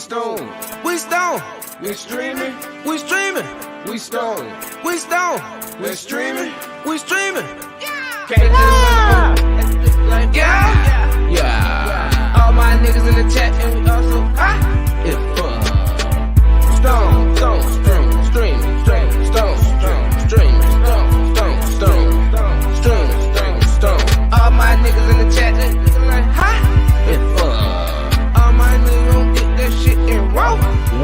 stone, we stone, we streaming, we streaming, we stone, we stone, we streaming, we streaming. Yeah. Like yeah, yeah. All my niggas in the chat and we also stone, stone, stream, stream, stream, stone, stone, stream, stone, stone, stone, stream, stone, stone. All my niggas in the chat and like all my niggas gon' get that shit and roll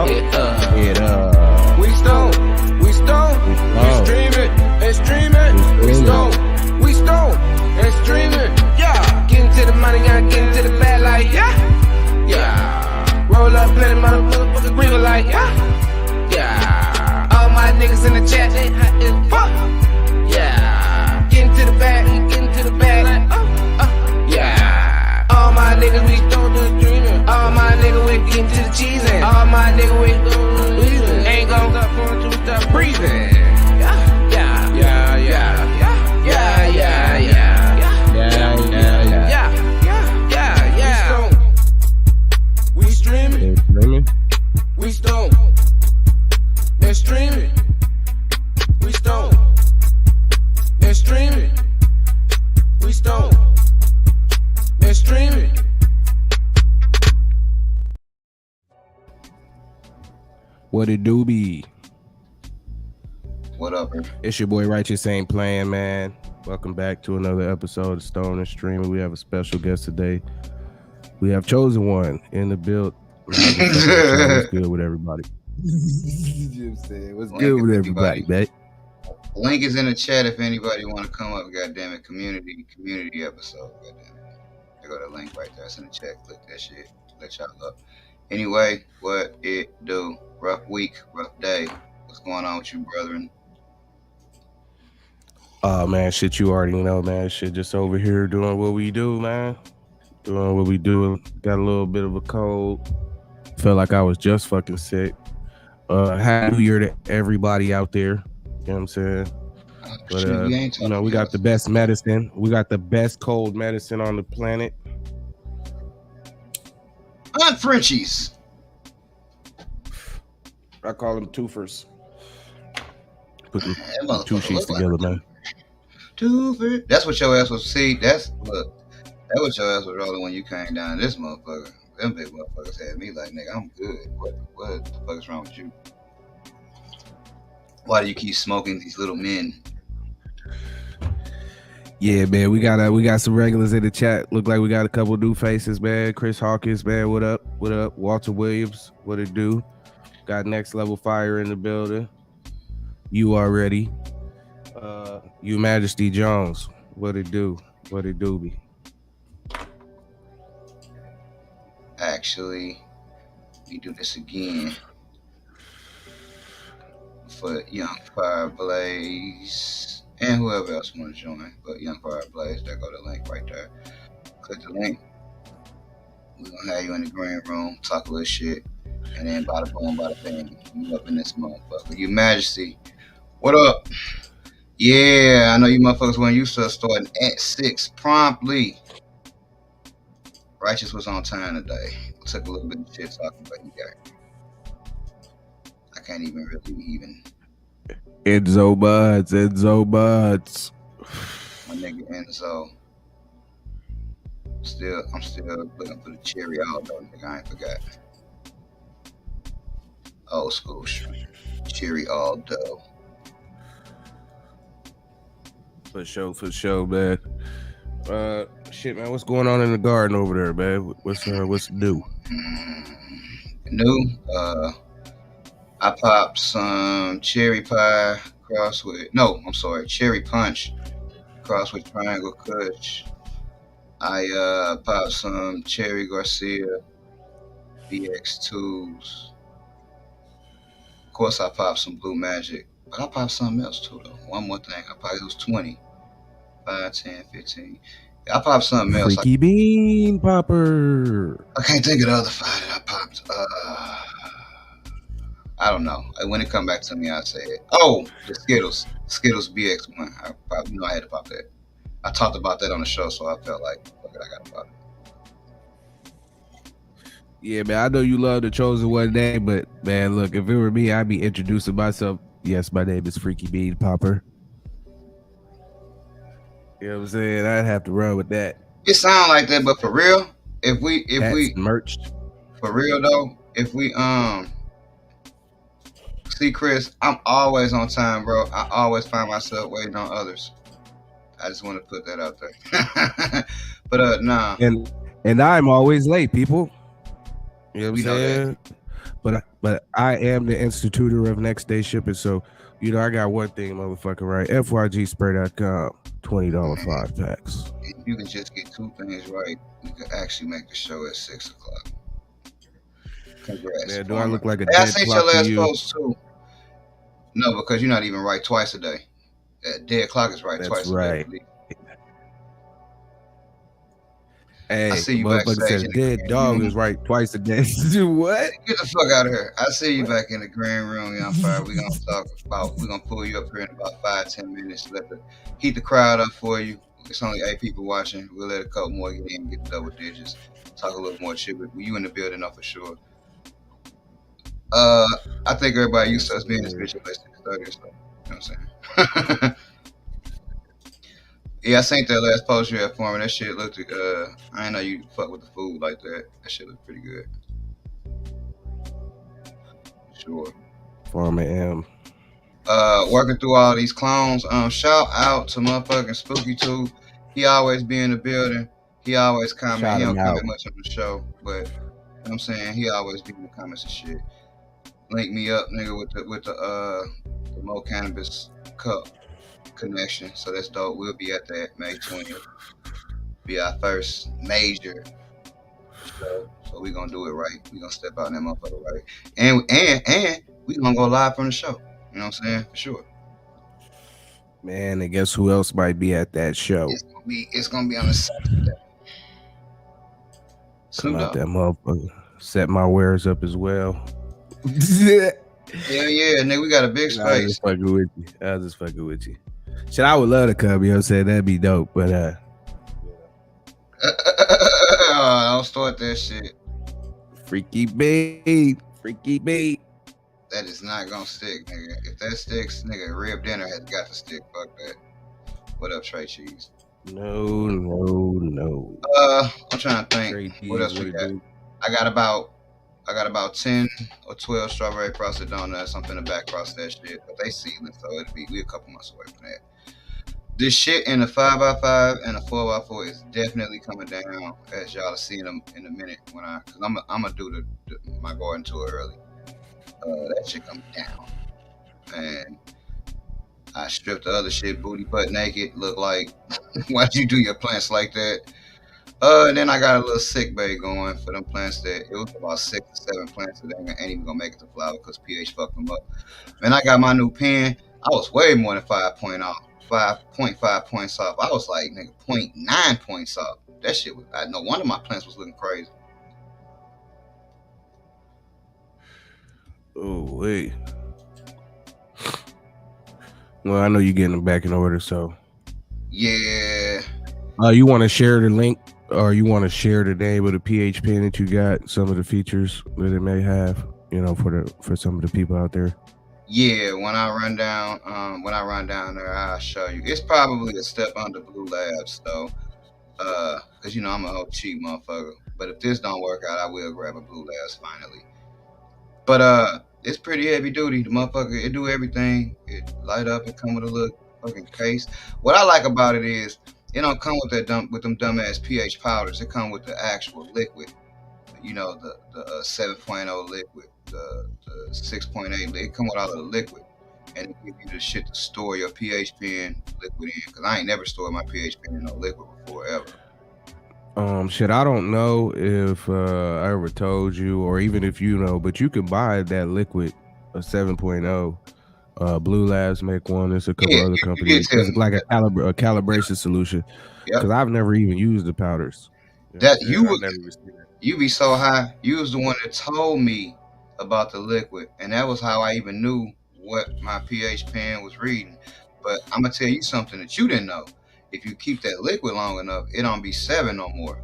it up. We stone, we stream it and stream it. We stone and stream it. Yeah, get into the money, gotta get into the bag like yeah, yeah. Roll up, plenty motherfuckers breathe like yeah. All my niggas in the chat, they hot as fuck. Yeah, get into the bag, get into the bag like yeah. All my niggas we don't do dreaming. All my niggas we get into the cheesing. All my niggas we ain't gon' stop going to stop breathing. We streaming, we stone, and streaming, we stone, and streaming, we stone, and streaming. What it do be? What up, bro? It's your boy Righteous Ain't Playing, man. Welcome back to another episode of Stone and Streaming. We have a special guest today. We have Chosen One in the build. What's good with everybody? What's good with everybody, man? Link is in the chat if anybody want to come up. Goddamn it, community episode. Goddamn it, I got a link right there. It's in the chat. Click that shit. Let y'all up. Anyway, what it do? Rough week, rough day. What's going on with you, brethren? Oh man, shit, you already know, man. Shit, just over here doing what we do, man. Doing what we do. Got a little bit of a cold. Felt like I was just fucking sick. Happy New Year to everybody out there. You know what I'm saying? But you know, we got the best medicine. We got the best cold medicine on the planet. Aunt Frenchies. I call them twofers. Put the two sheets together, man. Twofer. That's what your ass was. See, that's what your ass was rolling when you came down this motherfucker. Them big motherfuckers had me like, nigga, I'm good. What the fuck is wrong with you? Why do you keep smoking these little men? Yeah, man, we got some regulars in the chat. Look like we got a couple new faces, man. Chris Hawkins, man, what up? What up? Walter Williams, what it do? Got Next Level Fire in the building. You already. You Majesty Jones, what it do? What it do be? Actually, we do this again for Young Fire Blaze and whoever else want to join. But Young Fire Blaze, there go the link right there. Click the link. We're gonna have you in the green room, talk a little shit, and then bada boom, bada bang, you up in this motherfucker. You Majesty, what up? Yeah, I know you motherfuckers weren't used to us starting at 6 promptly. Righteous was on time today. Took a little bit of shit talking, but he got. I can't even really Enzo Buds. My nigga Enzo. I'm still looking for the cherry Aldo, nigga. I ain't forgot. Old school cherry Aldo. For sure, man. Shit, man, what's going on in the garden over there, man? What's new? New? I popped some cherry pie cherry punch crossed with Triangle Kush. I popped some Cherry Garcia BX2s. Of course, I popped some Blue Magic, but I popped something else too, though. One more thing. I popped, it was 20, 5, 10, 15. I popped something else. Freaky Bean Popper. I can't think of the other 5 that I popped. I don't know. When it come back to me, I'll say it. Oh, the Skittles BX1. I had to pop that. I talked about that on the show, so I felt like, fuck it, I got to pop it. Yeah, man. I know you love the chosen one name, but man, look, if it were me, I'd be introducing myself. Yes, my name is Freaky Bean Popper. You know what I'm saying? I'd have to run with that. It sound like that, but for real, if Hats we and merch. for real though, if we see Chris, I'm always on time, bro. I always find myself waiting on others. I just want to put that out there. But nah. And I'm always late, people. You know what I'm We know that. saying? But I am the institutor of next day shipping. So, I got one thing, motherfucker, right? FYGspray.com, $20 5 packs. If you can just get two things right, we could actually make the show at 6 o'clock. Congrats, Man, do I farmer. look like a Hey, I dead sent your clock to last you? post too. No, because you're not even right twice a day. Dead clock is right That's twice a day. right. Believe. Hey, I see you motherfucker backstage said in a the dead green dog room. is right twice a day. Do what? Get the fuck out of here. I see you back in the green room, young fire. We're gonna pull you up here in about 5-10 minutes. Heat the crowd up for you. It's only 8 people watching. We'll let a couple more get in, get the double digits. Talk a little more shit, but you in the building though for sure. I think everybody used to us being this bitch at like 6:30 or so. You know what I'm saying? Yeah, I seen that last post you had for me. That shit looked I didn't know you fuck with the food like that. That shit looked pretty good. Sure. Farmer M. Working through all these clones. Shout out to motherfucking Spooky Tooth. He always be in the building. He always comment. Shout He him don't out. comment much on the show, but you know what I'm saying, he always be in the comments and shit. Link me up, nigga, with the Mo Cannabis Cup connection. So that's dope. We'll be at that May 20th. Be our first major show. So we gonna do it right. We gonna step out in that motherfucker right. And we gonna go live from the show. You know what I'm saying? For sure. Man, and guess who else might be at that show? It's gonna be on the Saturday. Come out that motherfucker. Set my wares up as well. Yeah, nigga, we got a big space. I was just fucking with you. Shit, I would love to come, you know what I'm saying? That'd be dope, but don't start that shit. Freaky beat. That is not gonna stick, nigga. If that sticks, nigga, rib dinner has got to stick. Fuck that. What up, Trey Cheese? No. I'm trying to think. What else we got? I got about 10 or 12 strawberry frosted donuts. I'm finna back cross that shit, but they sealing, so we a couple months away from that. This shit in the 5x5 and the 4x4 is definitely coming down, as y'all will see them in a minute cause I'm gonna do my garden tour early. That shit coming down, and I stripped the other shit booty butt naked. Look like, why'd you do your plants like that? And then I got a little sick bay going for them plants that it was about 6 or 7 plants that ain't even gonna make it to flower because pH fucked them up. Man, I got my new pen. I was way more than 5.5 points off. I was like, nigga, 0.9 points off. That shit was, no wonder my plants was looking crazy. Oh, wait. Well, I know you're getting them back in order, so. Yeah. You want to share the link, or you want to share the name of the pH pen that you got, some of the features that it may have, for some of the people out there? Yeah, when I run down there, I'll show you. It's probably a step under Blue Labs though, because I'm a cheap motherfucker. But if this don't work out, I will grab a Blue Labs finally. But it's pretty heavy duty. The motherfucker, it do everything. It light up. It come with a little fucking case. What I like about it is it don't come with them dumbass pH powders. It come with the actual liquid. The 7.0 liquid, the 6.8 liquid. It come with all of the liquid, and it give you the shit to store your pH pen liquid in. Cause I ain't never stored my pH pen in no liquid before ever. Shit, I don't know if I ever told you, or even if you know, but you can buy that liquid, a 7.0. Blue Labs make one. There's a couple other companies. It's like a calibration solution. Because I've never even used the powders. You be so high. You was the one that told me about the liquid, and that was how I even knew what my pH pen was reading. But I'm gonna tell you something that you didn't know. If you keep that liquid long enough, it don't be 7 no more.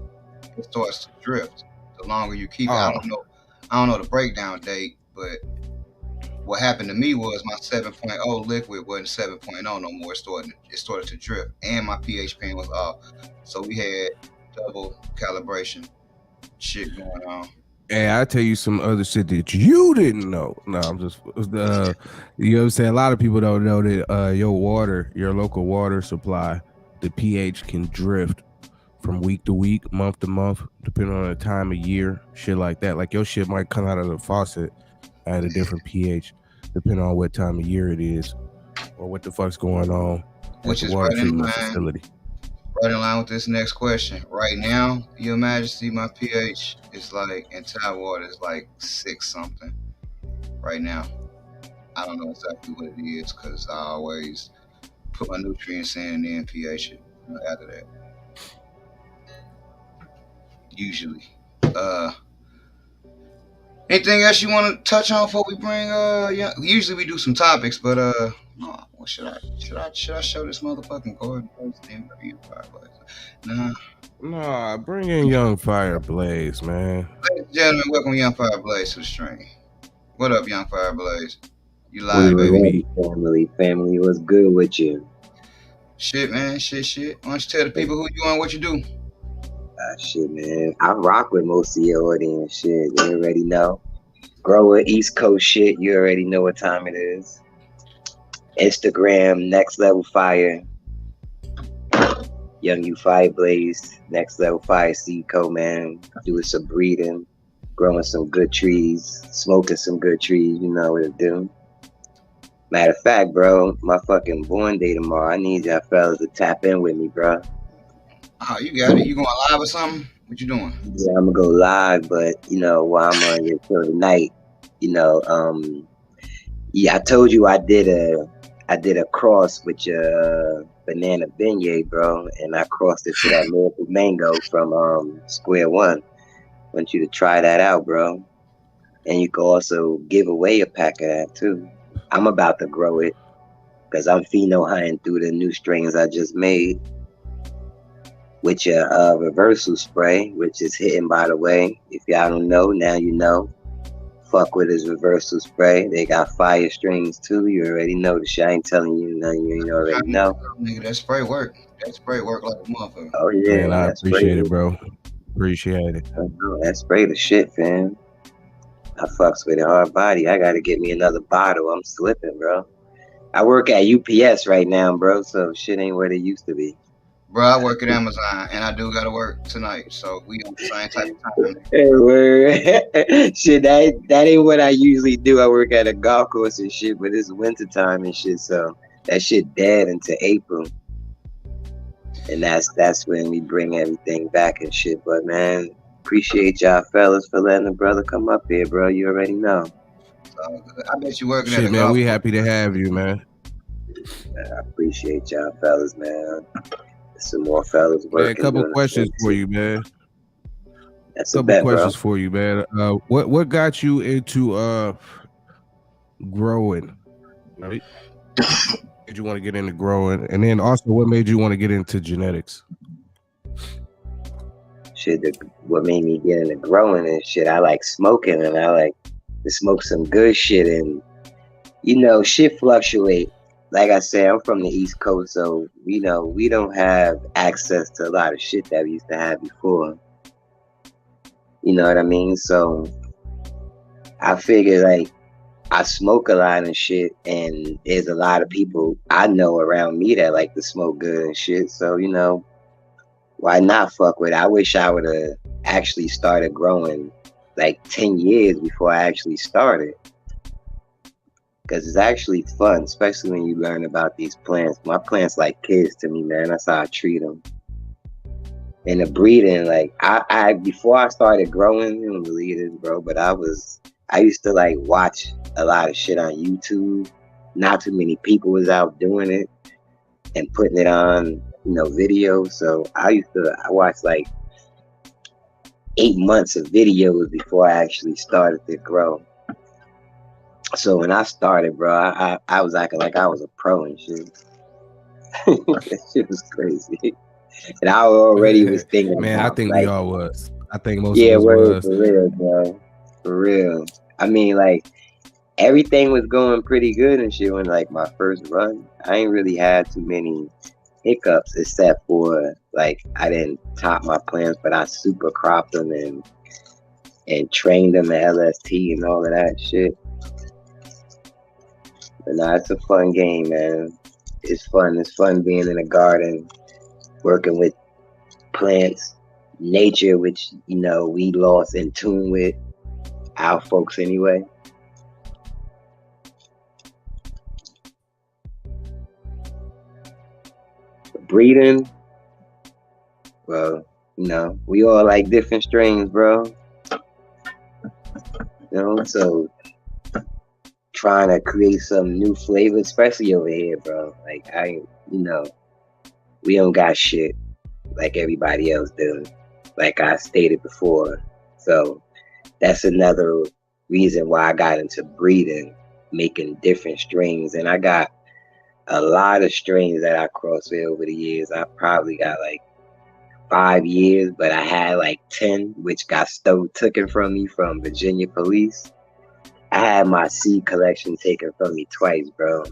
It starts to drift. the longer you keep it. I don't know the breakdown date, but what happened to me was my 7.0 liquid wasn't 7.0 no more. It started to drip, and my pH pen was off. So we had double calibration shit going on. Hey, I tell you some other shit that you didn't know. No, I'm just you know what I'm saying. A lot of people don't know that your local water supply, the pH can drift from week to week, month to month, depending on the time of year, shit like that. Like your shit might come out of the faucet at a different pH, depending on what time of year it is or what the fuck's going on at Which the is water right in treatment line. facility. Right in line with this next question. Right now, Your Majesty, my pH is like in tap water is like 6 something. Right now, I don't know exactly what it is because I always put my nutrients in and then pH it after that. Usually. Anything else you want to touch on before we bring yeah? Usually we do some topics, but no, well, should I show this motherfucking card first? Then bring in Fireplace. Nah. Nah, bring in Young Fireblaze, man. Ladies and gentlemen, welcome Young Fireblaze to the stream. What up, Young Fireblaze? You We live, baby? family, what's good with you? Shit, man, shit. Why don't you tell the people who you are and what you do? Shit, man. I rock with most of your audience. Shit, you already know. Grower East Coast shit. You already know what time it is. Instagram, Next Level Fire. Young You Fireblaze, Next Level Fire Seed Co, man. Doing some breeding, growing some good trees, smoking some good trees. You know what to do. Matter of fact, bro, my fucking born day tomorrow. I need y'all fellas to tap in with me, bro. Oh, you got it. You going live or something? What you doing? Yeah, I'm gonna go live, but while I'm on your show tonight, yeah, I told you I did a cross with your banana beignet, bro, and I crossed it to that miracle mango from Square One. I want you to try that out, bro, and you can also give away a pack of that too. I'm about to grow it because I'm pheno hunting through the new strains I just made. With your reversal spray, which is hitting, by the way. If y'all don't know, now you know. Fuck with his reversal spray. They got fire strings too. You already know the shit. I ain't telling you nothing you ain't already know. Nigga, that spray work. That spray work like a motherfucker. Oh yeah, man, I appreciate it, bro. Appreciate it. That spray the shit, fam. I fucks with it hard body. I gotta get me another bottle. I'm slipping, bro. I work at UPS right now, bro, so shit ain't what it used to be. Bro, I work at Amazon, and I do gotta work tonight, so we on the same type of time. Hey, word. Shit, that ain't what I usually do. I work at a golf course and shit, but it's winter time and shit, so that shit dead into April, and that's when we bring everything back and shit. But man, appreciate y'all fellas for letting the brother come up here, bro. You already know. I bet you working shit, at a man. golf We course. happy to have you, man. I appreciate y'all fellas, man. Some more fellas working. Man, a couple questions for you, man. That's a bet, questions bro. for you, man. What got you into growing? Right? Did you want to get into growing, and then also what made you want to get into genetics? Shit, what made me get into growing and shit, I like smoking, and I like to smoke some good shit, and shit fluctuate. Like I said, I'm from the East Coast, so we don't have access to a lot of shit that we used to have before. You know what I mean? So I figure like I smoke a lot and shit, and there's a lot of people I know around me that like to smoke good and shit. So why not fuck with it? I wish I would have actually started growing like 10 years before I actually started. Because it's actually fun, especially when you learn about these plants. My plants like kids to me, man. That's how I treat them. And the breeding, like I before I started growing, you don't believe this, bro, but I used to like watch a lot of shit on YouTube. Not too many people was out doing it and putting it on, video. So I watched like 8 months of videos before I actually started to grow. So when I started, bro, I was acting like I was a pro and shit. That shit was crazy. And I already was thinking man, about, I think like, we all was. I think most of Yeah, us word was. for real, bro. For real. I mean, like everything was going pretty good and shit when like my first run. I ain't really had too many hiccups except for like I didn't top my plans, but I super cropped them and trained them at LST and all of that shit. But nah, it's a fun game, man. It's fun. It's fun being in a garden, working with plants, nature, which we lost in tune with our folks anyway. Breeding, well, we all like different strains, bro. So trying to create some new flavor, especially over here, bro. Like we don't got shit like everybody else do, like I stated before. So that's another reason why I got into breeding, making different strains, and I got a lot of strains that I crossfed over the years. I probably got like 5 years, but I had like 10, which got taken from me from Virginia police. I had my seed collection taken from me twice, bro.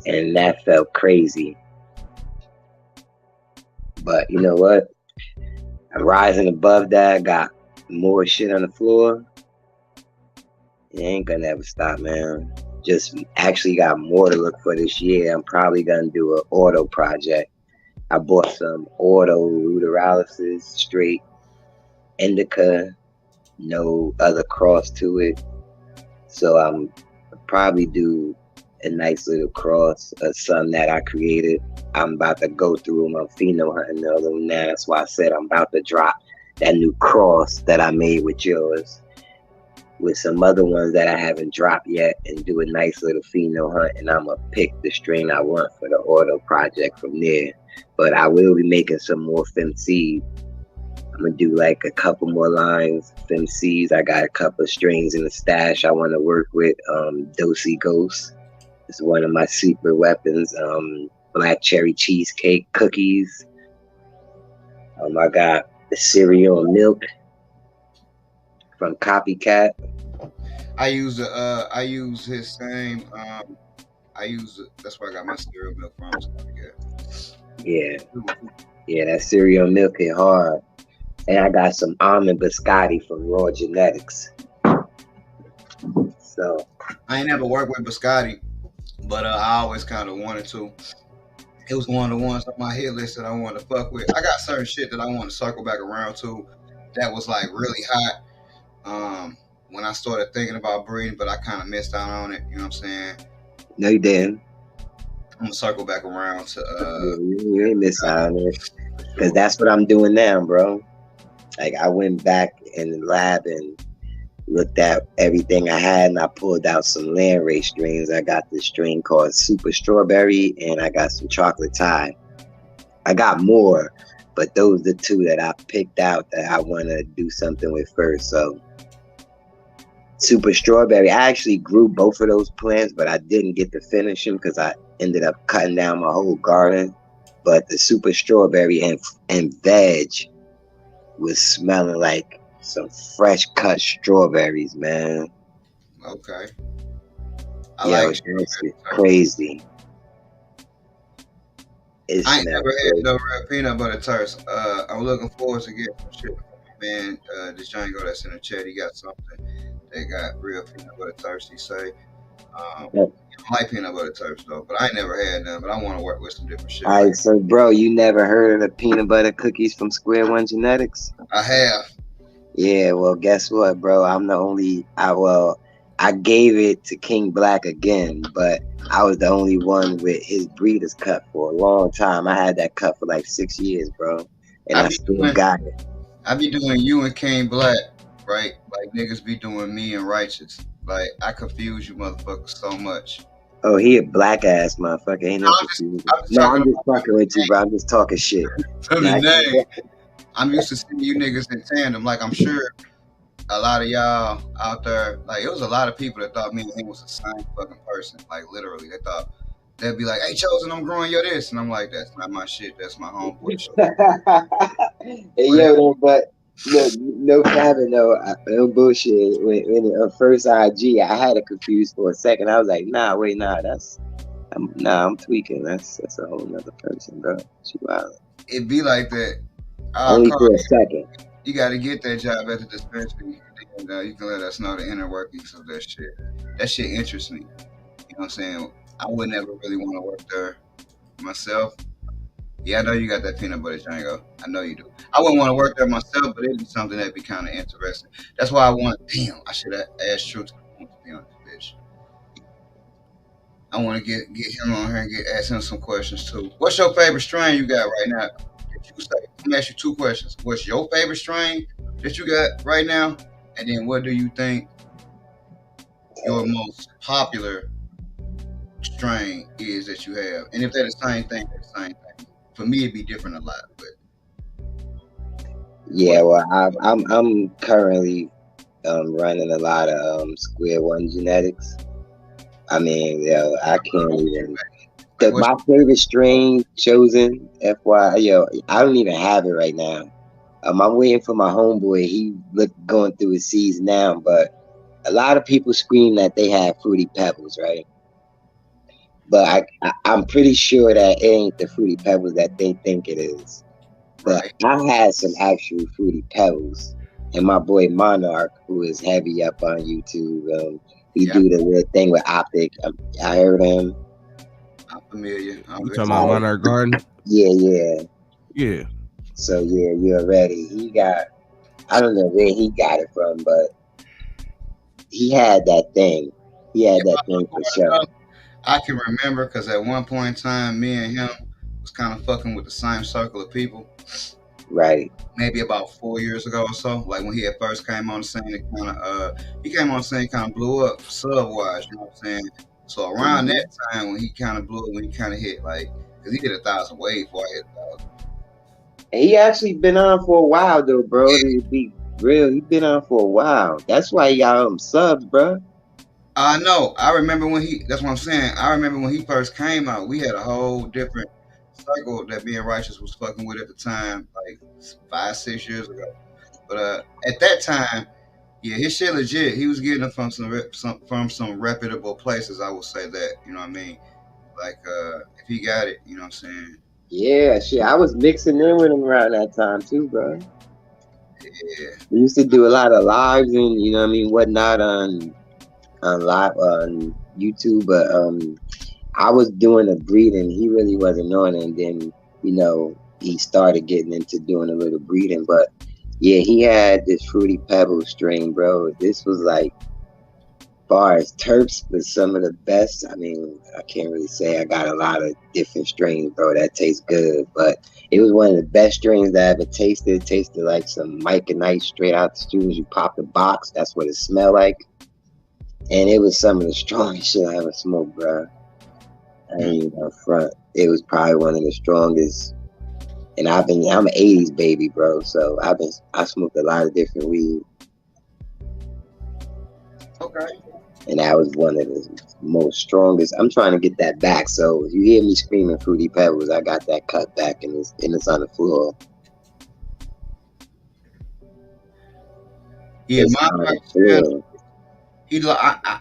And that felt crazy. But you know what? I'm rising above that, got more shit on the floor. It ain't gonna ever stop, man. Just actually got more to look for this year. I'm probably gonna do an auto project. I bought some auto ruderalysis, straight indica, no other cross to it. So I'm probably do a nice little cross of some that I created. I'm about to go through them. I'm pheno hunting all of them now. That's why I said I'm about to drop that new cross that I made with yours, with some other ones that I haven't dropped yet, and do a nice little pheno hunt. And I'm gonna pick the strain I want for the auto project from there. But I will be making some more fem seeds. I'm gonna do like a couple more lines, fem seeds. I got a couple of strains in the stash I want to work with. Dosey Ghost is one of my secret weapons. Black cherry cheesecake cookies. I got the cereal and milk from Copycat. I use his same. That's where I got my cereal milk from. Yeah, that cereal milk hit hard. And I got some almond biscotti from Raw Genetics. So I ain't never worked with biscotti, but I always kind of wanted to. It was one of the ones on my hit list that I wanted to fuck with. I got certain shit that I want to circle back around to that was like really hot when I started thinking about breeding, but I kind of missed out on it. You know what I'm saying? No, you didn't. I'm gonna circle back around to. You ain't miss out on it, because that's what I'm doing now, bro. Like I went back in the lab and looked at everything I had, and I pulled out some landrace strains. I got this strain called Super Strawberry, and I got some Chocolate Thai. I got more, but those are the two that I picked out that I want to do something with first. So Super Strawberry, I actually grew both of those plants, but I didn't get to finish them because I ended up cutting down my whole garden. But the Super Strawberry and veg was smelling like some fresh cut strawberries, man. Okay. It's crazy. I ain't never had no real peanut butter toast. I'm looking forward to getting some shit from my man, this Django that's in the chat. He got something. They got real peanut butter toast. He say, I don't like peanut butter toast though, but I ain't never had none. But I want to work with some different shit. All right, so bro, you never heard of the peanut butter cookies from Square One Genetics? I have. Yeah, well, guess what, bro? I'm the only. I gave it to King Black again, but I was the only one with his breeders cut for a long time. I had that cut for like 6 years, bro, and I still got it. I be doing you and King Black, right? Like niggas be doing me and Righteous. Like I confuse you motherfuckers so much. Oh, he a black ass motherfucker. Ain't no confusing. I'm just fucking with you, bro. I'm just talking shit. I'm used to seeing you niggas in tandem. Like I'm sure a lot of y'all out there, like it was a lot of people that thought me and him was the same fucking person. Like literally, they thought they'll be like, "Hey, Chosen, I'm growing your this," and I'm like, "That's not my shit. That's my homeboy shit." Hey, yo, but no capping, no bullshit. When first IG, I had it confused for a second. I was like, nah, wait, nah, I'm tweaking. That's a whole nother person, bro. Wow. It be like that. I'll Only call for a you. second. You got to get that job at the dispensary, and you can let us know the inner workings of that shit. That shit interests me. You know what I'm saying? I would never really want to work there myself. Yeah, I know you got that peanut butter Django. I know you do. I wouldn't want to work there myself, but it'd be something that'd be kind of interesting. That's why I want. Damn, I should have asked Truth to be on this bitch. I want to get him on here and ask him some questions too. What's your favorite strain you got right now? That you say. Let me ask you two questions. What's your favorite strain that you got right now? And then what do you think your most popular strain is that you have? And if they're the same thing, they're the same thing. For me, it'd be different a lot, but Yeah, well, I'm currently running a lot of Square One genetics. I mean, yo, I can't even. My favorite strain chosen, FY, yo, I don't even have it right now. I'm waiting for my homeboy. He going through his seeds now, but a lot of people scream that they have Fruity Pebbles, right? But I'm pretty sure that it ain't the Fruity Pebbles that they think it is. But right. I had some actual Fruity Pebbles, and my boy Monarch, who is heavy up on YouTube, he do the little thing with Optic. I heard him. I'm familiar. You talking about Monarch Garden? Yeah. Yeah. So yeah, you already. He got. I don't know where he got it from, but he had that thing. He had that thing for sure. I can remember because at one point in time, me and him was kind of fucking with the same circle of people. Right. Maybe about 4 years ago or so, like when he had first came on the scene, it he came on the scene, kind of blew up sub wise. You know what I'm saying? So around that time when he kind of blew up, when he kind of hit like, because he did 1,000 waves before I hit 1,000. And he actually been on for a while though, bro. To be real, he been on for a while. That's why he got them subs, bro. I know. I remember when that's what I'm saying. I remember when he first came out, we had a whole different cycle that being righteous was fucking with at the time, like 5-6 years ago. But at that time, yeah, his shit legit. He was getting it from some reputable places. I will say that. You know what I mean? Like if he got it, you know what I'm saying? Yeah, shit. I was mixing in with him around that time too, bro. Yeah. We used to do a lot of lives and you know what I mean, whatnot on live on YouTube, but I was doing a breeding. He really wasn't on it, and then you know he started getting into doing a little breeding. But yeah, he had this Fruity Pebble strain, bro. This was like, far as terps, was some of the best. I mean, I can't really say I got a lot of different strains, bro, that taste good, but it was one of the best strains that I ever tasted. It tasted like some Mike and Ice straight out the studios. You pop the box, that's what it smelled like. And it was some of the strongest shit I ever smoked, bro. I ain't even up front. It was probably one of the strongest. And I'm an 80s baby, bro. So I smoked a lot of different weed. Okay. And that was one of the most strongest. I'm trying to get that back. So if you hear me screaming Fruity Pebbles, I got that cut back and it's on the floor. Yeah, it's my channel.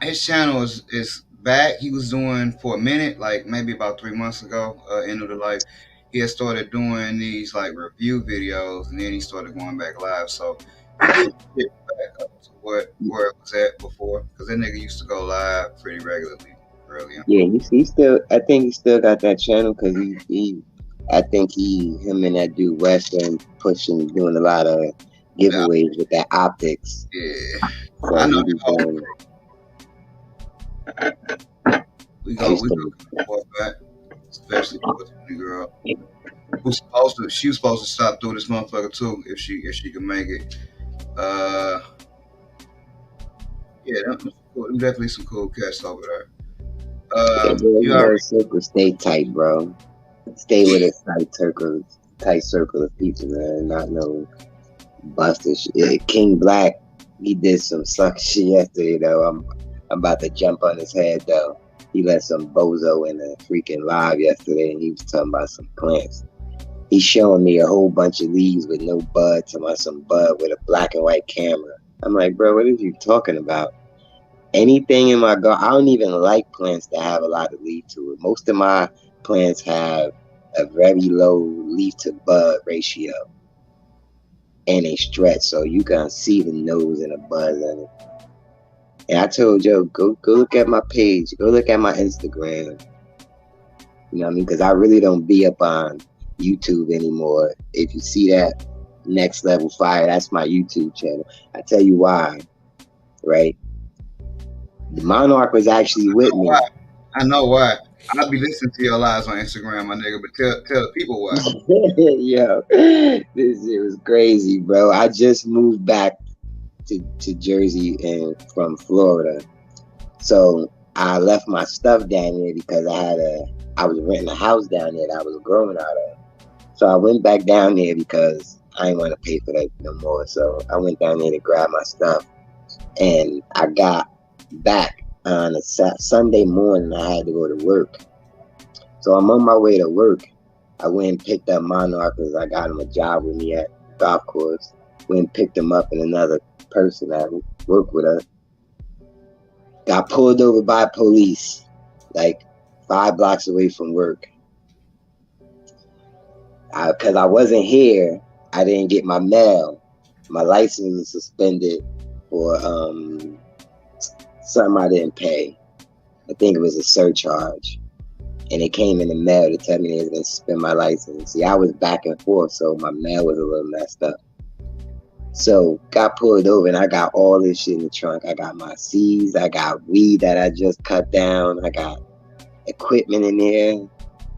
His channel is back. He was doing for a minute, like maybe about 3 months ago, end of the life. He had started doing these like review videos, and then he started going back live. So he did get back up to where it was at before, because that nigga used to go live pretty regularly early on. Yeah, he still. I think he still got that channel because I think him and that dude Western pushing, doing a lot of giveaways with that optics. Yeah, So I know. We go back, especially for the girl. She was supposed to stop doing this motherfucker too if she could make it. Yeah, definitely some cool cats over there. You know, circle stay tight, bro. Stay with a tight circle of people, man. Not no buster shit. King Black, he did some suck shit yesterday, though. I'm about to jump on his head, though. He let some bozo in a freaking live yesterday, and he was talking about some plants. He's showing me a whole bunch of leaves with no bud, talking about some bud with a black and white camera. I'm like, bro, what are you talking about? Anything in my garden, I don't even like plants that have a lot of leaf to it. Most of my plants have a very low leaf to bud ratio, and they stretch, so you can see the nose and the bud in it. And I told Joe, go look at my page, go look at my Instagram. You know what I mean? Because I really don't be up on YouTube anymore. If you see that Next Level Fire, that's my YouTube channel. I tell you why, right? The Monarch was actually with me. I know why. I'll be listening to your lives on Instagram, my nigga, but tell the people why. Yo, this shit was crazy, bro. I just moved back to Jersey and from Florida. So I left my stuff down there because I was renting a house down there that I was growing out of. So I went back down there because I didn't want to pay for that no more. So I went down there to grab my stuff, and I got back on a Sunday morning. I had to go to work. So I'm on my way to work. I went and picked up Monarch because I got him a job with me at the golf course. Went and picked him up, and another person that worked with us got pulled over by police, like 5 blocks away from work. Because I wasn't here, I didn't get my mail. My license was suspended for something I didn't pay. I think it was a surcharge. And it came in the mail to tell me they was going to suspend my license. See, I was back and forth, so my mail was a little messed up. So got pulled over, and I got all this shit in the trunk. I got my seeds, I got weed that I just cut down, I got equipment in there.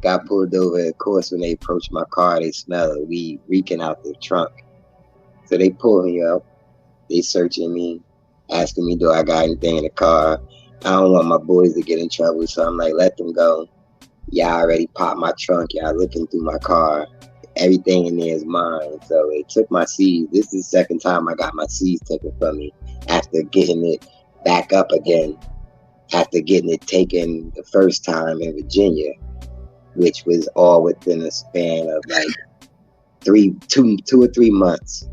Got pulled over. Of course, when they approached my car, they smelled the weed reeking out the trunk. So they pulled me up. They searching me, asking me, do I got anything in the car? I don't want my boys to get in trouble, so I'm like, let them go. Y'all already popped my trunk. Y'all looking through my car. Everything in there is mine. So they took my seeds. This is the second time I got my seeds taken from me after getting it back up again. After getting it taken the first time in Virginia, which was all within a span of like 2 or 3 months.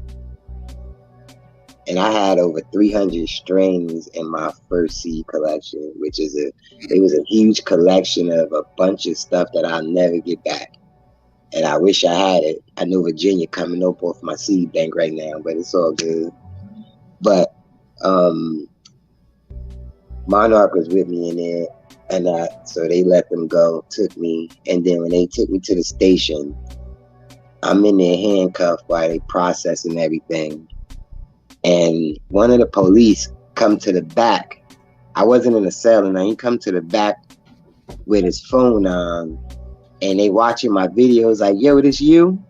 And I had over 300 strains in my first seed collection, which is it was a huge collection of a bunch of stuff that I'll never get back. And I wish I had it. I know Virginia coming up off my seed bank right now, but it's all good. But Monarch was with me in there. And so they let them go, took me. And then when they took me to the station, I'm in there handcuffed while they processing everything. And one of the police come to the back. I wasn't in the cell, and he come to the back with his phone on. And they watching my videos like, yo, this you?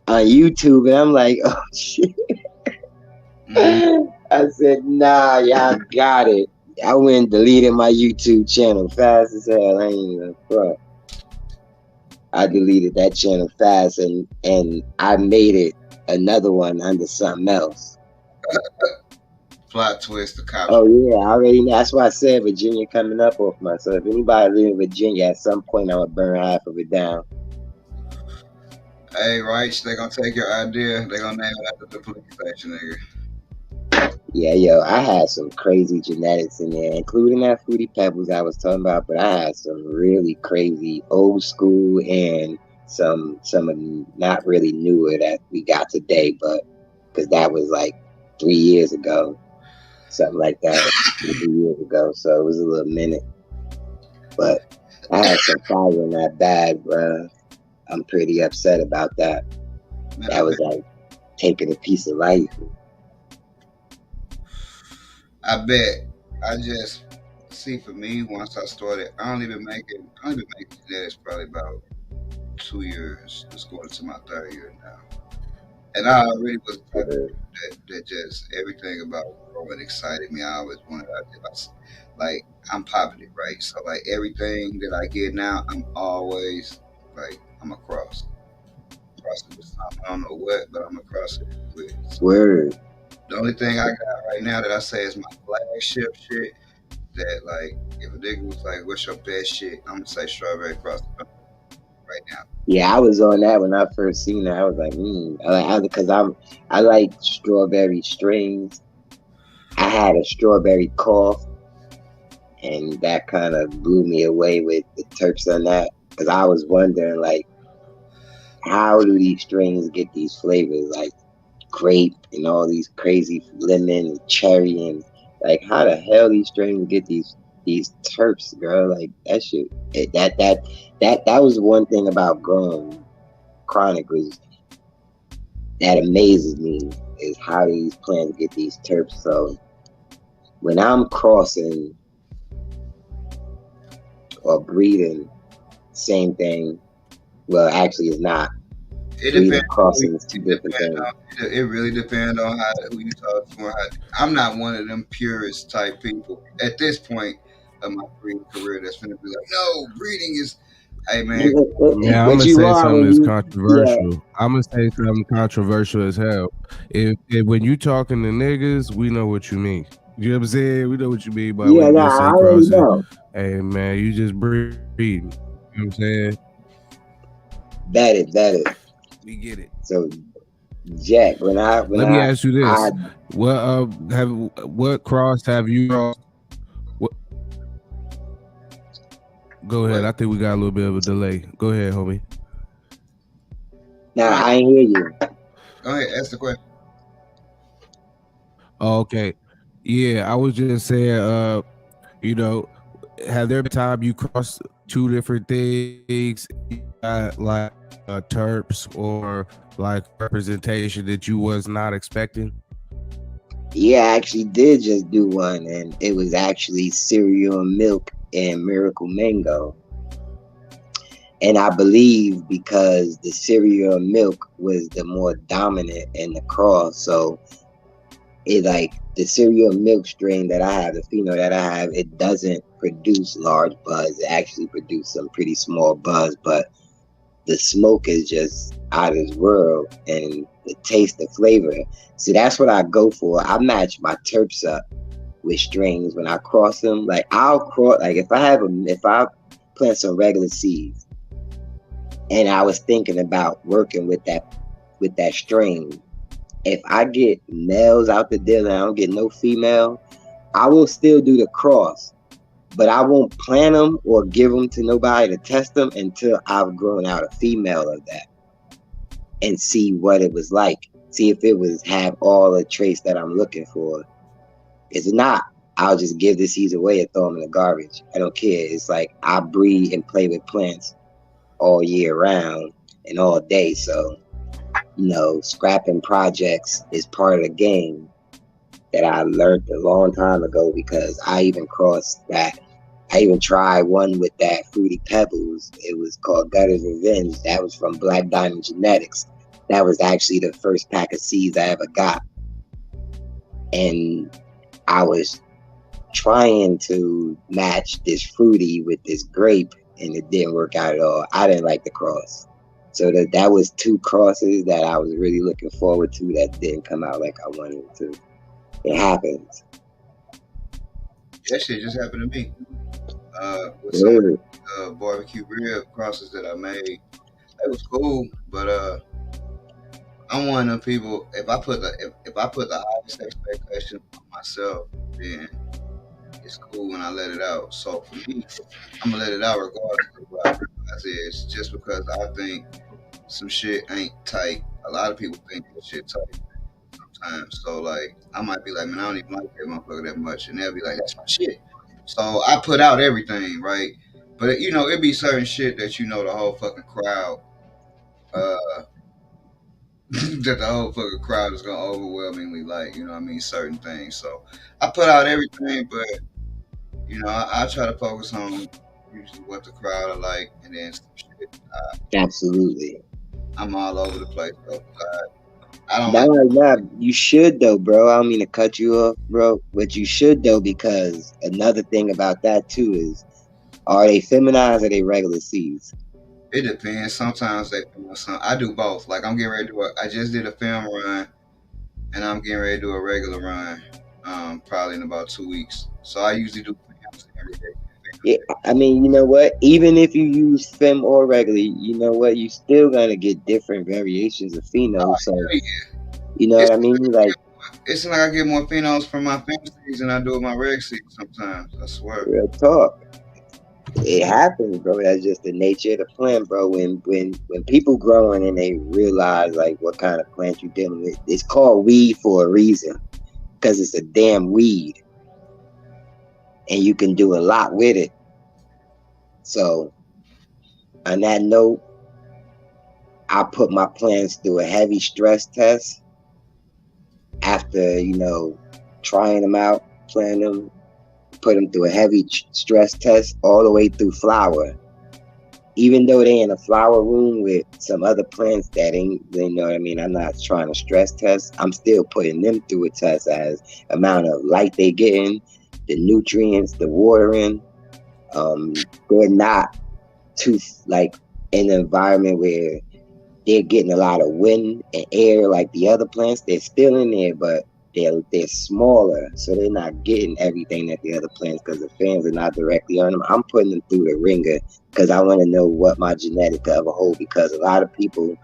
On YouTube. And I'm like, oh, shit. I said, nah, y'all got it. I went and deleted my YouTube channel fast as hell. I ain't even front. I deleted that channel fast, and I made it another one under something else. Plot twist, the cops. Oh yeah, I already know. That's why I said Virginia coming up off my. So if anybody live in Virginia, at some point I would burn half of it down. Hey, right? They're gonna take your idea. They're gonna name it after the police station, nigga. Yeah, yo, I had some crazy genetics in there, including that Fruity Pebbles I was talking about, but I had some really crazy old school and some not really newer that we got today, but because that was like 3 years ago, something like that, 3 years ago, so it was a little minute. But I had some fire in that bag, bruh. I'm pretty upset about that. That was like taking a piece of life. I bet. I just see for me once I started. I only been making genetics probably about 2 years. It's going into my 3rd year now, and I already was the type of that just everything about growing excited me. I always wanted like I'm positive, right? So like everything that I get now, I'm always like I'm across it with something. I don't know what, but I'm across it with. Word. The only thing I got right now that I say is my flagship shit that like if a nigga was like, "What's your best shit?" I'm gonna say strawberry frosted right now. Yeah, I was on that when I first seen it. I was like, because I like strawberry strings. I had a strawberry cough, and that kind of blew me away with the Terps on that. Because I was wondering, like, how do these strings get these flavors, like grape and all these crazy lemon and cherry, and like, how the hell these strings get these Terps, girl? Like that shit. That was one thing about growing chronic was that amazes me is how these plants get these terps. So when I'm crossing or breeding, same thing. Well, actually, it's not. It Breeding depends. crossing is two different things. It really depends on who you talk to. I'm not one of them purist type people at this point of my breeding career that's gonna be like, no, breeding is. Hey man, Man, I'm But gonna you say are something when that's you, yeah, controversial. I'm gonna say something controversial as hell. If when you talking to niggas, we know what you mean. You know what I'm saying? We know what you mean by when yeah, you nah, just I say already crossing. know. Hey man, you just breeding. You know what I'm saying? That is. We get it. So Jack, when Let me I ask you I this: what cross have you crossed? What, go ahead. what? I think we got a little bit of a delay. Go ahead, homie. now Go ahead, I ain't hear you. go ahead, ask the question. Okay. Yeah, I was just saying. You know, have there been time you crossed two different things, like terps or like representation that you was not expecting? Yeah, I actually did just do one, and it was actually cereal and milk and miracle mango. And I believe because the cereal and milk was the more dominant in the cross, so it like the cereal and milk strain that I have, the pheno that I have, it doesn't produce large buzz. It actually produces some pretty small buzz, but the smoke is just out of this world, and the taste, the flavor. See, that's what I go for. I match my terps up with strains when I cross them. Like I'll cross, like if I plant some regular seeds, and I was thinking about working with that strain. If I get males out the deal and I don't get no female, I will still do the cross, but I won't plant them or give them to nobody to test them until I've grown out a female of that and see what it was like. See if it was have all the traits that I'm looking for. If not, I'll just give the seeds away and throw them in the garbage. I don't care. It's like I breed and play with plants all year round and all day. So, scrapping projects is part of the game that I learned a long time ago because I even crossed that. I even tried one with that Fruity Pebbles. It was called Gutter's Revenge. That was from Black Diamond Genetics. That was actually the first pack of seeds I ever got. And I was trying to match this fruity with this grape, and it didn't work out at all. I didn't like the cross. So that was two crosses that I was really looking forward to that didn't come out like I wanted it to. It happens. That shit just happened to me. With some Really? barbecue rib crosses that I made. It was cool, but I'm one of them people. If I put the highest expectation on myself, then it's cool when I let it out. So for me, I'm gonna let it out regardless of what I realize is. Just because I think some shit ain't tight, a lot of people think that shit tight sometimes. So like, I might be like, man, I don't even like that motherfucker that much, and they'll be like, that's my shit. So I put out everything, right? But it be certain shit that the whole fucking crowd, uh, that the whole fucking crowd is gonna overwhelmingly like. You know what I mean? Certain things. So I put out everything, but I try to focus on usually what the crowd are like, and then some shit. Absolutely. I'm all over the place, though. I don't Nah, like. nah, you should though, bro. I don't mean to cut you off, bro, but you should though because another thing about that too is, are they feminized or are they regular seeds? It depends. Sometimes they film some. I do both. Like I'm getting ready to do. I just did a film run, and I'm getting ready to do a regular run. Probably in about 2 weeks. So I usually do film Yeah, I mean, you know what? Even if you use fem or regular, you know what? You still gonna get different variations of pheno. So Yeah, you know what it's I mean? Like it's like I get more phenols from my fem seeds than I do with my reg seeds sometimes. I swear. real talk. It happens, bro. That's just the nature of the plant, bro. When people growing and they realize like what kind of plant you're dealing with, it's called weed for a reason because it's a damn weed, and you can do a lot with it. So on that note, I put my plants through a heavy stress test after trying them out, planting them, put them through a heavy stress test all the way through flower. Even though they in a flower room with some other plants that ain't, you know what I mean, I'm not trying to stress test. I'm still putting them through a test as amount of light they getting, the nutrients, the watering. They're not too like in an environment where they're getting a lot of wind and air like the other plants. They're still in there, but they're smaller, so they're not getting everything that the other plants because the fans are not directly on them. I'm putting them through the ringer because I want to know what my genetic could ever hold, because a lot of people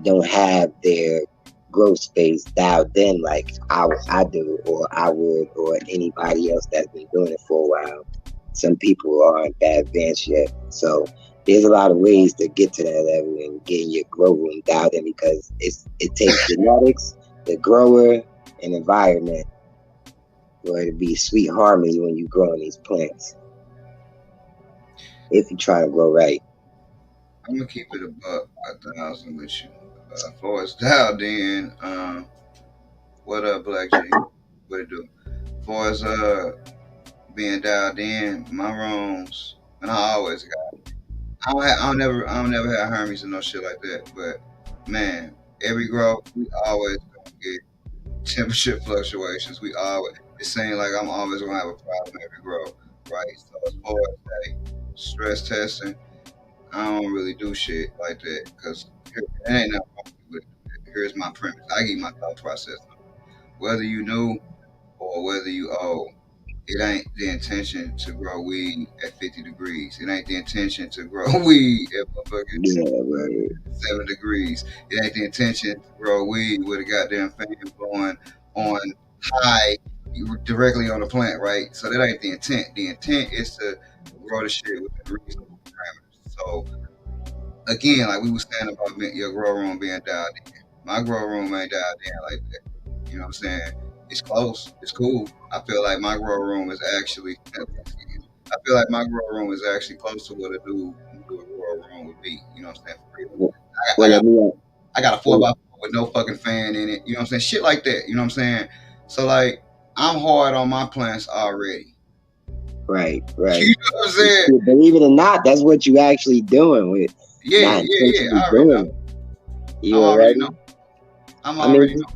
don't have their growth space dialed in like I do, or I would, or anybody else that's been doing it for a while. Some people aren't that advanced yet, so there's a lot of ways to get to that level and getting your grow room dialed in, because it takes genetics, the grower, and environment for it to be sweet harmony when you growing these plants. If you try to grow right. I'm gonna keep it a buck, 1,000 with you. For it's dialed in, what up, Black G? What it do? For as being dialed in, my rooms, and I always got. I don't never have Hermes and no shit like that. But man, every grow, we always gonna get temperature fluctuations. We always, it seems like I'm always gonna have a problem every grow, right? So as far as like stress testing, I don't really do shit like that because it ain't nothing wrong with it. Here's my premise. I give you my thought process. Whether you new or whether you old, it ain't the intention to grow weed at 50 degrees. It ain't the intention to grow weed at motherfucking Yeah, right. 7 degrees. It ain't the intention to grow weed with a goddamn fan blowing on high directly on the plant, right? So that ain't the intent. The intent is to grow the shit within reasonable parameters. So again, like we was saying about your grow room being dialed in. My grow room ain't dialed in like that. You know what I'm saying? It's close. It's cool. I feel like my grow room is actually. I feel like my grow room is actually close to what a new grow room would be. You know what I'm saying? For real. I, I Well, got let me. I got a 4x4 with no fucking fan in it. You know what I'm saying? Shit like that. You know what I'm saying? So like I'm hard on my plants already. Right. You know what I'm saying? Believe it or not, that's what you actually doing with Yeah. not intentionally I already know. doing it. I'm You already already? know. I'm I mean, already know.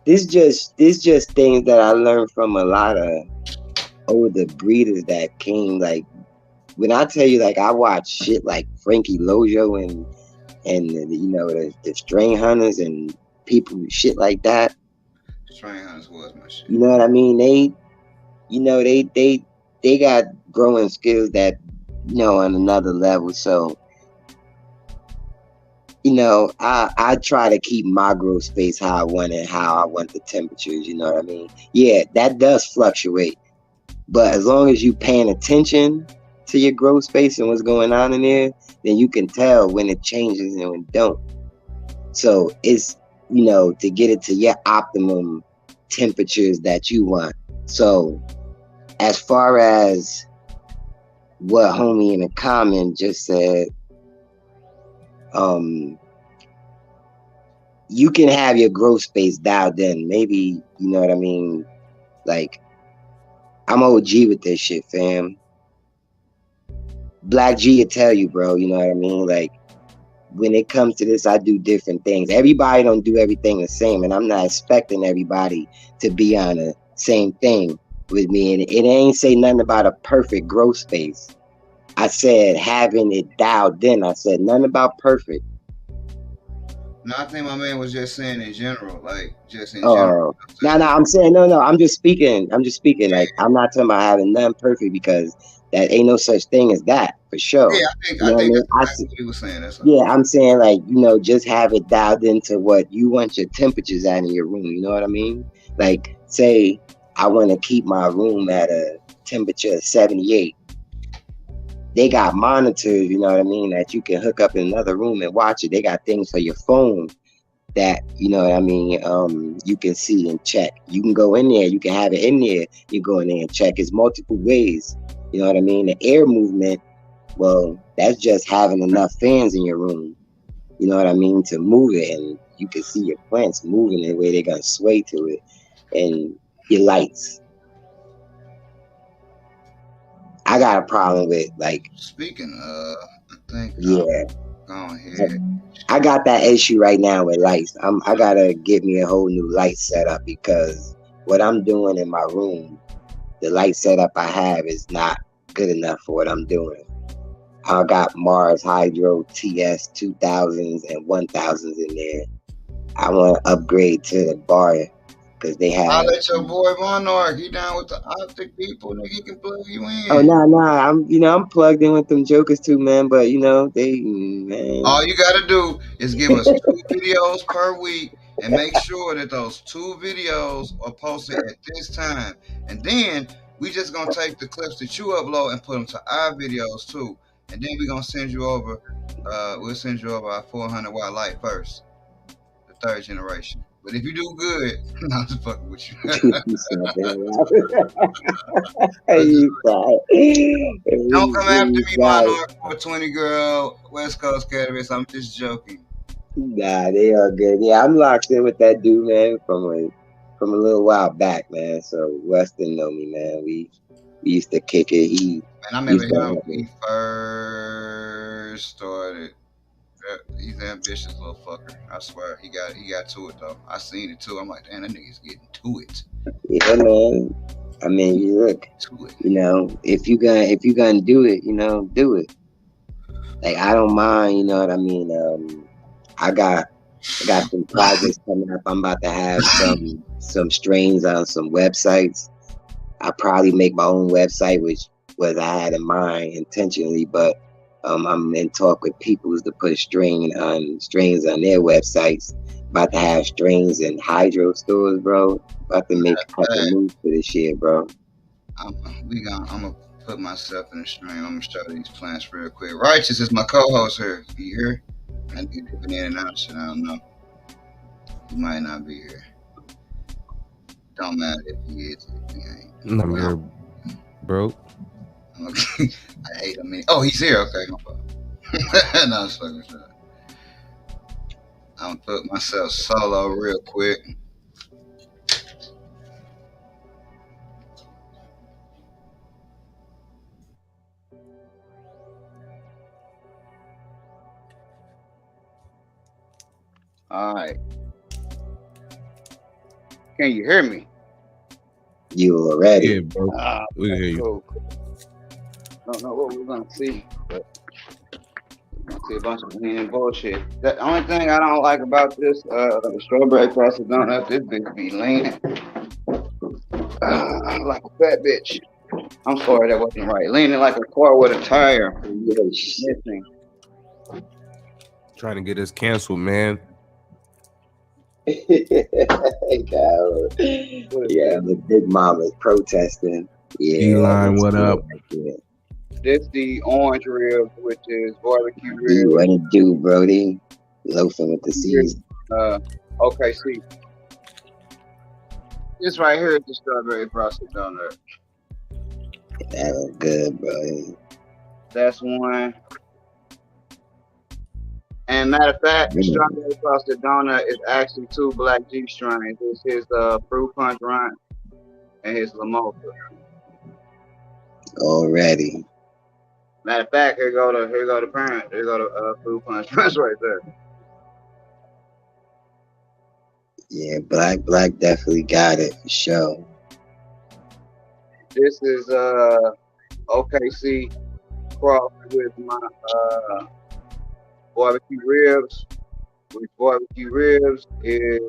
this just things that I learned from a lot of older breeders that came. Like when I tell you, like I watch shit like Frankie Lojo and the string hunters and people shit like that. Train hunters was my shit. You know what I mean? They got growing skills that on another level. So I try to keep my growth space how I want it, how I want the temperatures. You know what I mean? Yeah, that does fluctuate, but as long as you paying attention to your growth space and what's going on in there, then you can tell when it changes and when it don't. So it's to get it to your optimum temperatures that you want. So as far as what homie in the comment just said, you can have your growth space dialed in. Maybe, you know what I mean? Like, I'm OG with this shit, fam. Black G will tell you, bro, you know what I mean? Like, when it comes to this, I do different things. Everybody don't do everything the same, and I'm not expecting everybody to be on the same thing with me. And it ain't say nothing about a perfect growth space. I said having it dialed in. I said nothing about perfect. No, I think my man was just saying in general, like just in general. Oh, no, I'm saying no. I'm just speaking. Like I'm not talking about having none perfect because that ain't no such thing as that for sure. Yeah, You know I what I think mean? that's exactly what he was saying. That's all. Yeah, I'm saying like just have it dialed into what you want your temperatures at in your room. You know what I mean? Like say I want to keep my room at a temperature of 78. They got monitors, you know what I mean, that you can hook up in another room and watch it. They got things for your phone that you know what I mean, you can see and check. You can go in there, you can have it in there, you go in there and check. It's multiple ways. You know what I mean? The air movement, well, that's just having enough fans in your room, you know what I mean, to move it, and you can see your plants moving the way they're gonna sway to it, and your lights. I got a problem with like, Speaking of, I think yeah, go ahead. I got that issue right now with lights. I gotta get me a whole new light setup because what I'm doing in my room, the light setup I have is not good enough for what I'm doing. I got Mars Hydro TS 2000s and 1000s in there. I want to upgrade to the bar because they have. I'll let your boy Monarch. He down with the optic people, nigga. He can plug you in. Oh no, I'm plugged in with them jokers too, man. But they, man. All you gotta do is give us 2 videos per week and make sure that those 2 videos are posted at this time. And then we just gonna take the clips that you upload and put them to our videos too. And then we're gonna send you over. We'll send you over our 400-watt light first, the 3rd generation. But if you do good, I'm just fucking with you. Don't come after me, Monarch, 420 girl, West Coast cannabis. I'm just joking. Nah, they are good. Yeah, I'm locked in with that dude, man, from a little while back, man. So Weston know me, man. We used to kick it. And I remember him when he first started. He's an ambitious little fucker. I swear, he got to it though. I seen it too. I'm like, damn, that nigga's getting to it. Yeah, man. I mean, you look, if you gonna do it, do it. Like I don't mind, you know what I mean. I got some projects coming up. I'm about to have some strains on some websites. I probably make my own website, which was I had in mind intentionally, but I'm in talk with people to put strains on their websites. About to have strains in hydro stores, bro. About to make a couple moves for this year, bro. I'm gonna put myself in the stream. I'm gonna start these plants real quick. Righteous is my co-host here. You here? I need to get in and out. Shit, I don't know. He might not be here. Don't matter if he is. If he ain't. I'm here, bro. Okay. I hate him. Oh, he's here. Okay, no problem. No, it's fucking shit. I'm gonna put myself solo real quick. All right. Can you hear me? You already? Yeah, bro. We can hear you. Cool. Don't know what we're gonna see, but we're gonna see a bunch of lean bullshit. The only thing I don't like about this, the strawberry process donut, this bitch be leaning like a fat bitch. I'm sorry, that wasn't right. Leaning like a car with a tire missing. Trying to get us canceled, man. Yeah, the big mama's protesting. Yeah, E-line, what up? This the orange rib, which is barbecue rib. What it do, Brody? Loafing with the season. Okay, see. This right here is the strawberry frosted donut. That was good, bro. That's one. And matter of fact, the strawberry frosted donut is actually 2 Black G strains. It's his fruit punch run and his Lamosa. Already. Matter of fact, here go the parent. Here go the fruit punch right there. Yeah, Black definitely got it for sure. This is OKC crossed with my barbecue ribs with barbecue ribs is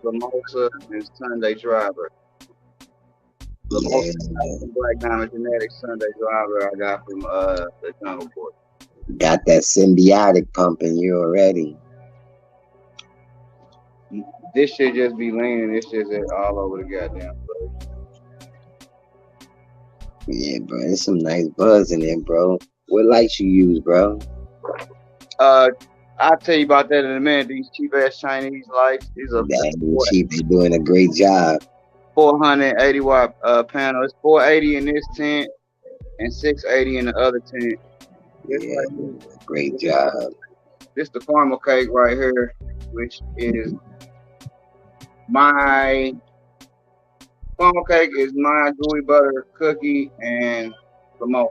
Mimosa and Sunday Driver. Mimosa Yeah, from Black Diamond Genetics, Sunday Driver I got from the Jungle Boy. got that symbiotic pumping you already. This shit just be leaning. This shit is all over the goddamn place. Yeah, bro, there's some nice buzz in there, bro. What lights you use, bro? I'll tell you about that in a minute. These cheap ass Chinese lights. These are That ain't cheap. They're doing a great job. 480 watt panel. It's 480 in this tent and 680 in the other tent. This Yeah, right here, great job. this the caramel cake right here, which is my caramel cake is my gooey butter cookie and mimosa.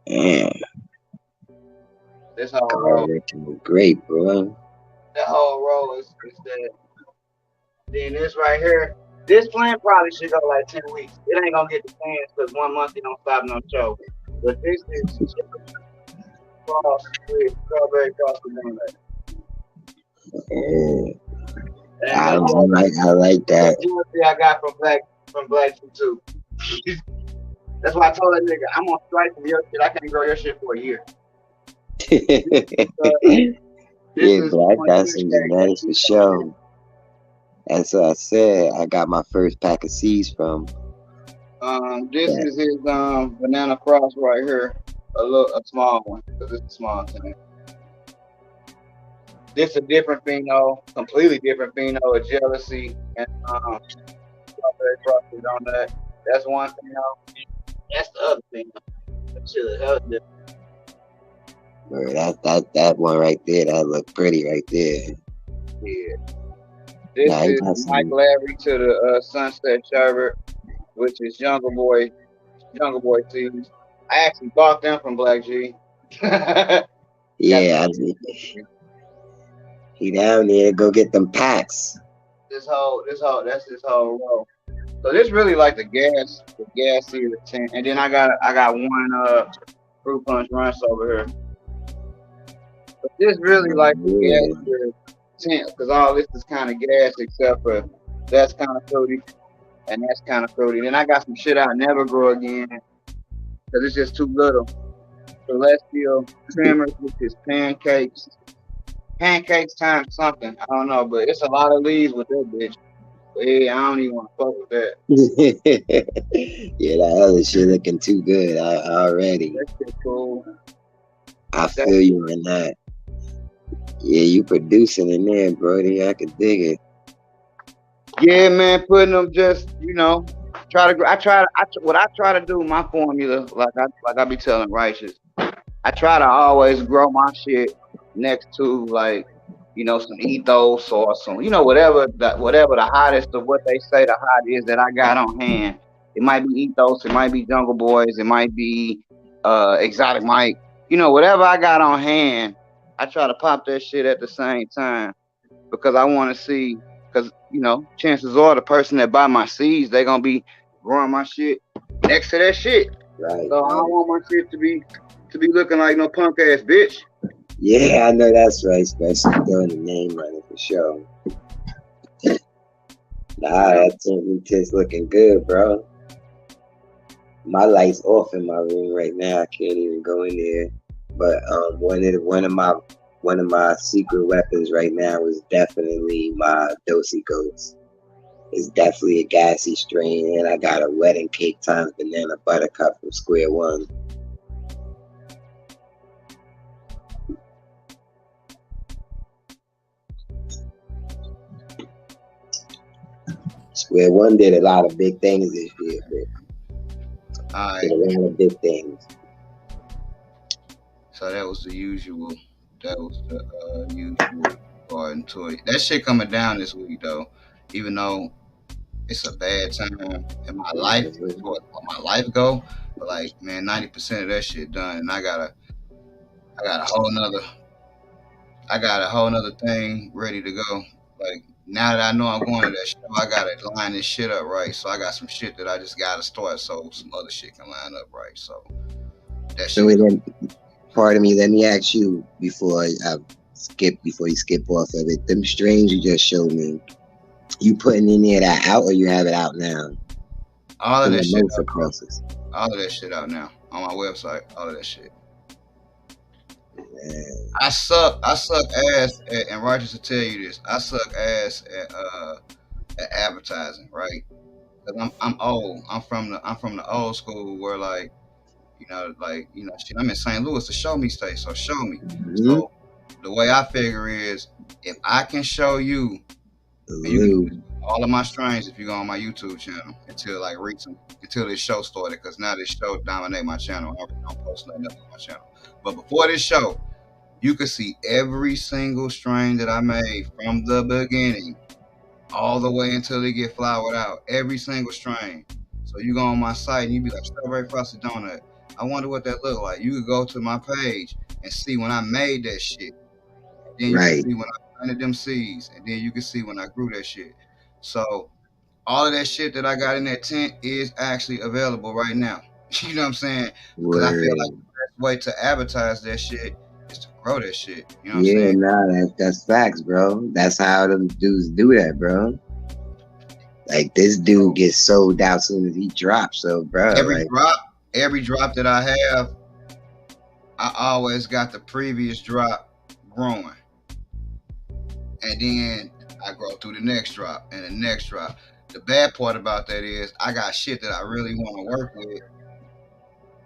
Damn, This whole God, roll. working great, bro. That whole roll is that. Then this right here, this plant probably should go like 10 weeks. It ain't gonna get the fans because 1 month it don't stop no show. But this is cross with strawberry frosted donut. Yeah, And I like that. I got from Black too. That's why I told that nigga, I'm on strike from your shit. I can't grow your shit for a year. Yeah, bro, I got some genetics for sure. That's what I said. I got my first pack of seeds from. This is his banana cross right here. A small one, because it's a small thing. This a different pheno, completely different pheno of jealousy and strawberry frosted on that. That's one pheno. That's the other pheno. That shit is hella different. Bro, that one right there, that look pretty right there. Yeah. This is Mike Larry to the Sunset Sherbet, which is Jungle Boy seeds. I actually bought them from Black G. Yeah, he down there, go get them packs. That's this whole row. So this really like the gas seed of 10. And then I got one fruit punch ranch over here. But this really like the gas seed of 10 because all this is kind of gas except for that's kind of fruity and that's kind of fruity. Then I got some shit I'll never grow again because it's just too little. Celestial Tremors, which is pancakes. Pancakes times something. I don't know, but it's a lot of leaves with that bitch. But yeah, I don't even want to fuck with that. Yeah, that other shit looking too good already. That shit cool. I feel you on that. Yeah, you producing in there, Brody. I could dig it. Yeah, man, putting them just what I try to do my formula like I be telling Righteous. I try to always grow my shit next to like some ethos or some whatever the hottest of what they say the hot is that I got on hand. It might be ethos, it might be Jungle Boys, it might be Exotic Mike. Whatever I got on hand, I try to pop that shit at the same time because I want to see. Because chances are the person that buy my seeds, they gonna be growing my shit next to that shit. Right. So I don't want my shit to be looking like no punk ass bitch. Yeah, I know that's right, especially throwing the name on it for sure. Nah, that tent's looking good, bro. My light's off in my room right now. I can't even go in there. But one of my secret weapons right now is definitely my Dosey Goats. It's definitely a gassy strain, and I got a wedding cake times banana buttercup from Square One. Square One did a lot of big things this year, bro. Did a lot of big things. So that was the usual. That was the usual garden toy. That shit coming down this week though, even though it's a bad time in my life. What my life go? But like, man, 90% of that shit done, and I got a whole nother thing ready to go. Like now that I know I'm going to that show, I gotta line this shit up right. So I got some shit that I just gotta start so some other shit can line up right. So that shit. Pardon me, let me ask you before you skip off of it. Them strains you just showed me, you putting any of that out or you have it out now? All of The that shit mimosa out, bro. crosses. All of that shit out now on my website. All of that shit. Man, I suck. I suck ass at, and Righteous to tell you this. I suck ass at advertising, right? Cause I'm old. I'm from the old school where shit. I'm in St. Louis, the show me state. So show me. mm-hmm. So the way I figure is, if I can show you, and you can Lou. all of my strains if you go on my YouTube channel until this show started, because now this show dominate my channel. I already don't post nothing else on my channel. But before this show, you could see every single strain that I made from the beginning all the way until it get flowered out. Every single strain. So you go on my site and you be like, strawberry frosted donut. I wonder what that look like. You could go to my page and see when I made that shit. And then you can Right. see when I planted them seeds. And then you can see when I grew that shit. So all of that shit that I got in that tent is actually available right now. You know what I'm saying? Because I feel like Word. the best way to advertise that shit is to grow that shit. You know what I'm Yeah, saying? nah, that's facts, bro. That's how them dudes do that, bro. Like this dude So gets sold out soon as he drops. So, bro, every like, drop, every drop that I have, I always got the previous drop growing. And then I grow through the next drop and the next drop. The bad part about that is I got shit that I really want to work with.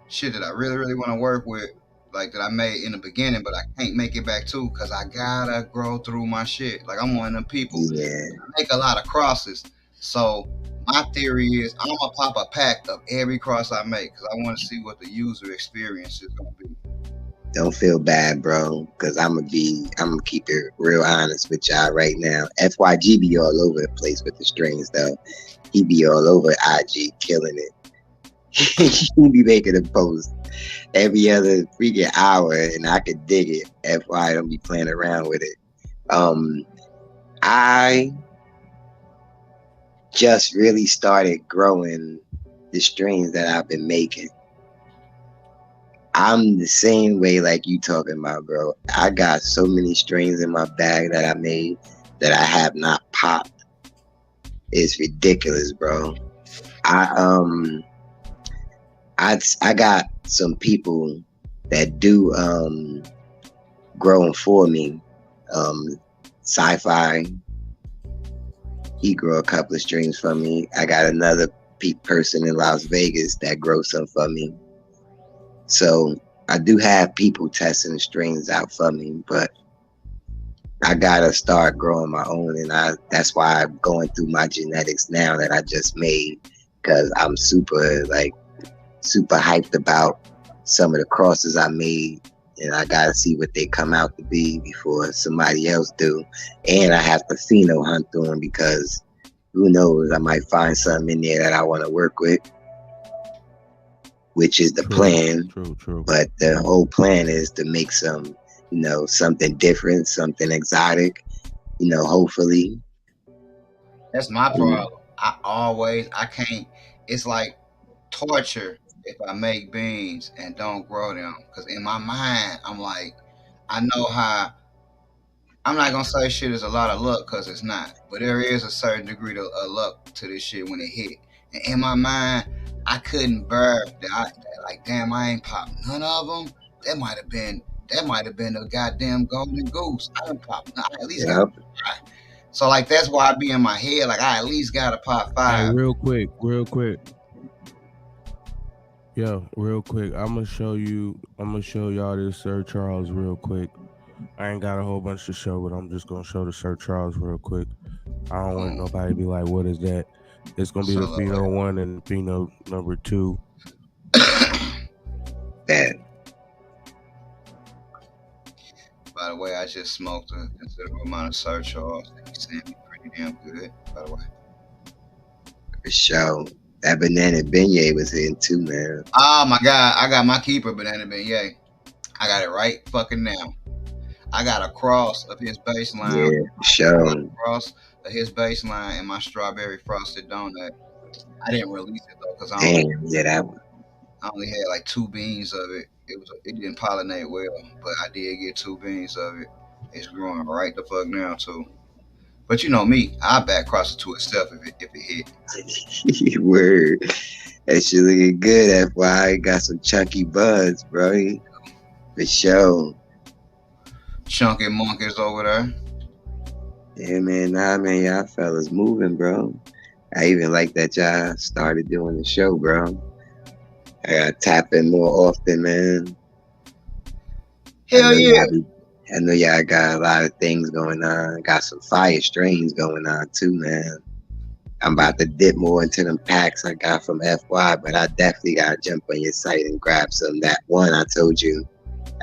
Shit that I really, really want to work with, like that I made in the beginning, but I can't make it back to because I gotta grow through my shit. Like I'm one of them people. yeah, I make a lot of crosses. So my theory is I'm gonna pop a pack of every cross I make because I want to see what the user experience is gonna be. don't feel bad, bro. Cause I'm gonna keep it real honest with y'all right now. FYG be all over the place with the strings, though. He be all over IG, killing it. He be making a post every other freaking hour, and I could dig it. FY don't be playing around with it. I just really started growing the strings that I've been making. I'm the same way like you talking about, bro. I got so many strings in my bag that I made that I have not popped. It's ridiculous, bro. I I got some people that do growing for me. Sci-fi, he grew a couple of strings for me. I got another person in Las Vegas that grows some for me. So I do have people testing the strings out for me, but I gotta start growing my own, and that's why I'm going through my genetics now that I just made, because I'm super hyped about some of the crosses I made, and I gotta see what they come out to be before somebody else do. And I have to pheno hunt through them because who knows, I might find something in there that I want to work with, which is the plan. True. But the whole plan is to make some, something different, something exotic, hopefully. That's my problem. I can't. It's like torture if I make beans and don't grow them. Because in my mind, I'm like, I know how. I'm not gonna say shit is a lot of luck because it's not, but there is a certain degree of luck to this shit when it hit. And in my mind, I couldn't bear like, damn, I ain't popped none of them. That might have been the goddamn golden goose. I didn't pop. I at least got Yep. five. So like that's why I be in my head like I at least got to pop Hey, 5. real quick. Yo, real quick. I'm gonna show y'all this Sir Charles real quick. I ain't got a whole bunch to show, but I'm just gonna show the Sir Charles real quick. I don't want nobody to be like, "What is that?" It's gonna be the Pheno 1 and Pheno number 2. That. By the way, I just smoked a considerable amount of Sir Charles. He's saying me pretty damn good. By the way. For sure. That banana beignet was in too, man. Oh my god, I got my keeper banana beignet. I got it right fucking now. I got a cross of his baseline. Yeah, for sure. Cross of his baseline and my strawberry frosted donut. I didn't release it though, cause I Damn, don't. yeah, that one. I only had like 2 beans of it. It didn't pollinate well, but I did get 2 beans of it. It's growing right the fuck now too. But you know me, I back cross it to itself if it hit. Word. That shit looking good. FYI, got some chunky buds, bro. For sure. Chunky monkeys over there. Yeah, man. Nah, man. Y'all fellas moving, bro. I even like that y'all started doing the show, bro. I gotta tap in more often, man. Hell yeah. I know y'all got a lot of things going on. Got some fire strains going on too, man. I'm about to dip more into them packs I got from FY, but I definitely gotta jump on your site and grab some. That one I told you,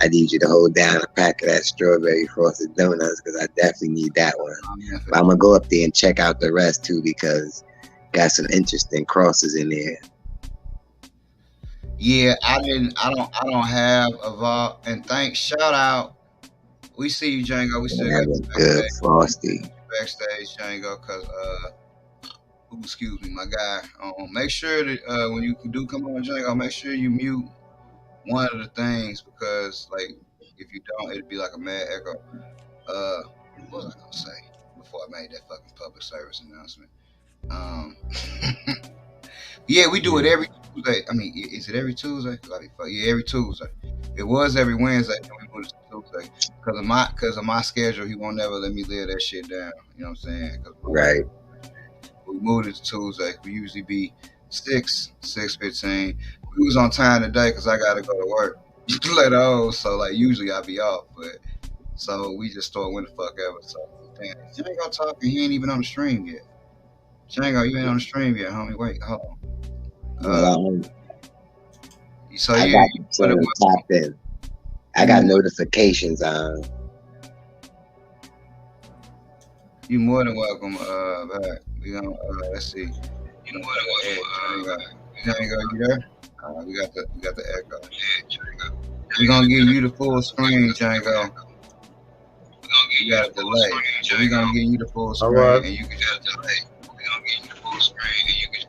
I need you to hold down a pack of that strawberry frosted donuts because I definitely need that one. But I'm gonna go up there and check out the rest too because got some interesting crosses in there. Yeah, I don't have a vault. And thanks, shout out. We see you, Django. We still got a good frosty backstage, Django, because excuse me, my guy. Make sure that when you do come on, Django, make sure you mute one of the things because like if you don't, it'd be like a mad echo. What was I gonna say before I made that fucking public service announcement? Yeah, we do it every Tuesday. I mean, is it every Tuesday? Yeah, every Tuesday. It was every Wednesday, and we moved it to Tuesday because of my schedule. He won't never let me live that shit down. You know what I'm saying? Right. We moved it to Tuesday. We usually be 6:15. We was on time today because I got to go to work later on. So like usually I be off, but so we just start when the fuck ever. So damn, Django talking. He ain't even on the stream yet. Django, you ain't on the stream yet, homie. Wait, hold on. So I yeah, got tapped in. I got notifications on. You more than welcome. Back. We gonna let's see. You more than welcome. Django, you there? We got the echo. We gonna give you the full screen, Django. You got a delay, so we gonna give you the full screen, right. And you can just delay. We gonna give you the full screen, and you can.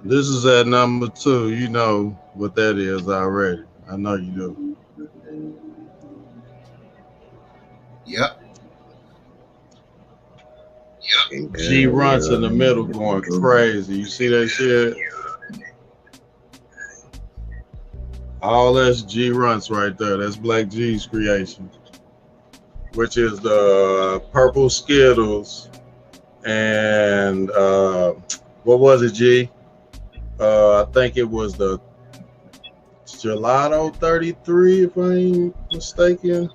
This is at number 2. You know what that is already. I know you do. Yep. G Runts in the middle going crazy. You see that shit? All that's G Runts right there. That's Black G's creation, which is the purple Skittles and what was it, G? I think it was the Gelato 33, if I ain't mistaken.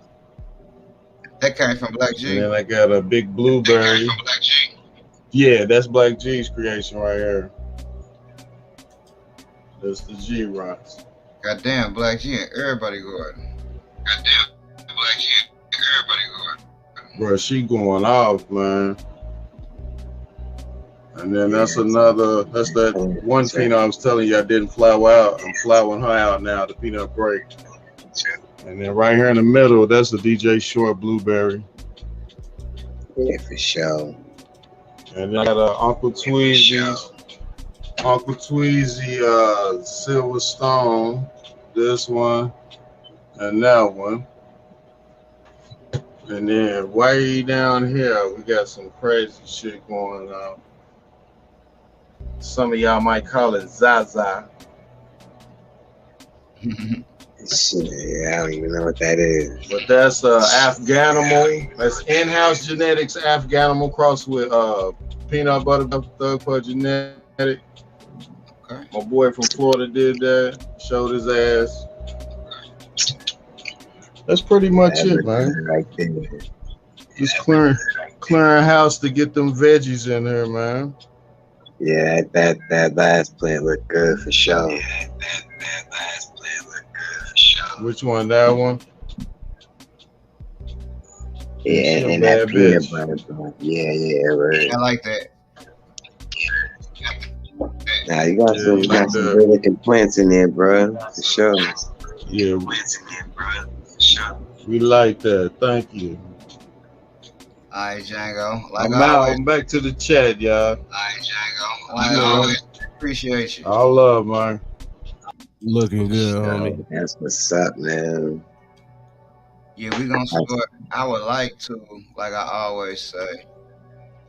That came from Black G. And then I got a big blueberry. That came from Black G. Yeah, that's Black G's creation right here. That's the G Rocks. Goddamn, Black G and everybody going. Goddamn, Black G and everybody going. Bro, she going off, man. And then that's that one peanut I was telling you I didn't flour out. I'm flouring her out now, the peanut break. And then right here in the middle, that's the DJ Short Blueberry. Yeah, for sure. And then I got Uncle Tweezy's. Uncle Tweezy Silver Stone. This one. And that one. And then way down here, we got some crazy shit going on. Some of y'all might call it Zaza. Shit, I don't even know what that is. But that's Afghanimal. That's in-house genetics Afghanimal crossed with peanut butter thug for genetic. Okay. My boy from Florida did that. Showed his ass. That's pretty much it, man. Right there. Just clearing house to get them veggies in here, man. Yeah, that last plant looked good for sure. Which one? That one? Yeah, and that peanut butter. Yeah, right. I like that. Now you got some really looking plants in there, bro. For sure. Yeah, we like that. Thank you. All right, Django. I'm out. I'm back to the chat, y'all. All right, Django. I always appreciate you. All love, man. Looking good, homie. So that's what's up, man. Yeah, we gonna start. I would like to, like I always say,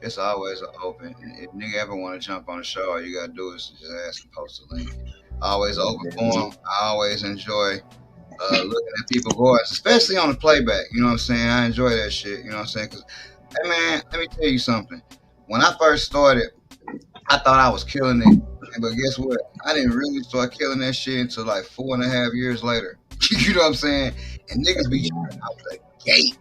it's always an open. If nigga ever want to jump on the show, all you gotta do is just ask and post a link. Always open forum. I always enjoy looking at people voice, especially on the playback. You know what I'm saying? I enjoy that shit. You know what I'm saying? Cause hey man, let me tell you something. When I first started, I thought I was killing it. But guess what? I didn't really start killing that shit until like 4.5 years later. You know what I'm saying? And niggas be jumping out the gate,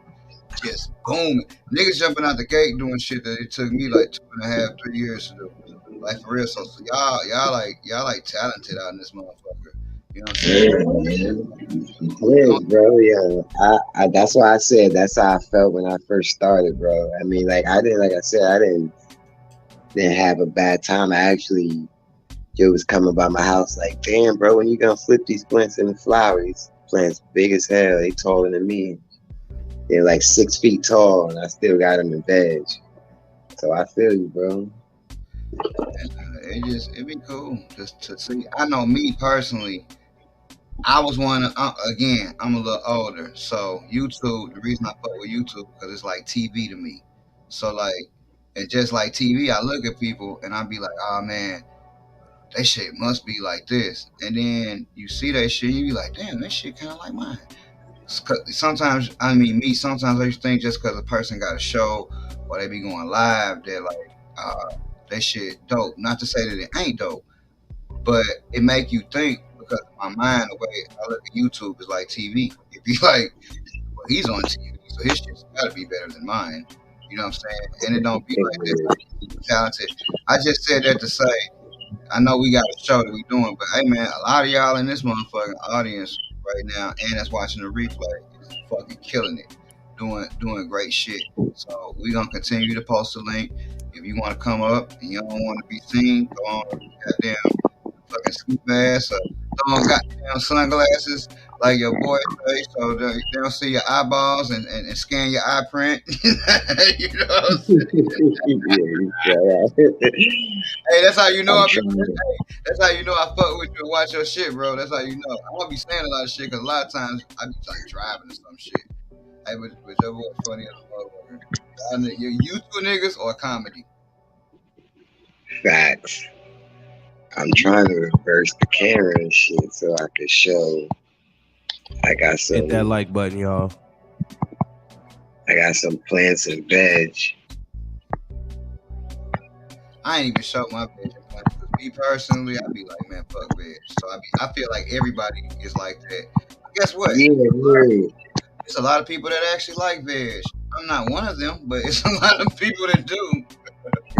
just booming. Niggas jumping out the gate doing shit that it took me like 2.5, 3 years to do. Like for real. So y'all like talented out in this motherfucker. You know what I'm saying? Yeah, bro. Yeah, that's why I said that's how I felt when I first started, bro. I mean, like like I said, I didn't have a bad time. I actually, Joe was coming by my house like, damn, bro, when you gonna flip these plants in the flower? These plants big as hell. They taller than me. They're like 6 feet tall, and I still got them in veg. So I feel you, bro. It'd be cool just to see. I know me personally. I was one. Again, I'm a little older, so YouTube. The reason I fuck with YouTube because it's like TV to me. So like, and just like TV, I look at people and I be like, oh man, that shit must be like this. And then you see that shit, you be like, damn, that shit kind of like mine. Sometimes, I mean, me. Sometimes I used to think just because a person got a show or they be going live, they're like, that shit dope. Not to say that it ain't dope, but it make you think because in my mind, the way I look at YouTube is like TV. If you like, well, he's on TV, so his shit's got to be better than mine. You know what I'm saying? And it don't be like that. Like, talented. I just said that to say I know we got a show that we doing, but hey man, a lot of y'all in this motherfucking audience right now, and that's watching the replay, is fucking killing it, doing great shit. So we gonna continue to post a link. If you want to come up and you don't want to be seen, go on goddamn fucking ski mask or throw on goddamn sunglasses like your boy say, so they don't see your eyeballs and scan your eye print. You know what I'm saying? Hey, that's how you know that's how you know I fuck with you and watch your shit, bro. That's how you know. I won't be saying a lot of shit because a lot of times I be like driving or some shit. Hey, whichever was funny as a motherfucker. You YouTube niggas or comedy? Facts. I'm trying to reverse the camera and shit so I can show. I got some. Hit that like button, y'all. I got some plants and veg. I ain't even show my veg. Me personally, I be like, man, fuck veg. So I feel like everybody is like that. But guess what? Yeah, yeah. There's a lot of people that actually like veg. I'm not one of them, but it's a lot of people that do.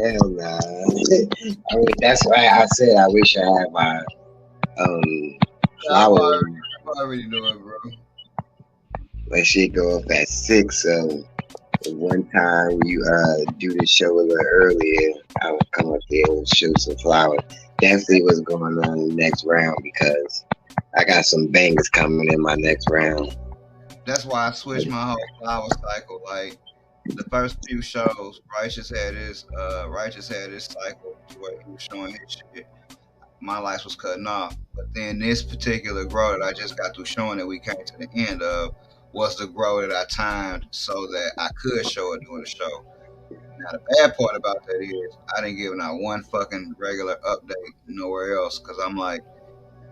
Hell nah. I mean, that's why I said I wish I had my flower. I already know it, bro. That shit go up at 6. So one time you do the show a little earlier, I would come up there and show some flowers. Definitely what's going on in the next round because I got some bangers coming in my next round. That's why I switched my whole flower cycle. Like the first few shows, Righteous had this cycle where he was showing his shit. My lights was cutting off. But then this particular grow that I just got through showing that we came to the end of was the grow that I timed so that I could show it during the show. Now the bad part about that is I didn't give not one fucking regular update nowhere else because I'm like,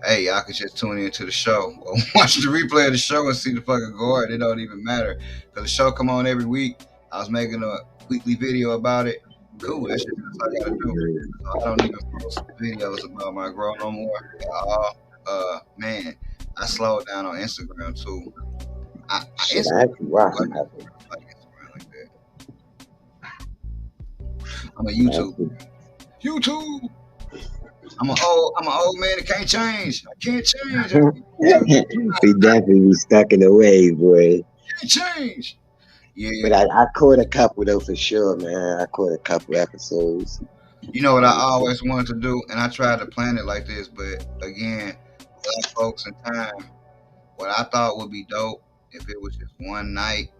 hey, y'all could just tune into the show or watch the replay of the show and see the fucking guard. It don't even matter because the show come on every week. I was making a weekly video about it. Cool, that's just what I gotta do. So I don't even post videos about my grow no more at all. Man, I slowed down on Instagram too. Instagram like that. I'm a YouTube. I'm an old man that can't change. I can't change. We definitely be stuck in the ways, boy. Can't change. Yeah. But I caught a couple though for sure, man. I caught a couple episodes. You know what I always wanted to do, and I tried to plan it like this, but again, black folks in time, what I thought would be dope if it was just one night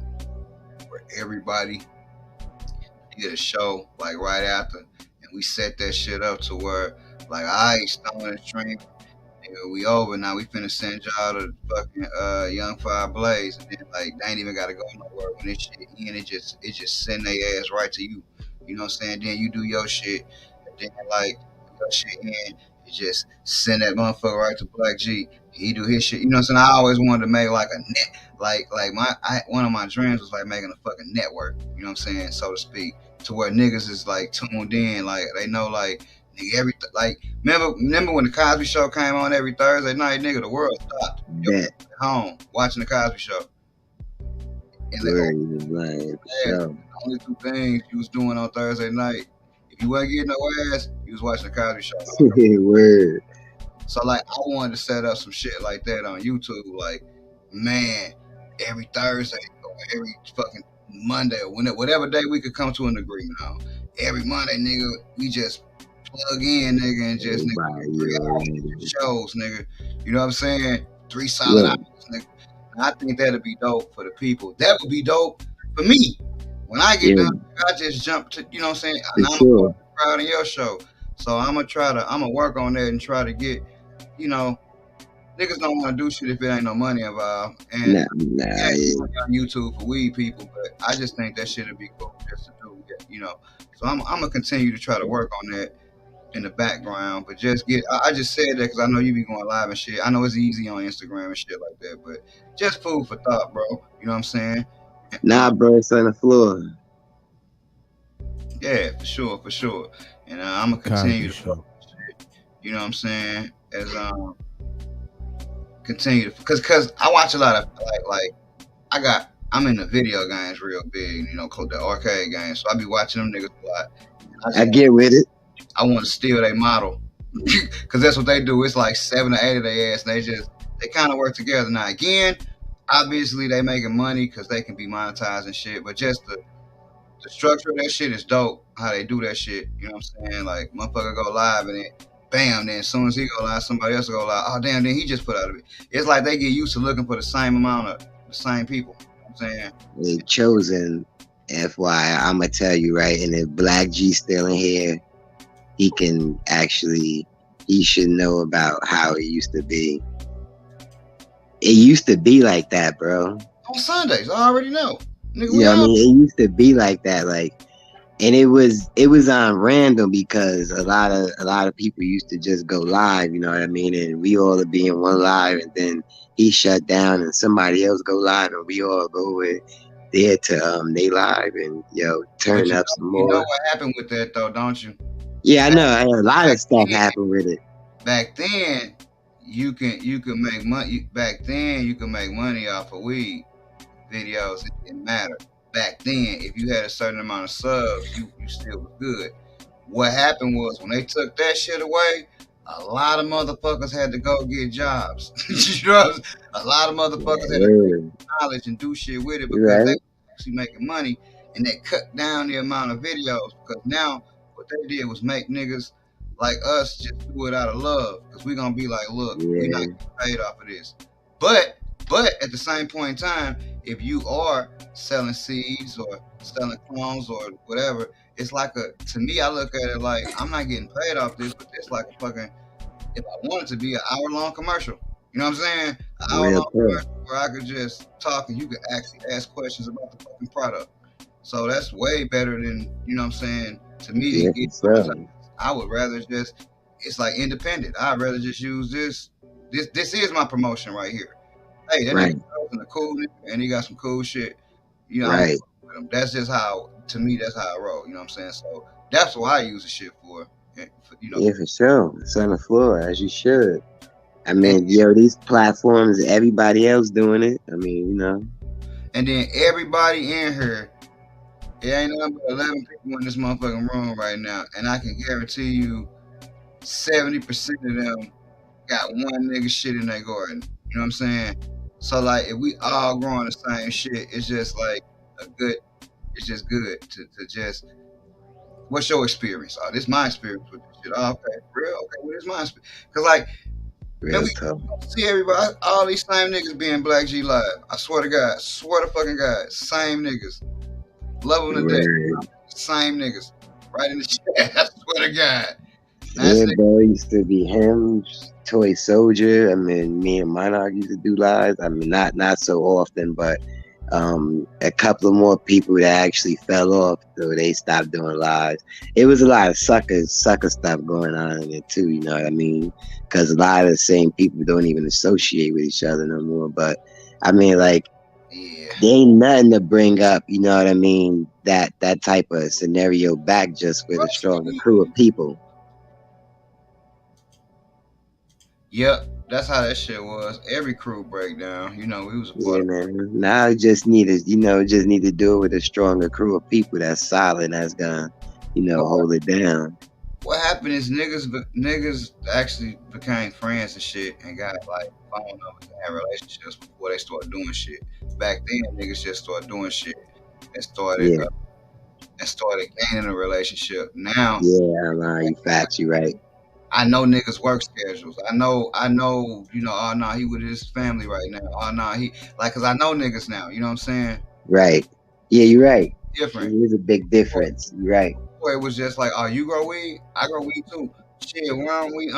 where everybody did a show like right after, and we set that shit up to where like, I Stone and Stream. Nigga, we over now. We finna send y'all to fucking Young Fire Blaze, and then like they ain't even gotta go nowhere. When this shit in, it just send their ass right to you. You know what I'm saying? Then you do your shit, and then like your shit in, it just send that motherfucker right to Black G. He do his shit. You know what I'm saying? I always wanted to make like a net, like one of my dreams was like making a fucking network. You know what I'm saying, so to speak, to where niggas is like tuned in, like they know like nigga like. Remember when the Cosby Show came on every Thursday night, nigga? The world stopped. You're at home watching the Cosby Show. And the only two things you was doing on Thursday night, if you wasn't getting no ass, you was watching the Cosby Show. Word. So like, I wanted to set up some shit like that on YouTube. Like, man, every Thursday or every fucking Monday or whatever day we could come to an agreement on. Every Monday, nigga, we just plug in, nigga, and just shows, nigga. You know what I'm saying? 3 solid hours, nigga. And I think that'd be dope for the people. That would be dope for me. When I get done, I just jump to, you know what I'm saying? And I'm proud of your show. So I'm gonna work on that and try to get, you know, niggas don't want to do shit if it ain't no money involved. And on YouTube for weed people, but I just think that shit would be cool just to do, you know. So I'm gonna continue to try to work on that in the background, but I just said that because I know you be going live and shit. I know it's easy on Instagram and shit like that, but just food for thought, bro. You know what I'm saying? Nah, bro, it's on the floor. Yeah, for sure. And I'm gonna continue to shit. You know what I'm saying? As continue to, cause I watch a lot of like I'm in the video games real big, you know, the arcade games. So I be watching them niggas a lot. I get with it. I want to steal their model because that's what they do. It's like 7 or 8 of their ass, and they kind of work together. Now again, obviously they making money because they can be monetized and shit, but just the structure of that shit is dope. How they do that shit, you know what I'm saying? Like, motherfucker go live and then bam, then as soon as he go live, somebody else will go live. Oh damn, then he just put out of it. It's like they get used to looking for the same amount of the same people. You know what I'm saying? They chosen. FYI, I'm gonna tell you right, and if Black G still in here, he should know about how it used to be. It used to be like that, bro. On Sundays, I already know. Nigga, you know what I mean? It used to be like that, like, and it was on random because a lot of people used to just go live, you know what I mean? And we all would be in one live, and then he shut down, and somebody else go live, and we all go there to they live and turn up some more. You know what happened with that though, don't you? Yeah, I know. A lot of stuff happened with it. Back then, you could make money. Back then, you could make money off of weed videos. It didn't matter. Back then, if you had a certain amount of subs, you still was good. What happened was when they took that shit away, a lot of motherfuckers had to go get jobs. You know, a lot of motherfuckers had to get knowledge and do shit with it because they were actually making money, and they cut down the amount of videos because now what they did was make niggas like us just do it out of love because we're gonna be like, look, we're not getting paid off of this. But at the same point in time, if you are selling seeds or selling clones or whatever, it's like to me, I look at it like I'm not getting paid off this, but it's like a fucking, if I want it to be an hour-long commercial. You know what I'm saying? An hour-long commercial where I could just talk and you could actually ask questions about the fucking product. So that's way better than, you know what I'm saying, to me. I would rather just, it's like independent. I'd rather just use this. This is my promotion right here. Hey, that nigga's a cool nigga and he got some cool shit. You know, that's just how, to me, that's how I roll. You know what I'm saying? So that's what I use the shit for. You know? Yeah, for sure. It's on the floor, as you should. I mean, these platforms, everybody else doing it. I mean, you know. And then everybody in here, it ain't nothing but 11 people in this motherfucking room right now. And I can guarantee you 70% of them got one nigga shit in their garden. You know what I'm saying? So, like, if we all growing the same shit, it's just like it's just good to just, what's your experience? Oh, this is my experience with this shit. Oh, okay, real? Okay, what is my experience? Because, like, man, we see everybody, all these same niggas being Black G live. I swear to God, swear to fucking God, same niggas. Love them to death. Same niggas. right in the chat. I swear to God. That's Yeah, nigga. bro, it used to be him, Toy Soldier. I mean, me and Monarch used to do lives. I mean, not so often, but a couple of more people that actually fell off, so they stopped doing lives. It was a lot of sucker stuff going on in it too. You know what I mean? Because a lot of the same people don't even associate with each other no more. But I mean, like, Yeah. there ain't nothing to bring up. You know what I mean? That type of scenario back just with a stronger crew of people. Yep, that's how that shit was. Every crew breakdown, you know, we was a part Yeah, of. man. Now I just need to, just need to do it with a stronger crew of people that's solid, that's gonna, But hold it down. what happened is niggas actually became friends and shit and got like phone numbers and had relationships before they started doing shit. Back then, niggas just started doing shit and Yeah, started gaining a relationship. Now yeah, I'm lying. You facts, you right, I know niggas work schedules. I know, you know, oh no, he with his family right now. Oh no, he like, cause I know niggas now. You know what I'm saying? right. Yeah, you're right. Different. There's a big difference. You're right. Before it was just like, oh, you grow weed, I grow weed too. Shit, why don't we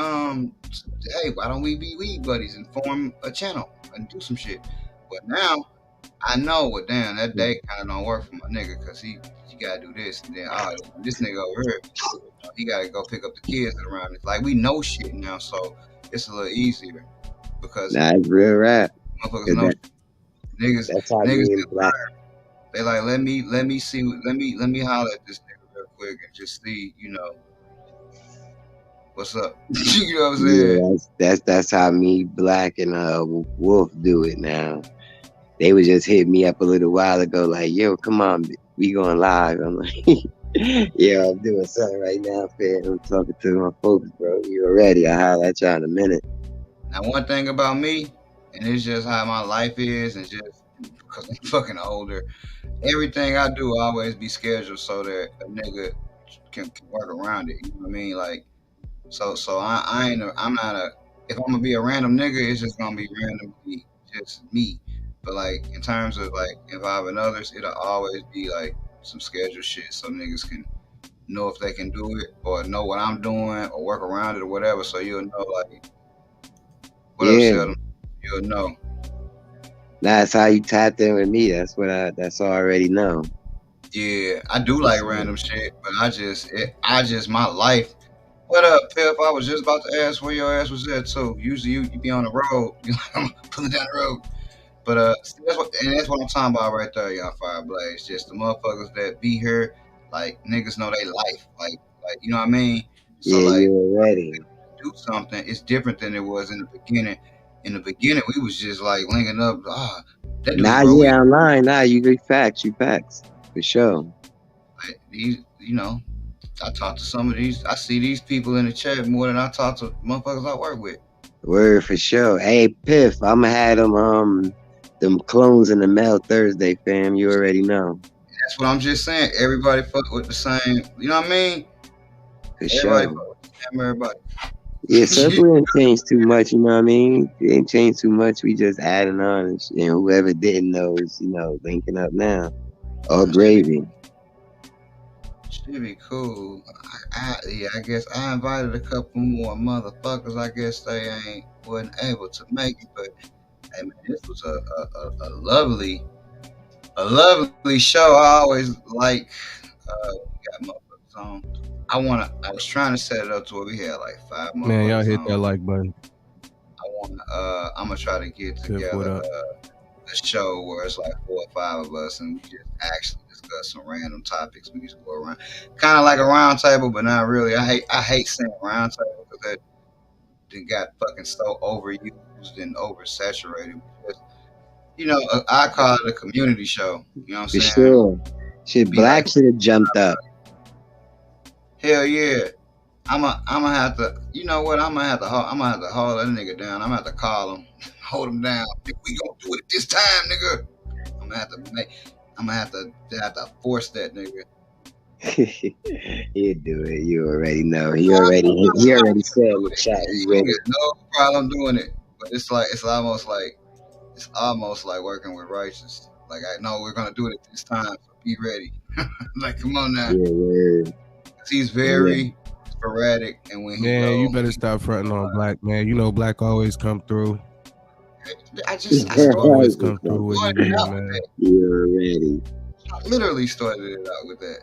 hey, why don't we be weed buddies and form a channel and do some shit? But now I know, well, damn, that day kind of don't work for my nigga because he gotta do this and then oh, this nigga over here, he gotta go pick up the kids that around. It's like we know shit now, so it's a little easier because Nah, it's real rap. motherfuckers 'Cause know niggas that's how niggas me and Black. they like let me see let me holler at this nigga real quick and just see, you know, what's up. You know what I'm saying? Yeah, that's how me, Black, and Wolf do it now. They would just hit me up a little while ago, like, "Yo, come on, we going live." I'm like, "Yeah, I'm doing something right now, fam. I'm talking to my folks, bro. You already? I'll holler at y'all in a minute." Now one thing about me, and it's just how my life is, and just because I'm fucking older, everything I do always be scheduled so that a nigga can work around it. You know what I mean? Like so I ain't I'm not a if I'm gonna be a random nigga, it's just gonna be randomly just me. But like in terms of like involving others, it'll always be like some scheduled shit so niggas can know if they can do it or know what I'm doing or work around it or whatever. So you'll know like what up, Yeah, Sheldon? You'll know. that's how you tapped in with me. That's all I already know. Yeah, I do like random shit, but I just my life. What up, Pip? I was just about to ask where your ass was at too. Usually you be on the road, you like I'm pulling down the road. But see, that's what I'm talking about right there, y'all. Fire Blaze, just the motherfuckers that be here, like niggas know they life, like you know what I mean. So Yeah, like you already. do something, it's different than it was in the beginning. In the beginning, we was just like linking up. Ah, that dude Nah, grow weed. yeah, I'm lying. Nah, you facts for sure. Like, these, you know, I talk to some of these. I see these people in the chat more than I talk to motherfuckers I work with. Word for sure. Hey, Piff, I'ma have them clones in the mail Thursday, fam. You already know. That's what I'm just saying. Everybody fuck with the same. You know what I mean? For Everybody sure. fuck with the same. Everybody. Yeah, circle ain't changed too much, you know what I mean? It ain't changed too much. We just adding on and whoever didn't know is, linking up now. All gravy. Should be cool. Yeah, I guess I invited a couple more motherfuckers. I guess they wasn't able to make it, but hey man, this was a lovely show. I always like we got motherfuckers on. I was trying to set it up to where we had like 5 Man, y'all motherfuckers hit that on. like button. I'm gonna try to get Piff, what together up? a show where it's like 4 or 5 of us and we just actually discuss some random topics. We just go around, kind of like a round table, but not really. I hate saying round table because that got fucking so overused and oversaturated. Just, you know, I call it a community show. You know what I'm For saying? sure. Shit, Be like, Black should have jumped up. hell yeah. I'm gonna have to, you know what? I'm gonna have to hold that nigga down. I'm gonna have to call him, hold him down. We gonna do it this time, nigga. I'm gonna have to make. I'm gonna have to force that nigga. He'll do it. You already know. He already said in the chat he He with ain't it. got no problem doing it. But it's almost like working with righteous. Like I know we're gonna do it at this time, so be ready. Like come on now. Yeah, word. He's very sporadic, and when he Man, you go, better stop fronting on Black, man. You know Black always come through. I Black started always come through when you need him, out with man. that. You're ready. I literally started it out with that.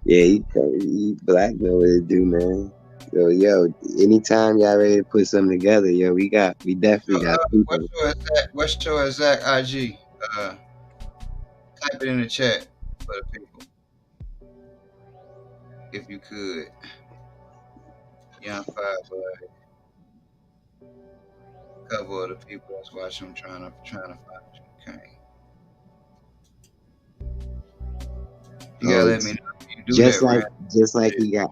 Yeah, you Black know what to do, man. So, yo, anytime y'all ready to put something together, yo, we definitely got people. What's your exact IG? Type it in the chat for the people, if you could. Young Five, a couple of the people that's watching, I'm trying to find you. Okay. You gotta let me know if you do just that, like Rand. just like he got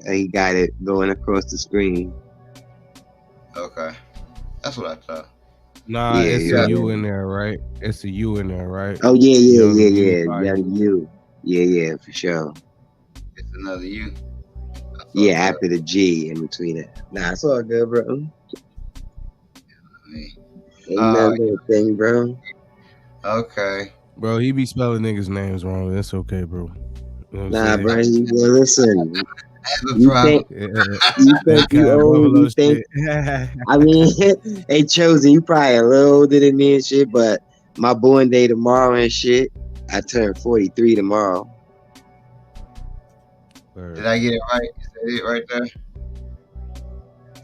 he got it going across the screen. Okay, that's what I thought. Nah, Yeah, it's yeah. a U in there, right? It's a U in there, right? Oh yeah, Young you. Yeah, for sure. It's another you. Yeah, after the G in between it. Nah, it's all good, bro. Ain't nothing thing, bro. Okay. Bro, he be spelling niggas' names wrong. That's okay, bro. You know what Nah, I'm bro. Listen. I have a You problem. think that you kind of old? buffalo You think? shit. I mean, they chosen. You probably a little older than me and shit, but my born day tomorrow and shit. I turn 43 tomorrow. Did I get it right? Is that it right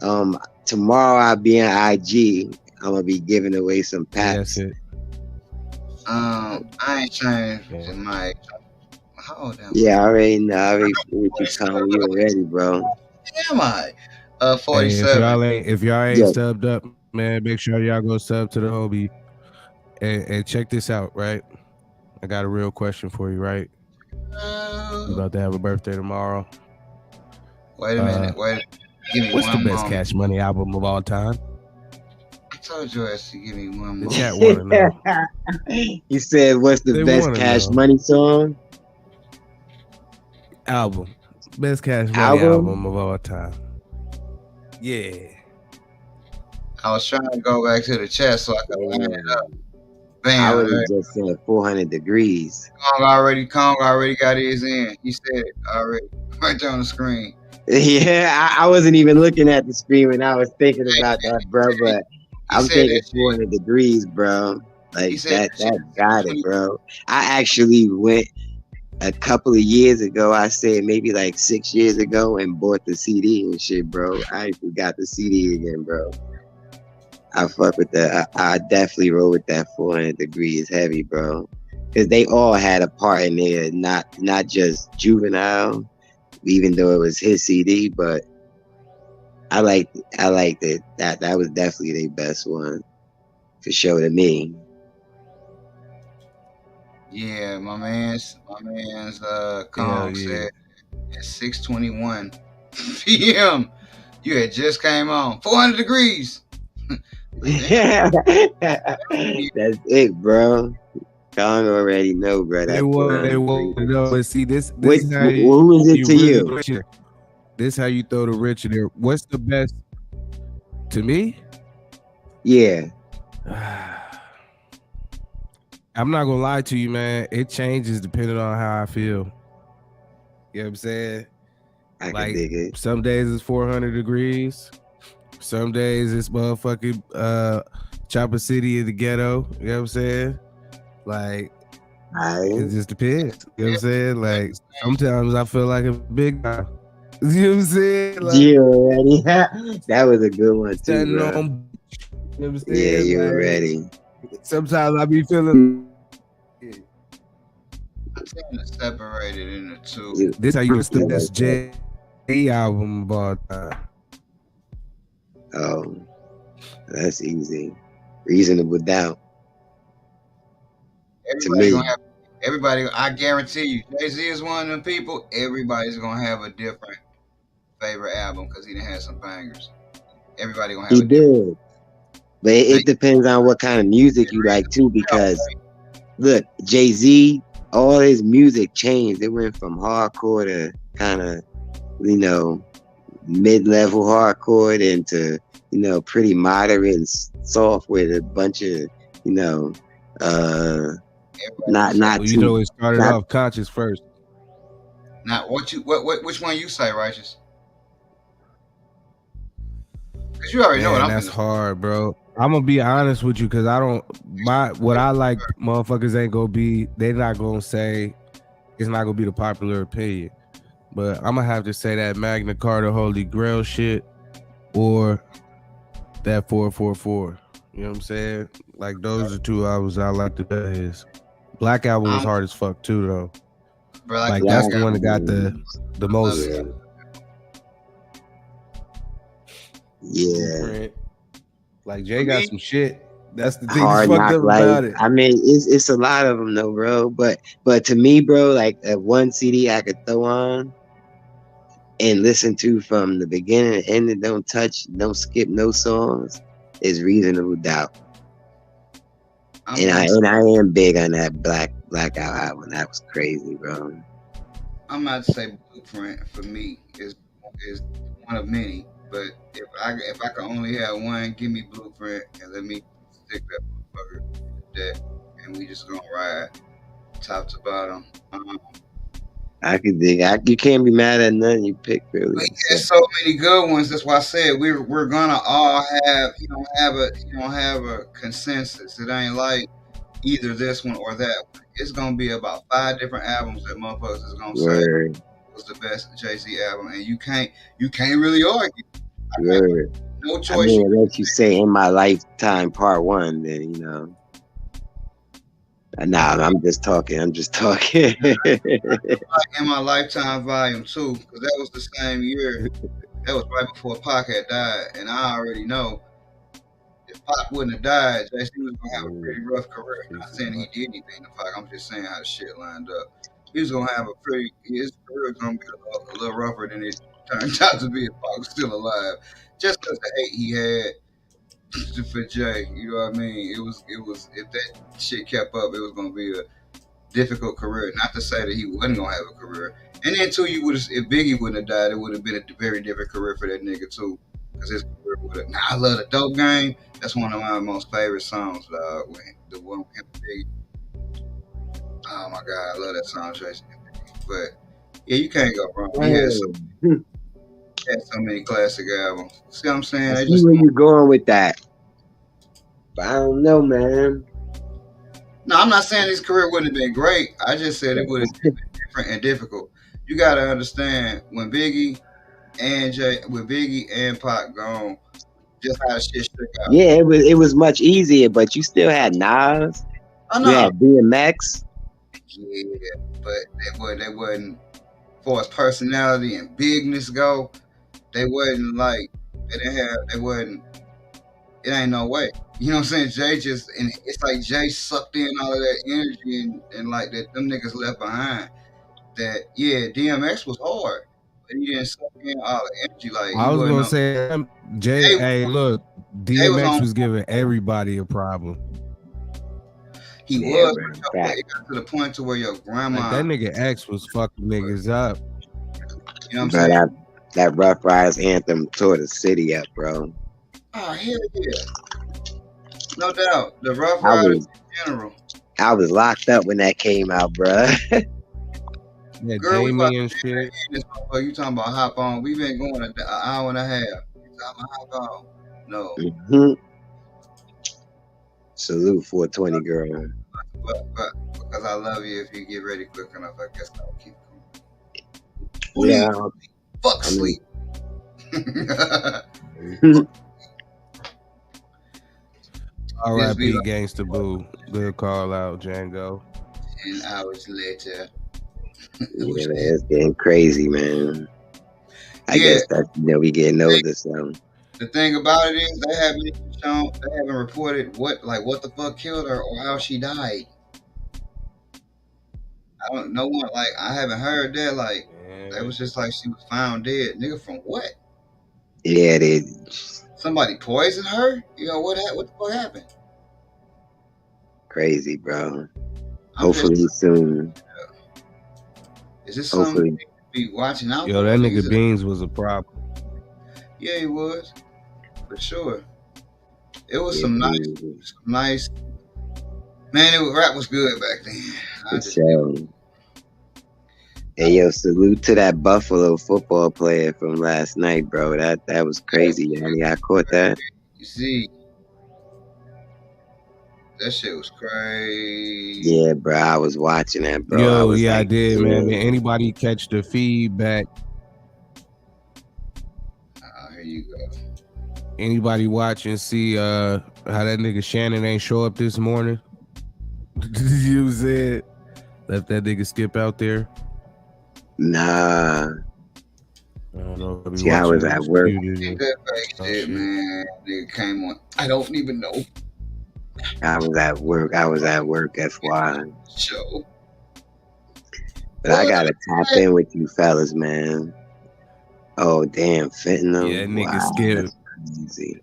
there? Tomorrow I'll be on IG. I'm gonna be giving away some Yeah, that's packs. it. I ain't changed Yeah. my. How old am I? Yeah, I already know. I already with you, Con. You already, bro. Am I? Hey, 47. if y'all ain't Yeah. subbed up, man, make sure y'all go sub to the Hobie. And check this out, right? I got a real question for you, right? You about to have a birthday tomorrow. Wait a minute. Give me what's one the best moment. Cash Money album of all time? I told your ass to give me one The moment. chat want to know. You said, "What's the They best wanna Cash know. Money song?" Album. Best Cash Money album of all time. Yeah. I was trying to go back to the chat so I could line it up. Bam. I would have just said 400 Degrees. Kong already got his in. He said it already. Right there on the screen. Yeah, I wasn't even looking at the screen when I was thinking about that, bro. But I'm thinking 400 Degrees, bro. Like that got it, bro. I actually went a couple of years ago. I said maybe like 6 years ago and bought the CD and shit, bro. I actually got the CD again, bro. I fuck with that. I definitely roll with that 400 Degrees heavy, bro. Because they all had a part in there, not just Juvenile, even though it was his CD, but I liked it. That was definitely their best one for sure to me. Yeah, my man's Kong said at 6:21 p.m. You had just came on 400 Degrees. That's it, bro. Kong already know, bro. They want to know. But see, this is how who is it to you? This how you throw the rich in there. What's the best to me? Yeah. I'm not gonna lie to you, man. It changes depending on how I feel. You know what I'm saying? I can dig it. Some days it's 400 Degrees. Some days it's motherfucking Chopper City in the ghetto. You know what I'm saying? Like, it just depends. You know what I'm saying? Like, sometimes I feel like a big guy. You know what I'm saying? Like, you already. That was a good one too, bro. You know what I'm saying? Yeah, you already. Sometimes I be feeling. I'm separated into two. This how you listen to this J album about. Oh, that's easy. Reasonable Doubt. Everybody, I guarantee you, Jay-Z is one of them people. Everybody's gonna have a different favorite album because he done had some bangers. Everybody gonna have. He did, but it depends on what kind of music you like too. Because look, Jay-Z, all his music changed. It went from hardcore to kind of, mid-level hardcore into, pretty moderate and soft with a bunch of, not it started off conscious first. Now, which one you say, Righteous? Because you already know what Man, I'm that's finna say. hard, bro. I'm gonna be honest with you because I don't what I like motherfuckers ain't gonna be, they not gonna say it's not gonna be the popular opinion. But I'm gonna have to say that Magna Carta Holy Grail shit or that 444. You know what I'm saying? Like those are two albums I like the best. Black Album was I'm, hard as fuck too though. bro, I like the Like Black that's the Black one that Album. got the albums. I love most it. Yeah. blueprint. Like Jay For got me, some shit. That's the thing that's Hard fucked Knock up Life. about it. I mean, it's a lot of them though, bro. But to me, bro, like one CD I could throw on and listen to from the beginning to end, and don't skip no songs, is Reasonable Doubt. I'm And gonna I am big on that Blackout album. That was crazy, bro. I'm not to say Blueprint for me is one of many, but if I can only have one, give me Blueprint and let me stick that motherfucker to that, and we just gonna ride top to bottom. I could dig. You can't be mad at nothing you pick, really. So, There's so many good ones. That's why I said we're gonna all have you don't have a consensus. It ain't like either this one or that one. It's gonna be about 5 different albums that motherfuckers is gonna say word, was the best Jay-Z album, and you can't really argue. I got word. no I choice. mean, unless you say In My Lifetime Part 1, then, you know. Nah, I'm just talking. I'm just talking. In My Lifetime Volume 2, because that was the same year. That was right before Pac had died, and I already know if Pac wouldn't have died, Jay-Z was gonna have a pretty rough career. Not saying he did anything to Pac. I'm just saying how the shit lined up. He was gonna have his career was gonna be a little rougher than it turned out to be if Pac was still alive. Just because the hate he had for Jay, you know what I mean? It was if that shit kept up, it was gonna be a difficult career. Not to say that he wasn't gonna have a career. And then too, you would if Biggie wouldn't have died, it would have been a very different career for that nigga too. Because his career would have. Now I love the Dope Game. That's one of my most favorite songs. The one with him and Biggie. Oh my god, I love that song, Tracy. But yeah, you can't go wrong. He had so many classic albums. See what I'm saying? I They see just where you're going with that. But I don't know, man. no. I'm not saying his career wouldn't have been great. I just said it would have been different and difficult. You got to understand when Biggie and Pac gone, just how shit shook out. Yeah, it was much easier, but you still had Nas. Oh You no, had DMX. yeah, but they wasn't for his personality and bigness go. They wasn't like they wasn't. It ain't no way. You know what I'm saying? Jay just and it's like Jay sucked in all of that energy and like that them niggas left behind. That yeah, DMX was hard, but he didn't suck in all the energy. Like I he was wasn't. gonna say Jay, Jay, hey, look, Jay was DMX on. was giving everybody a problem. He Yeah, was, bro. but Fact. it got to the point to where your Like grandma, that nigga X was fucking niggas up. you know what I'm Bro, saying? that Rough Riders anthem tore the city up, bro. Oh hell yeah, no doubt. The Rough I Riders was in general. I was locked up when that came out, bro. Yeah, Girl, we about Jamie to and shit. end this motherfucker. You talking about hop on? We've been going an hour and a half. You talking about hop on? No, Mhm. Salute 420 girl. but because I love you, if you get ready quick enough, I guess I'll keep going. Who Yeah, needs fuck I mean, sleep? This be R.I.P. like Gangsta Boo. Good call out, Django. 10 hours later. yeah, man, it's getting crazy, man. I Yeah, guess that we getting older, so the thing about it is they haven't even shown, they haven't reported what the fuck killed her or how she died. I don't no one like I haven't heard that like it Man. was just like she was found dead. Nigga from what? yeah, they Somebody poisoned her? You know what the fuck happened? crazy, bro. I'm just Hopefully soon. is this something Hopefully, to be watching out Yo, for? that Niggas nigga Beans was a problem. yeah, he was. For sure. It was yeah, some nice man, rap was good back then. I for just give sure. Hey yo, salute to that Buffalo football player from last night, bro. That was crazy, Yanni. I caught that. You see, that shit was crazy. Yeah, bro. I was watching that, bro. I Yo, was yeah, I like, did, man. Did damn. anybody catch the feedback? Here you go. Anybody watch and see how that nigga Shannon ain't show up this morning? You said left that nigga Skip out there. Nah. I don't know if I be See, I was watching at this work. Ain't shit. that fake shit, man. Nigga came on. I don't even know. I was at work. FY. Show. But I gotta tap in with you fellas, man. Oh damn, fentanyl. Yeah, nigga Wow, Skip. that's crazy.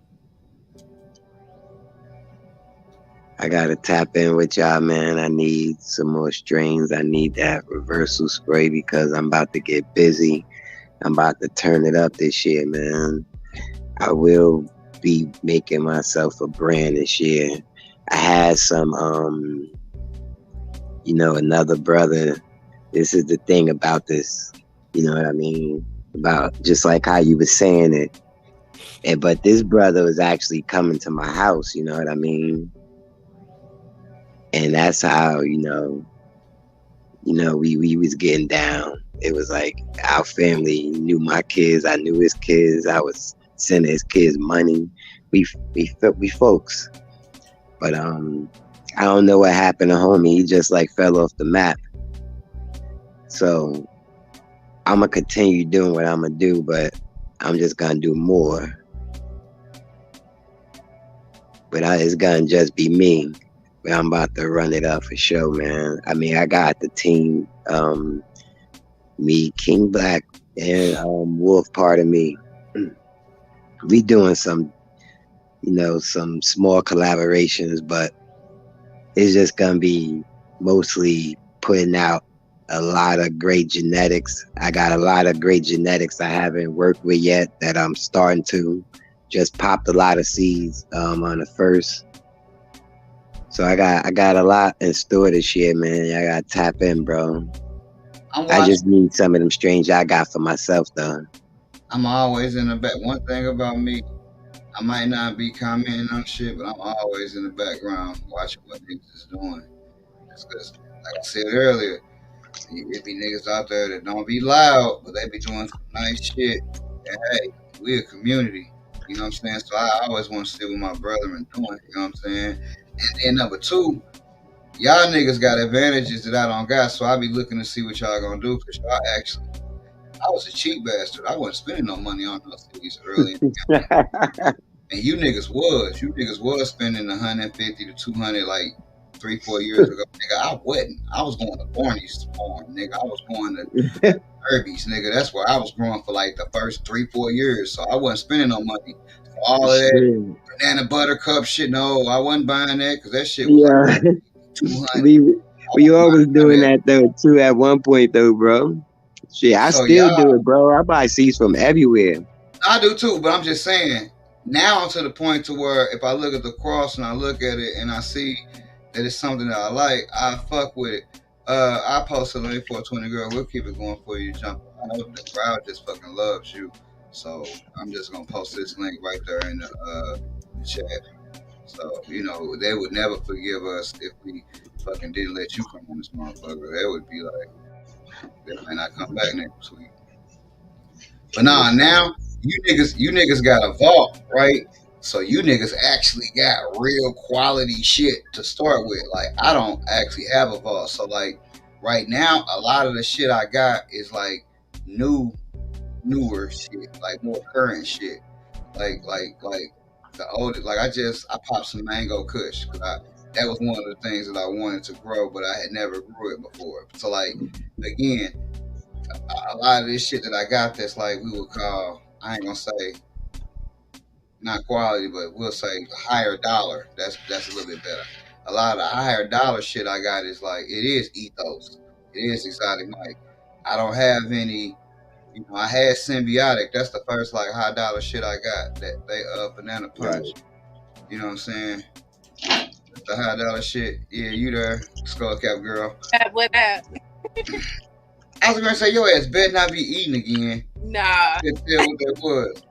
I gotta tap in with y'all, man. I need some more strains. I need that reversal spray because I'm about to get busy. I'm about to turn it up this year, man. I will be making myself a brand this year. I had some, another brother. This is the thing about this, you know what I mean? About just like how you were saying it. But this brother was actually coming to my house, you know what I mean? And that's how, we was getting down. It was like our family knew my kids, I knew his kids, I was sending his kids money. We folks. But I don't know what happened to homie. He just like fell off the map. So I'm gonna continue doing what I'm gonna do, but I'm just gonna do more. But it's gonna just be me. But I'm about to run it up for sure, man. I mean, I got the team, me, King Black, and Wolf part of me. We doing some, some small collaborations, but it's just gonna be mostly putting out a lot of great genetics. I got a lot of great genetics I haven't worked with yet that I'm starting to. Just popped a lot of seeds on the first. So I got a lot in store this year, man. I gotta tap in, bro. I just need some of them strains I got for myself, though. I'm always in the back. One thing about me, I might not be commenting on shit, but I'm always in the background watching what niggas is doing. Because, like I said earlier, it be niggas out there that don't be loud, but they be doing some nice shit. And hey, we a community. You know what I'm saying? So I always want to see what my brethren doing. You know what I'm saying? And then number two, y'all niggas got advantages that I don't got, so I be looking to see what y'all gonna do. Cause y'all actually, I was a cheap bastard. I wasn't spending no money on those cities early. And you niggas was spending 150 to 200 like 3-4 years ago, nigga. I wasn't. I was going to Barney's farm, nigga. I was going to Kirby's, nigga. That's where I was growing for like the first 3-4 years. So I wasn't spending no money. So all of that banana buttercup shit, no, I wasn't buying that because that shit was like 200. we always doing that though too at one point though, bro. Shit, I still do it, bro. I buy seeds from everywhere. I do too, but I'm just saying. Now I'm to the point to where if I look at the cross and I look at it and I see that it's something that I like, I fuck with it. I posted on 420 girl. We'll keep it going for you, jump. I know the crowd just fucking loves you, so I'm just gonna post this link right there in the chat. So they would never forgive us if we fucking didn't let you come on this motherfucker. They would be like, they might not come back next week. But now you niggas got a vault, right? So you niggas actually got real quality shit to start with. Like I don't actually have a vault. So like right now, a lot of the shit I got is like newer shit, like more current shit. Like the older, like I popped some mango kush because that was one of the things that I wanted to grow, but I had never grew it before. So like again, a lot of this shit that I got that's like we would call, I ain't gonna say not quality, but we'll say higher dollar. That's a little bit better. A lot of the higher dollar shit I got is like it is ethos. It is exotic Mike. I don't have any. I had symbiotic. That's the first like high dollar shit I got. That they banana punch. Right. You know what I'm saying? The high dollar shit. Yeah, you there, skull cap girl. What that? I was gonna say your ass better not be eating again. Nah. I couldn't tell what that was.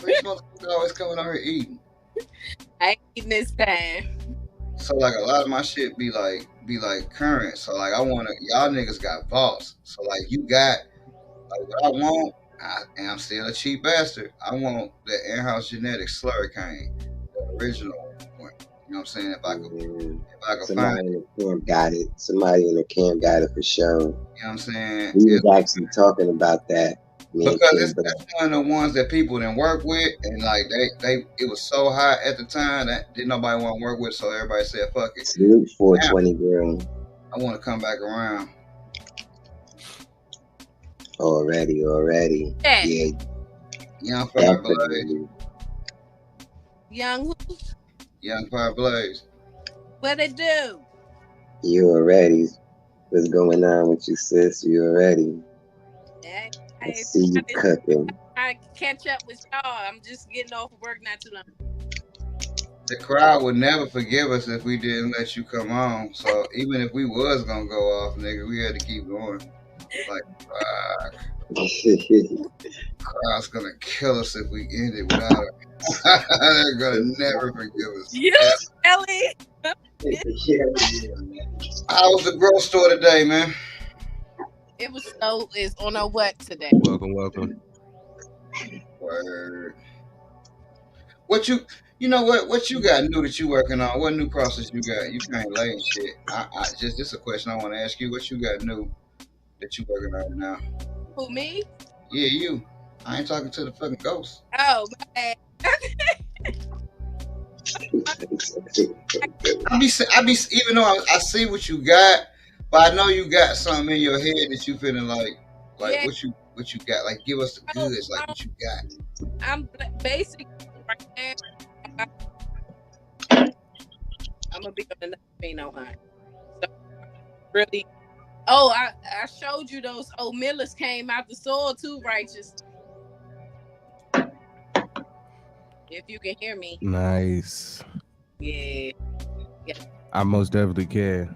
These motherfuckers always coming out here eating. I ain't eating this time. So like a lot of my shit be like current. So like I wanna y'all niggas got vaults. So like you got like what I want, and I'm still a cheap bastard. I want the in-house genetics slurricane, the original one. You know what I'm saying? If I could find Somebody in the camp got it. Somebody in the camp got it for sure. you know what I'm saying? We was actually talking about that. Because that's one of the ones that people didn't work with, and like it was so hot at the time that didn't nobody want to work with, so everybody said fuck it. Salute 420 girl. I want to come back around. Already. Yeah. Young Fire Blaze. Young who? Young Fire Blaze. What it do? You already. What's going on with you, sis? You already. I see you cooking. I catch up with y'all. I'm just getting off of work not too long. The crowd would never forgive us if we didn't let you come on. So even if we was gonna go off, nigga, we had to keep going. Like, crowd's gonna kill us if we end it without it. They're gonna never forgive us. You, Ellie. How was the grocery store today, man? It was so. It's on our what today? Welcome. Word. What you know what you got new that you working on? What new process you got? You can't lay and shit. I just a question I want to ask you. What you got new that you working on now? Who, me? Yeah, you. I ain't talking to the fucking ghost. Oh, my bad. I be even though I see what you got, but I know you got something in your head that you feeling like Yeah. what you got. Like give us the goods, like what you got. I'm basically right now. I'm gonna be on another Fino hunt. So really, I showed you those old millers came out the soil too, righteous. If you can hear me. Nice. Yeah. I most definitely can.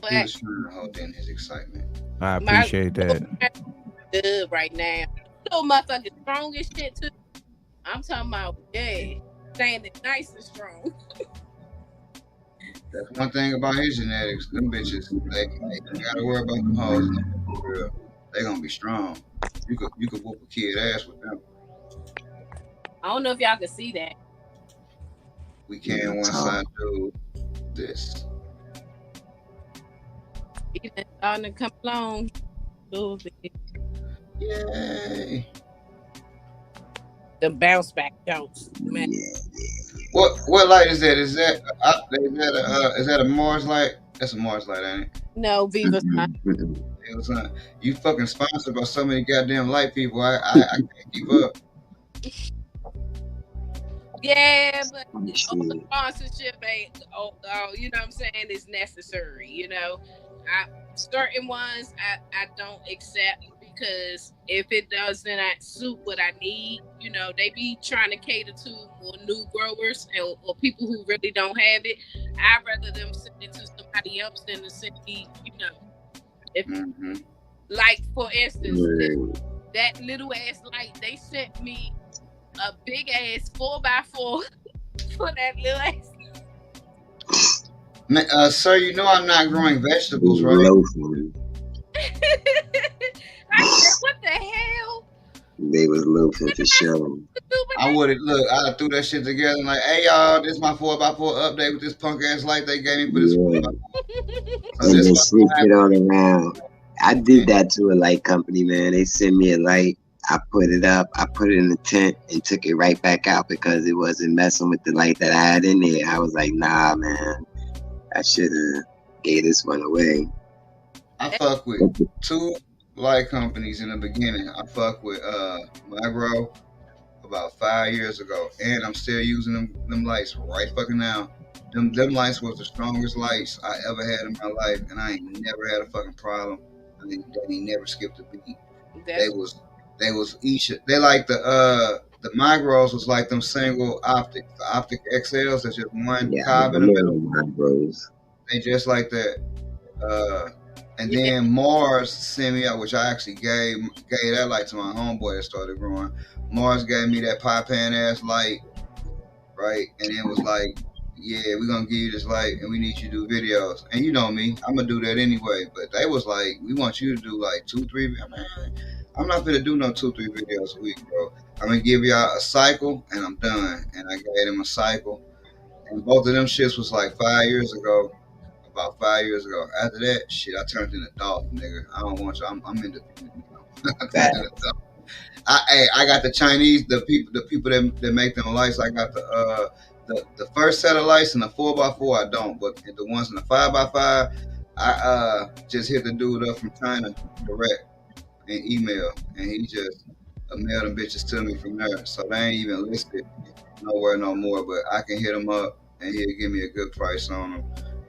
But He was trying to hold in his excitement. I appreciate that. Good right now. So motherfucking strong as shit too. I'm talking about standing nice and strong. That's one thing about his genetics. Them bitches, they gotta worry about them hoes. They gonna be strong. You could whoop a kid ass with them. I don't know if y'all can see that. We can once I do this. Even starting to come along. Yay! The bounce back jokes, man. What light is that? Is that a Mars light? That's a Mars light, ain't it? No, Viva Sun. You fucking sponsored by so many goddamn light people. I can't keep up. Yeah, but all the sponsorship ain't. You know what I'm saying? Is necessary. You know, certain ones I don't accept because if it doesn't suit what I need, you know, they be trying to cater to more new growers or people who really don't have it. I'd rather them send it to somebody else than to send me, you know. If like for instance, that little ass light, they sent me a big ass 4x4 for that little ass. Man, sir, you know I'm not growing vegetables, right? I said, what the hell? They was loafing for sure. I would have threw that shit together and like, hey y'all, this is my 4x4 update with this punk ass light they gave me for this 4x4. So and then switch it all around. I did that to a light company, man. They sent me a light. I put it up. I put it in the tent and took it right back out because it wasn't messing with the light that I had in there. I was like, nah, man. I should have gave this one away. I fuck with 2 light companies in the beginning. I fuck with Magro about 5 years ago, and I'm still using them lights right fucking now. Them lights was the strongest lights I ever had in my life, and I ain't never had a fucking problem. I mean, they ain't never skipped a beat. They was each. They like the Migros was like them single optic, the optic XLs. That's just one cob in the middle. Migros. They just like that. And Yeah. then Mars sent me out, which I actually gave that light to my homeboy that started growing. Mars gave me that pie pan ass light, right? And it was like, yeah, we're gonna give you this light and we need you to do videos. And you know me, I'm gonna do that anyway. But they was like, we want you to do like 2, 3. Man, I'm not gonna do no 2, 3 videos a week, bro. I'm gonna give y'all a cycle and I'm done. And I gave them a cycle. And both of them shits was like 5 years ago. About 5 years ago. After that, shit, I turned into Dolphin, nigga. I don't want you. I'm independent now. I turned into Facts. Dolphin. I got the Chinese, the people that make them lights. I got the first set of lights and the 4x4. I don't, but the ones in the 5x5, I just hit the dude up from China direct and email, and he just mailed them bitches to me from there. So they ain't even listed nowhere no more. But I can hit him up and he'll give me a good price on them,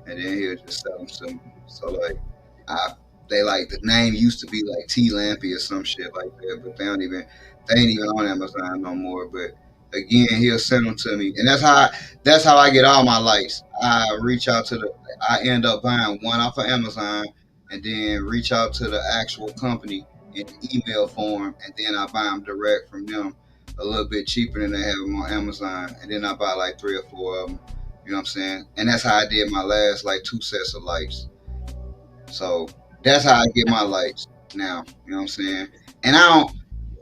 and then he'll just sell them to me. So like, I they like the name used to be like T Lampy or some shit like that, but they ain't even on Amazon no more. But again, he'll send them to me, and that's how I get all my lights. I end up buying one off of Amazon, and then reach out to the actual company in email form, and then I buy them direct from them a little bit cheaper than they have them on Amazon, and then I buy like 3 or 4 of them. You know what I'm saying? And that's how I did my last like 2 sets of lights. So that's how I get my lights now. You know what I'm saying? And I don't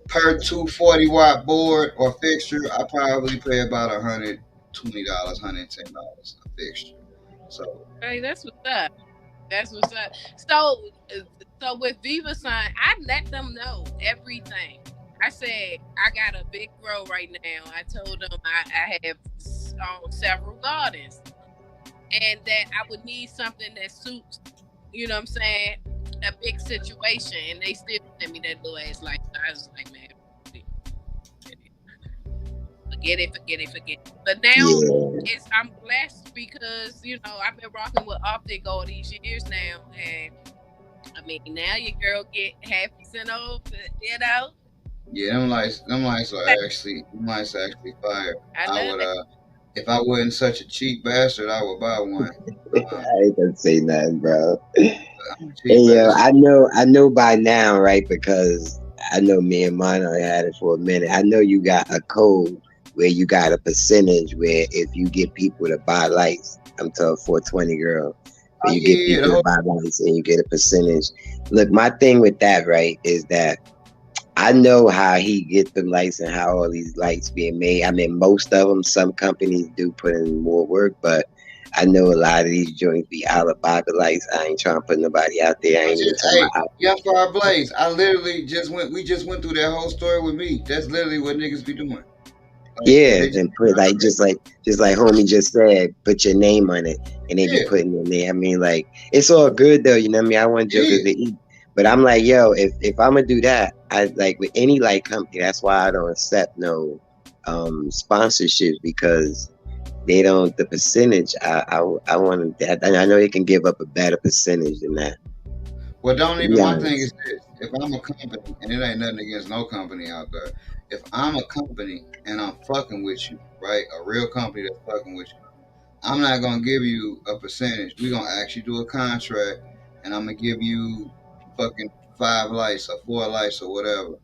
per 240-watt board or fixture, I probably pay about $120, $110 a fixture. So Hey, that's what's up. That's what's up. So, so with Viva Sign, I let them know everything. I said I got a big grow right now. I told them I have several gardens, and that I would need something that suits, you know what I'm saying, a big situation. And they still sent me that little ass like I was like, man, forget it, forget it, forget it. But now Yeah. I'm blessed because I've been rocking with Optic all these years now, and I mean now your girl get half percent off. yeah, them lights are actually fire. I I love would it. if I wasn't such a cheap bastard, I would buy one. Uh, I ain't gonna say nothing, bro. I'm a Hey, cheap yo, bastard. I know by now, right? Because I know me and Mono had it for a minute. I know you got a code where you got a percentage where if you get people to buy lights, I'm talking 420 girl, where Oh you yeah, get yeah, the people to whole buy lights and you get a percentage. Look, my thing with that, right, is that I know how he get the lights and how all these lights being made. I mean, most of them, some companies do put in more work, but I know a lot of these joints be Alibaba lights. I ain't trying to put nobody out there. I I ain't even just, talking hey, about. Young Fire Blaze. I literally we just went through that whole story with me. That's literally what niggas be doing. Like Yeah, they just, and put like just like homie just said, put your name on it, and they be yeah, putting in there. I mean, like it's all good though, you know what I mean? I want jokers yeah. to eat, but I'm like, yo, if I'm gonna do that, I like with any light company. That's why I don't accept no sponsorships because they don't the percentage. I want to. I know they can give up a better percentage than that. Well, don't To even. be My thing honest, is this: if I'm a company, and it ain't nothing against no company out there. If I'm a company and I'm fucking with you, right? A real company that's fucking with you, I'm not gonna give you a percentage. We're gonna actually do a contract, and I'm gonna give you fucking 5 lights or 4 lights or whatever.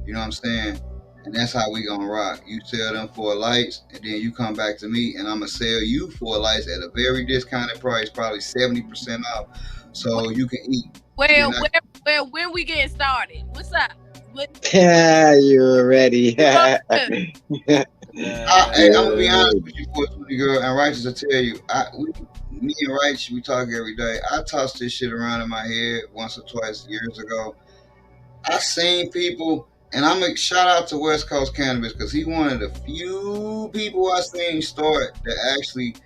You know what I'm saying? And that's how we gonna rock. You sell them 4 lights, and then you come back to me, and I'm gonna sell you 4 lights at a very discounted price, probably 70% off, Well, so you can eat. You're well, not. well, well, when we getting started? What's up? What you already. you gonna do? Hey, I'm gonna You be honest already. with you, 420 girl, and Righteous will tell you. Me and Righteous, we talk every day. I tossed this shit around in my head once or twice years ago. I seen people, and I'm gonna shout out to West Coast Cannabis because he one of the few people I seen start that actually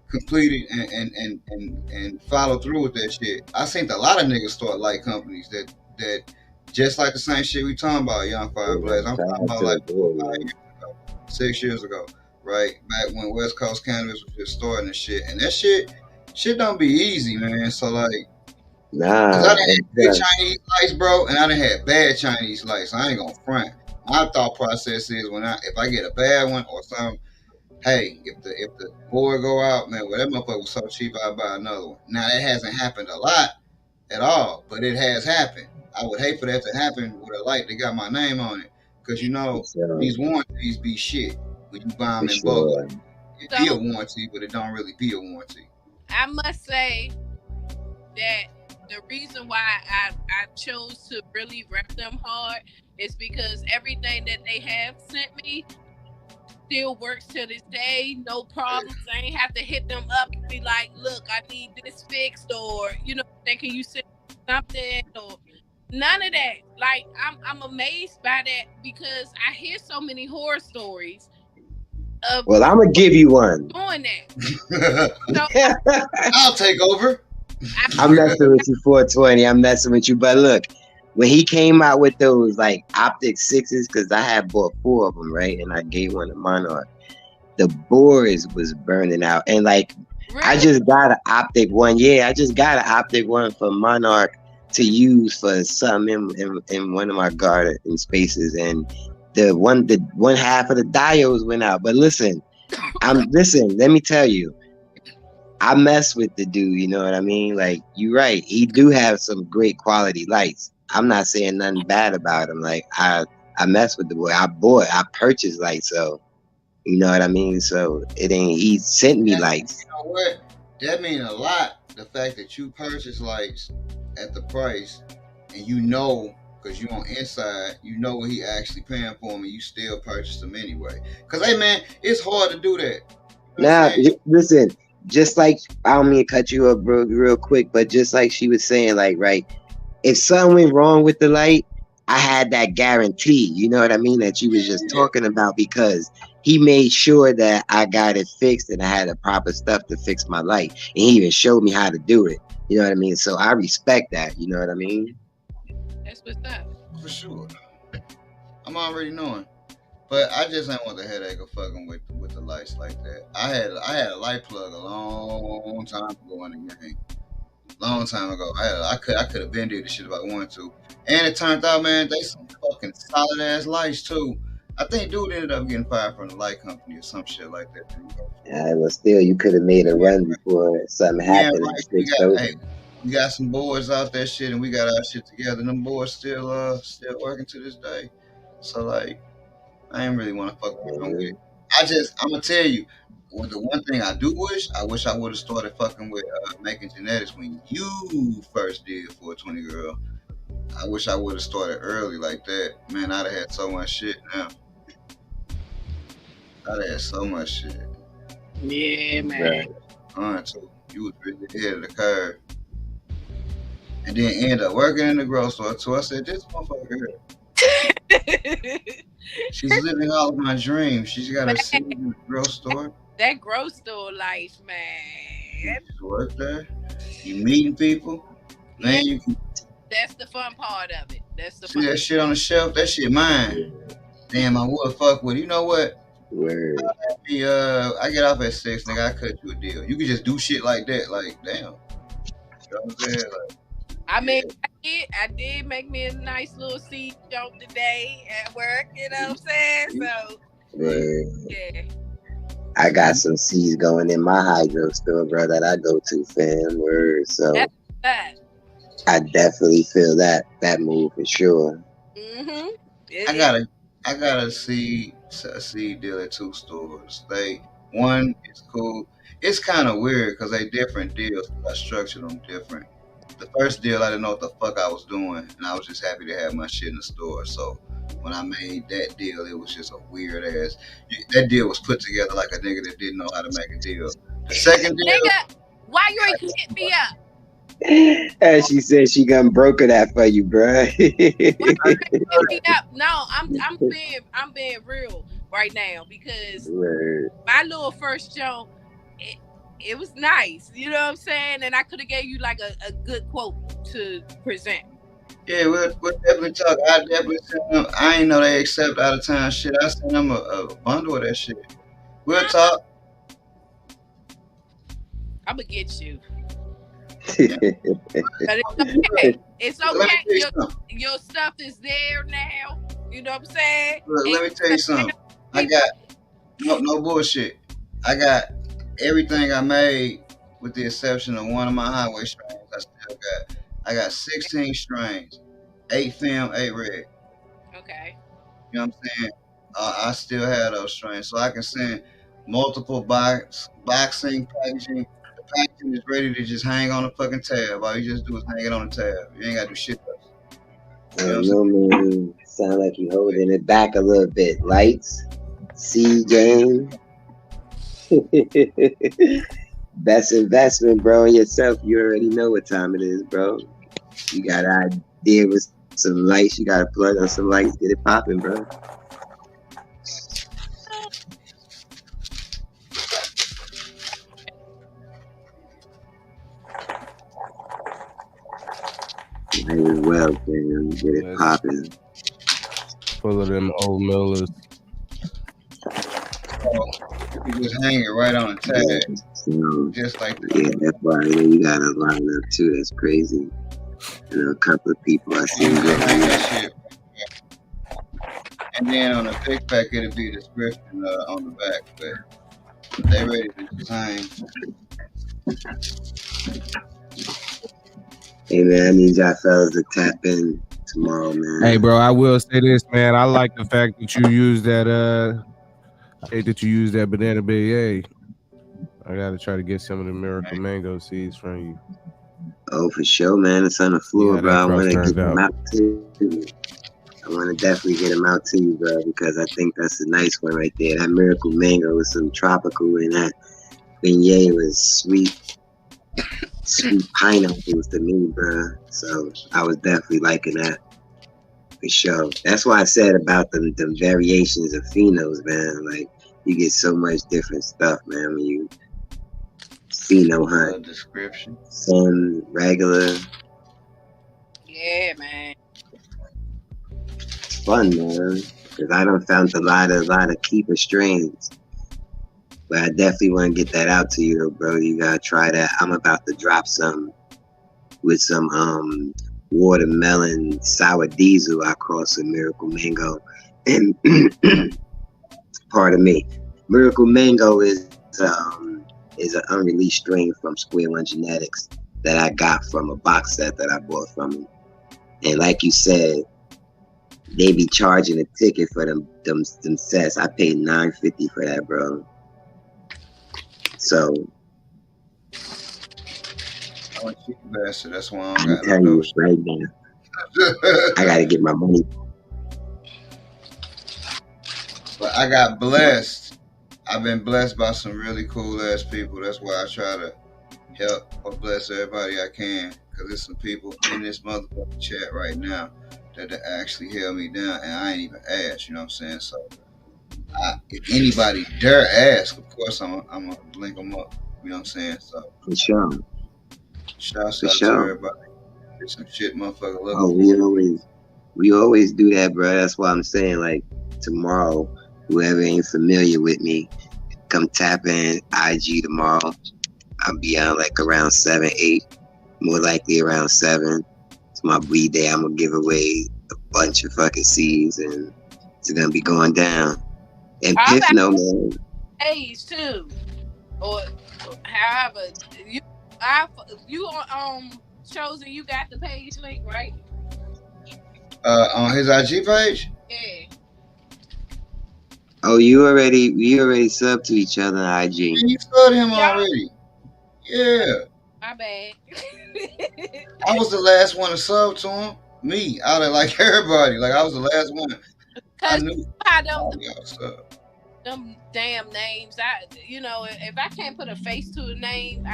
completed and follow through with that shit. I seen a lot of niggas start light companies that just like the same shit we talking about, Young Fire Yeah, Blaze. I'm shout talking out about to like the 4 or 5 boy, years ago, 6 years ago, right? Back when West Coast Cannabis was just starting and shit. And that shit don't be easy, man. So like, cause I nah, done and had good Chinese lights, bro, and I done had bad Chinese lights. I ain't gonna front. My thought process is if I get a bad one or something, hey, if the board go out, man, well that motherfucker was so cheap, I buy another one. Now that hasn't happened a lot, at all, but it has happened. I would hate for that to happen with a light that got my name on it, because So, these warranties be shit when you buy for them in bulk. sure. It be a So warranty, but it don't really be a warranty. I must say that the reason why I chose to really rep them hard is because everything that they have sent me still works to this day, no problems. I ain't have to hit them up and be like, look, I need this fixed, or can you send something, or none of that. Like I'm amazed by that because I hear so many horror stories of Well, I'm gonna give you one. doing that. So I'll take over. I'm messing with you, 420. I'm messing with you. But look, when he came out with those like optic sixes, because I had bought 4 of them, right? And I gave one to Monarch. The boards was burning out, and like I really, just got an optic one. Yeah, I just got an optic one for Monarch to use for something in one of my garden spaces, and the one half of the diodes went out. But listen, let me tell you, I mess with the dude, you know what I mean? Like, you right, he do have some great quality lights. I'm not saying nothing bad about him. Like, I mess with the boy. I purchased lights, so you know what I mean? So it ain't, he sent me lights. You know what? That mean a lot. The fact that you purchase lights at the price, and because you on inside, you know what he actually paying for them, and you still purchase them anyway. Because hey man, it's hard to do that. You know what Now, I'm saying? listen, just like, I don't mean to cut you up, bro, real quick, but just like she was saying, like, right, if something went wrong with the light, I had that guarantee, you know what I mean, that you was just Yeah. talking about, because he made sure that I got it fixed and I had the proper stuff to fix my light. And he even showed me how to do it. You know what I mean? So I respect that, you know what I mean? that's what's up. For sure. I'm already knowing. But I just ain't want the headache of fucking with the lights like that. I had a light plug a long time ago in the game. Long time ago. I could have been did this shit if I wanted to. And it turned out, man, they some fucking solid ass lights too. I think dude ended up getting fired from the light company or some shit like that. Well, still, you could have made a run before something Yeah, happened and right. switched over. We got some boards out there shit, and we got our shit together. And them boards still working to this day. So like, I ain't really want to fuck around with it. I'm gonna tell you, the one thing I wish I would have started fucking with making genetics when you first did 420 girl. I wish I would have started early like that. Man, I'd have had so much shit now. I'd have had so much shit. Yeah, man. So you was really ahead of the curve. And then end up working in the grocery store too. I said, this motherfucker here, she's living all of my dreams. She's got her seat in the grocery store. That grocery store life, man. You just work there. You meeting people. Man, you can That's the fun part of it. That's the see fun. that shit on the shelf. That shit mine. Damn, I would fuck with it. You know what? Word. I get off at 6, nigga. I cut you a deal. You can just do shit like that. Like, damn. You know what I'm saying? Like, I mean, I did make me a nice little seed joke today at work. You know what I'm saying? So, Word. yeah. I got some seeds going in my hydro store, bro, that I go to, fam. Word. So That's that. I definitely feel that move for sure. Mm-hmm. I gotta see a seed deal at 2 stores. One is cool. It's kind of weird because they different deals. I structured them different. The first deal, I didn't know what the fuck I was doing, and I was just happy to have my shit in the store. So when I made that deal, it was just a weird ass. That deal was put together like a nigga that didn't know how to make a deal. The second deal, Nigga, why you ain't hit me up? And she said she gonna broker that for you, bro. Why you ain't hit me up? No, I'm being real right now because Word. my little first joke, it was nice. You know what I'm saying? And I could have gave you like a good quote to present. yeah, we'll definitely talk. I definitely send them. I ain't know they accept out of town shit. I send them a bundle of that shit. We'll talk. I'm gonna get you. Yeah. But it's okay. It's Let me okay. tell you something. Your stuff is there now. You know what I'm saying? Look, let me tell you something. I got no bullshit. I got everything I made with the exception of one of my highway strains. I still got. I got 16 strains, 8 film, 8 red. Okay. You know what I'm saying? I still have those strains, so I can send multiple boxing packaging. The packaging is ready to just hang on the fucking tab. All you just do is hang it on the tab. You ain't got to do shit else. I You know what I'm don't saying? know, man. Sound like you holding it back a little bit. Lights, C game. Best investment, bro, in yourself. You already know what time it is, bro. You got an idea with some lights. You got to plug on some lights. Get it popping, bro. Might as well, fam. Get it That's popping. full of them old millers. So you can just hang it right on the Yeah, tag, so, just like that. yeah, that's why you got to line up too. That's crazy. You know, a couple of people I You seen can just hang getting that that. shit. And then on the six pack, it'll be a description on the back, but they ready to just hang. Hey man, I need y'all fellas to tap in tomorrow, man. Hey, bro, I will say this, man. I like the fact that you use that. I hate that you use that banana beignet. I gotta try to get some of the miracle mango seeds from you. Oh, for sure, man. It's on the See floor, how bro. that I cross want to get turns them out. out to you. I want to definitely get them out to you, bro, because I think that's a nice one right there. That miracle mango was some tropical, and that beignet was sweet pineapples to me, bro. So I was definitely liking that for sure. That's why I said about them variations of phenos, man. Like you get so much different stuff, man, when you pheno hunt. Description. Some regular. Yeah, man. It's fun, man. Cause I done found a lot of keeper strains. But I definitely want to get that out to you, bro. You gotta try that. I'm about to drop some with some watermelon sour diesel. I cross some miracle mango, and pardon me, miracle mango is an unreleased strain from Square One Genetics that I got from a box set that I bought from them. And like you said, they be charging a ticket for them sets. I paid $9.50 for that, bro. So I'm a cheap bastard. That's why I I'm don't got no telling you dope. right now, I gotta get my money. But I got blessed. I've been blessed by some really cool ass people. That's why I try to help or bless everybody I can. Cause there's some people in this motherfucking chat right now that actually held me down, and I ain't even asked. You know what I'm saying? So if anybody dare ask, of course I'm gonna link them up. You know what I'm saying? So For sure. shouts For out to sure. everybody. There's some shit motherfucker Oh, looking for. we always do that, bro. That's why I'm saying, like, tomorrow, whoever ain't familiar with me, come tap in IG tomorrow. I'll be on like around 7, 8, more likely around 7. It's my bleed day. I'm gonna give away a bunch of fucking seeds, and it's gonna be going down. And How Piff, about no man. page too, or however you chosen. You got the page link, right? On his IG page. Yeah. Oh, we already subbed to each other on IG. You studied him already. Yeah. My bad. I was the last one to sub to him. Me, out of like everybody. Like I was the last one. I Cause knew I don't all y'all sub. them damn names. If I can't put a face to a name,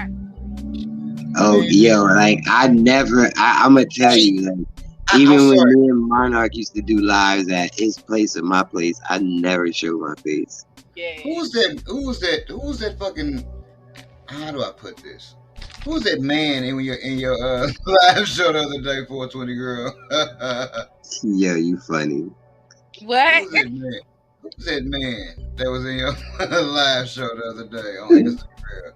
Oh, yo, like I'm gonna tell you, like, I'm even when sorry. me and Monarch used to do lives at his place or my place, I never show my face. yeah. Who's that? Who's that fucking? How do I put this? Who's that man in your live show the other day, 420 girl? Yo, you funny. What? Who's that man? Who's that man that was in your live show the other day on Instagram?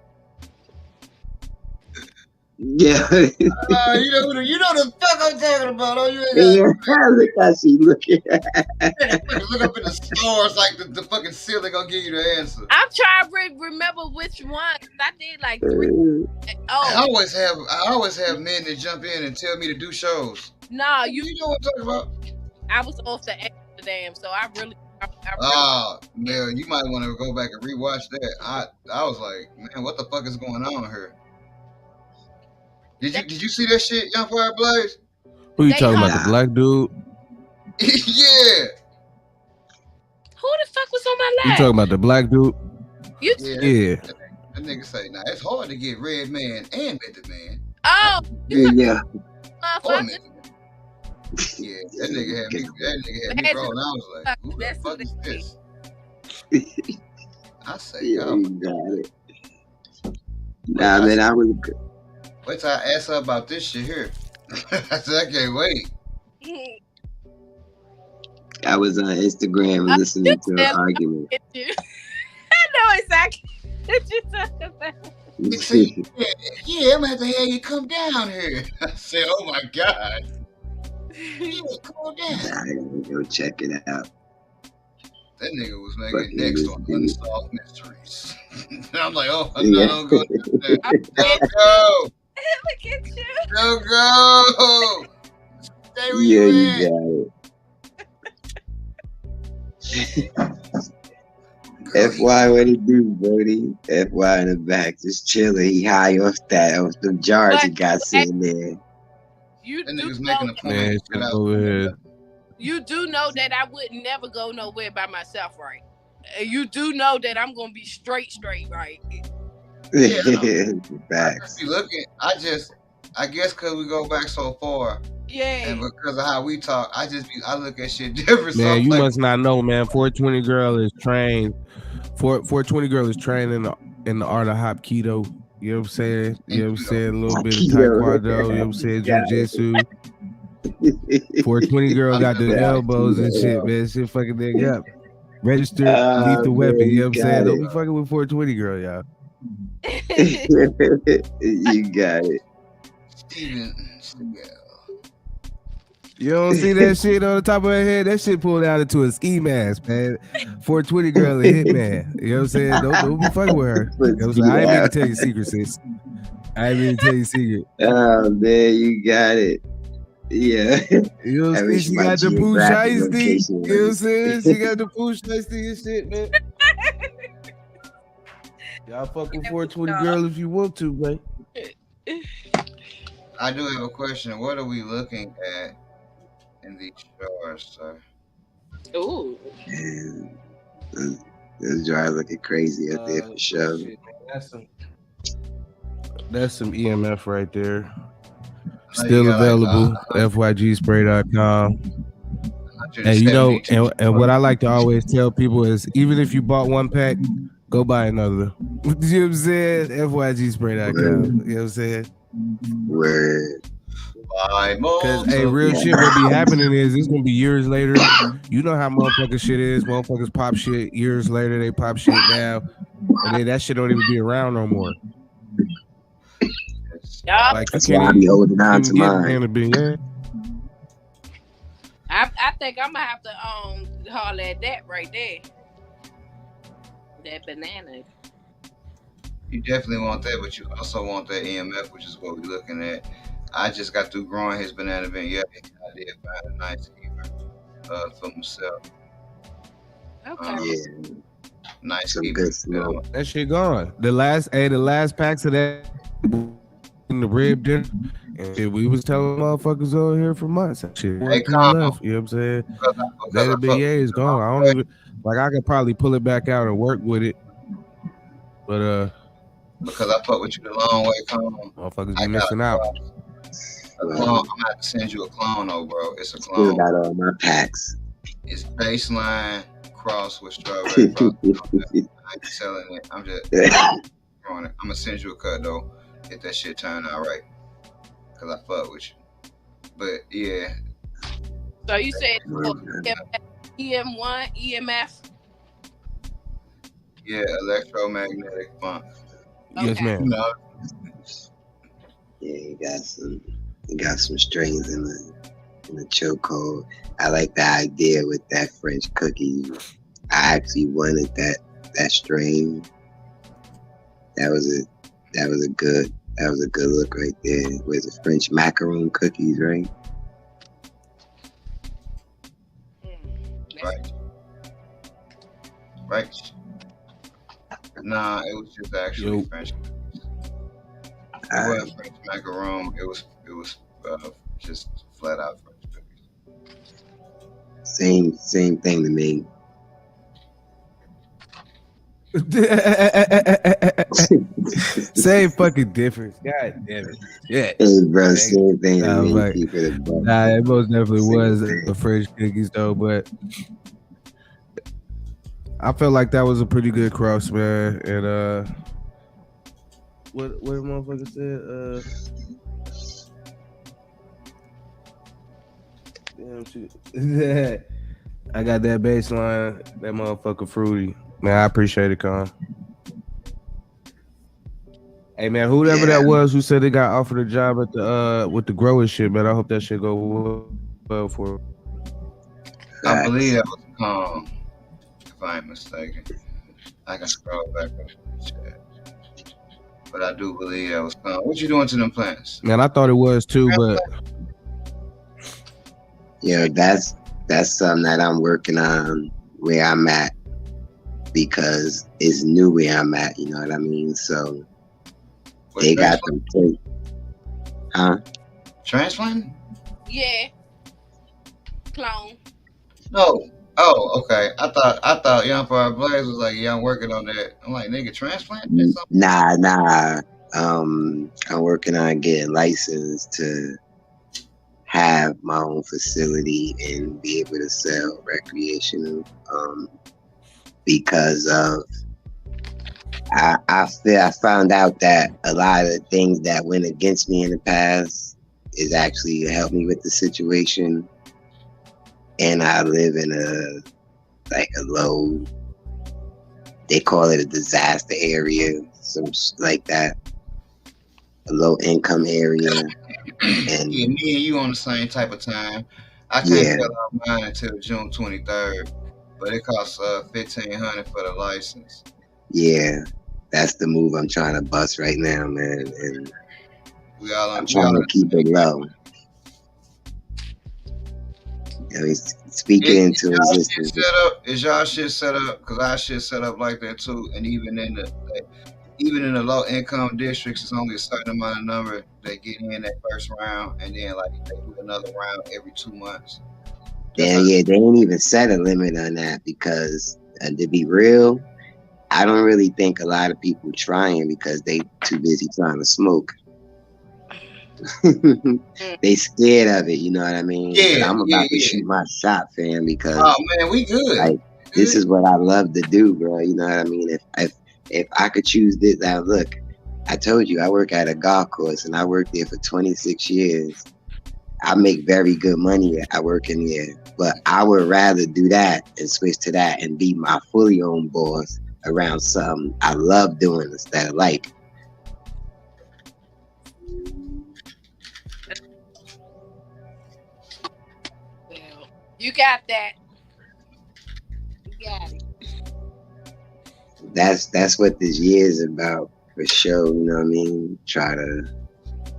Yeah. You know the fuck I'm talking about. Oh, you ain't Yeah. got Look how she looking. to look up in the stars like the fucking ceiling gonna give you the answer. I'm trying to remember which one. I did like 3. I Oh always have men that jump in and tell me to do shows. no, You know what I'm talking about? I was off the Amsterdam, so I really Mel, you might want to go back and rewatch that. I was like, man, what the fuck is going on here? Did you see that shit, Young Fire Blaze? Who you They talking hung- about? The black dude? Yeah. Who the fuck was on my You lap? talking about the black dude? Yeah. That nigga say, nah, it's hard to get red man and method man. Oh, Yeah. motherfucker. Yeah, that nigga had me rolling. I was like, who the fuck is this? I say, Yeah, oh, you got it. Nah, man, I was good. Wait till I ask her about this shit here. I said, I can't wait. I was on Instagram listening to an argument. I know exactly what you're talking about. Yeah, I'm gonna have to have you come down here. I said, oh my God. Yeah, come on down. I gotta go check it out. That nigga was making next on Unsolved Mysteries. And I'm like, oh, no, don't go. Don't go. Look at you. Don't go. Stay where Yeah, you you at. got it. FY, what it do, Brody? FY in the back, just chilling. He high off the jars he got sitting there. You That do nigga's know, making a point. Over here. You do know that I would never go nowhere by myself, right? You do know that I'm gonna be straight, right? Facts. Be looking. I guess because we go back so far. Yeah. And because of how we talk, I look at shit different. Man, you like, must not know, man. 420 girl is trained. 420 girl is trained in the art of hop keto. You know what I'm saying? You know what I'm saying? A little bit of taekwondo. You know what I'm saying? Jiu-jitsu. 420 girl got the elbows and shit, man. Shit fucking nigga up. Registered lethal weapon. You know what I'm saying? Don't be fucking with 420 girl, y'all. You got it. You don't see that shit on the top of her head? That shit pulled out into a ski mask, man. 420 girl a hitman. You know what I'm saying? Don't be fucking with her. You know what I'm saying? I ain't mean to tell you secret, sis. I ain't mean to tell you secret. Oh, man, you got it. Yeah. You know what I'm saying? She got the poo shiesty. You know what I'm saying? She got the poo shiesty and shit, man. Y'all fucking 420 girl if you want to, man. I do have a question. What are we looking at in these jars, sir? Ooh. Those jars looking crazy up there for sure. Shit, that's some EMF right there. Still available. FYGspray.com. And you know, and what I like to always tell people is, even if you bought one pack, go buy another. You know what I'm saying? FYGspray.com. You know what I'm saying? Word. Because real shit, what be happening is it's gonna be years later. You know how motherfucker shit is. Motherfuckers pop shit years later. They pop shit now, and then that shit don't even be around no more. Like, that's why I be holding on to mine. I think I'm gonna have to holler at that right there. That banana. You definitely want that, but you also want that EMF, which is what we're looking at. I just got through growing his banana bean. Yeah, I did find a nice keeper for myself. Okay. Yeah. Nice Some keeper. good smoke. That shit gone. The last packs of that in the rib dinner, and shit, we was telling motherfuckers over here for months. That shit, Hey, left. You know what I'm saying? That BA is gone. I don't even I could probably pull it back out and work with it, but because I fuck with you the long way, Clone. Motherfuckers be missing out. A clone. I'm gonna have to send you a clone, though, bro. It's a clone. Still got all my packs. It's baseline cross with strawberry. I ain't selling it. I'm just throwing it. I'm gonna send you a cut though. Get that shit turned out right. Cause I fuck with you. But yeah. So you said EM1, EMF? Yeah, electromagnetic funk. Yes, ma'am. No. Yeah, he got some strings in the chokehold. I like the idea with that French cookie. I actually wanted that string. That was a good look right there. With the French macaroon cookies, right? Right. Right. Nah, it was just actually French. It wasn't French macaroon. It was just flat out French cookies. Same thing to me. Same fucking difference. God damn it. Yeah. Hey, bro, same thing to me. Like, Keep it above. nah, it most definitely was thing. the French cookies though, but I felt like that was a pretty good cross, man. And what the motherfucker said? Damn shit. I got that baseline, that motherfucker fruity. Man, I appreciate it, Con. Hey man, whoever that was who said they got offered a job at the with the growing shit, man. I hope that shit go well for. I believe that was Calm, if I ain't mistaken. I can scroll back up to the chat. But I do believe that was Calm. What you doing to them plants? Man, I thought it was too, but yeah, that's something that I'm working on where I'm at because it's new where I'm at. You know what I mean? So they got them take, huh? Transplant? Yeah. Clone. No. Oh, okay. I thought Young Fire Blaze was like, yeah, I'm working on that. I'm like, nigga, transplant or something? Nah. I'm working on getting licensed to have my own facility and be able to sell recreational. Because of I found out that a lot of things that went against me in the past is actually helped me with the situation. And I live in a low, they call it a disaster area, some like that, a low income area. And yeah, me and you on the same type of time. I can't fill out mine until June 23rd, but it costs $1,500 for the license. Yeah, that's the move I'm trying to bust right now, man. And I'm trying to keep it low. I mean, speaking into existence. Is y'all shit set up? Because our shit set up like that too. And even in the low income districts, it's only a certain amount of number that get in that first round, and then like they do another round every 2 months. Yeah, they ain't even set a limit on that because to be real, I don't really think a lot of people trying because they too busy trying to smoke. They scared of it, you know what I mean? Yeah, but I'm about to shoot my shot, fam, because man, we good. Like this is what I love to do, bro. You know what I mean? If I could choose this, now look, I told you I work at a golf course and I worked there for 26 years. I make very good money at working there, but I would rather do that and switch to that and be my fully owned boss around something I love doing instead of like. Well, you got that. You got it. That's what this year is about for sure. You know what I mean? Try to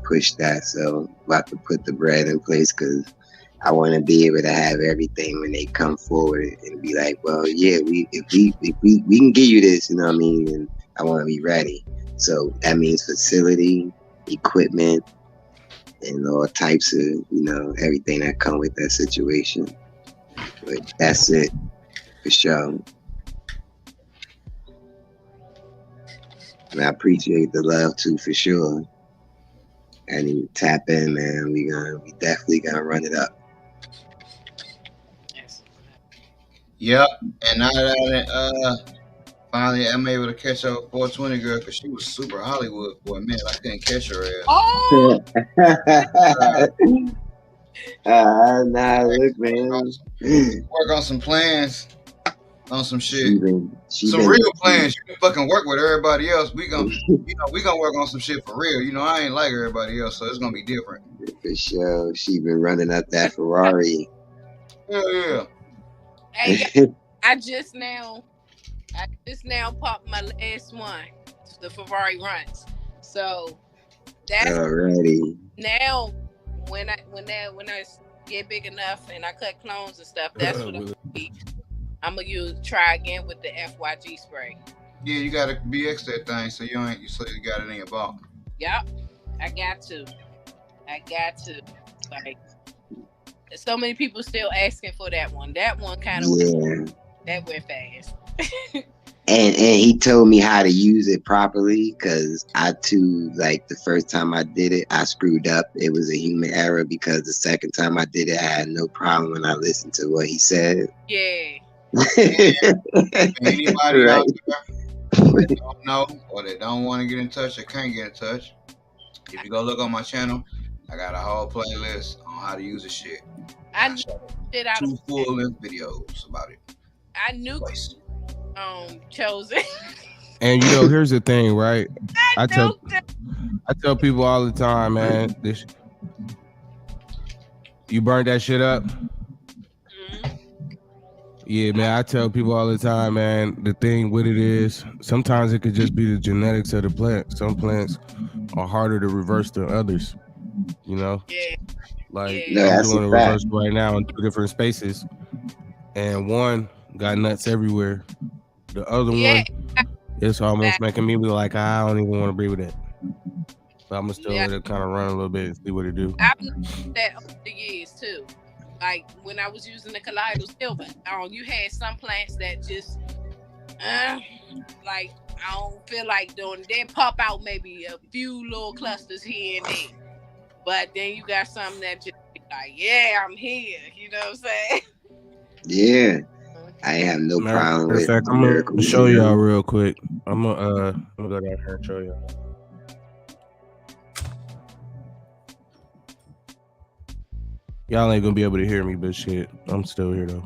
push that. So about to put the bread in place because I want to be able to have everything when they come forward and be like, well, yeah, we can give you this, you know what I mean? And I want to be ready. So that means facility, equipment, and all types of, everything that come with that situation. But that's it for sure. And I appreciate the love too, for sure. And you tap in, man. We definitely gonna run it up. Yep. And now that finally I'm able to catch up with 420 girl because she was super Hollywood for a minute. I couldn't catch her ass. Oh. Nah, look, man. Work on some plans. on some shit. She been Some real plans. You can fucking work with everybody else. We gonna work on some shit for real. I ain't like everybody else, so it's gonna be different. For sure. She been running up that Ferrari. Yeah. Hey, I just now popped my last one, the Ferrari runs. So that's already. Now when I get big enough and I cut clones and stuff, that's what I'm gonna try again with the FYG spray. Yeah, you gotta BX that thing so you got it in your ball. Yep, I got to. Like, so many people still asking for that one. That one kind of that went fast. And he told me how to use it properly, because I too, like, the first time I did it, I screwed up. It was a human error, because the second time I did it, I had no problem when I listened to what he said. Yeah. Anybody right. out there that don't know or that don't want to get in touch or can't get in touch, if you go look on my channel, I got a whole playlist on how to use the shit. I did 2 full-length videos about it. I knew chosen. And here's the thing, right? I tell people all the time, man. You burned that shit up. Yeah, man, I tell people all the time, man, the thing with it is sometimes it could just be the genetics of the plant. Some plants are harder to reverse than others, Yeah. Like, I'm doing a reverse right now in 2 different spaces, and one got nuts everywhere. The other one, it's almost making me be like, I don't even want to breathe with it. But I'm going to still let it kind of run a little bit and see what it do. I've noticed that over the years, too. Like, when I was using the colloidal silver, you had some plants that just, like, I don't feel like doing it. They pop out maybe a few little clusters here and there. But then you got some that just like, yeah, I'm here. You know what I'm saying? Yeah. I have no problem with it. I'm going to show y'all real quick. I'm going to go down here and show y'all. Y'all ain't gonna be able to hear me, but shit, I'm still here though.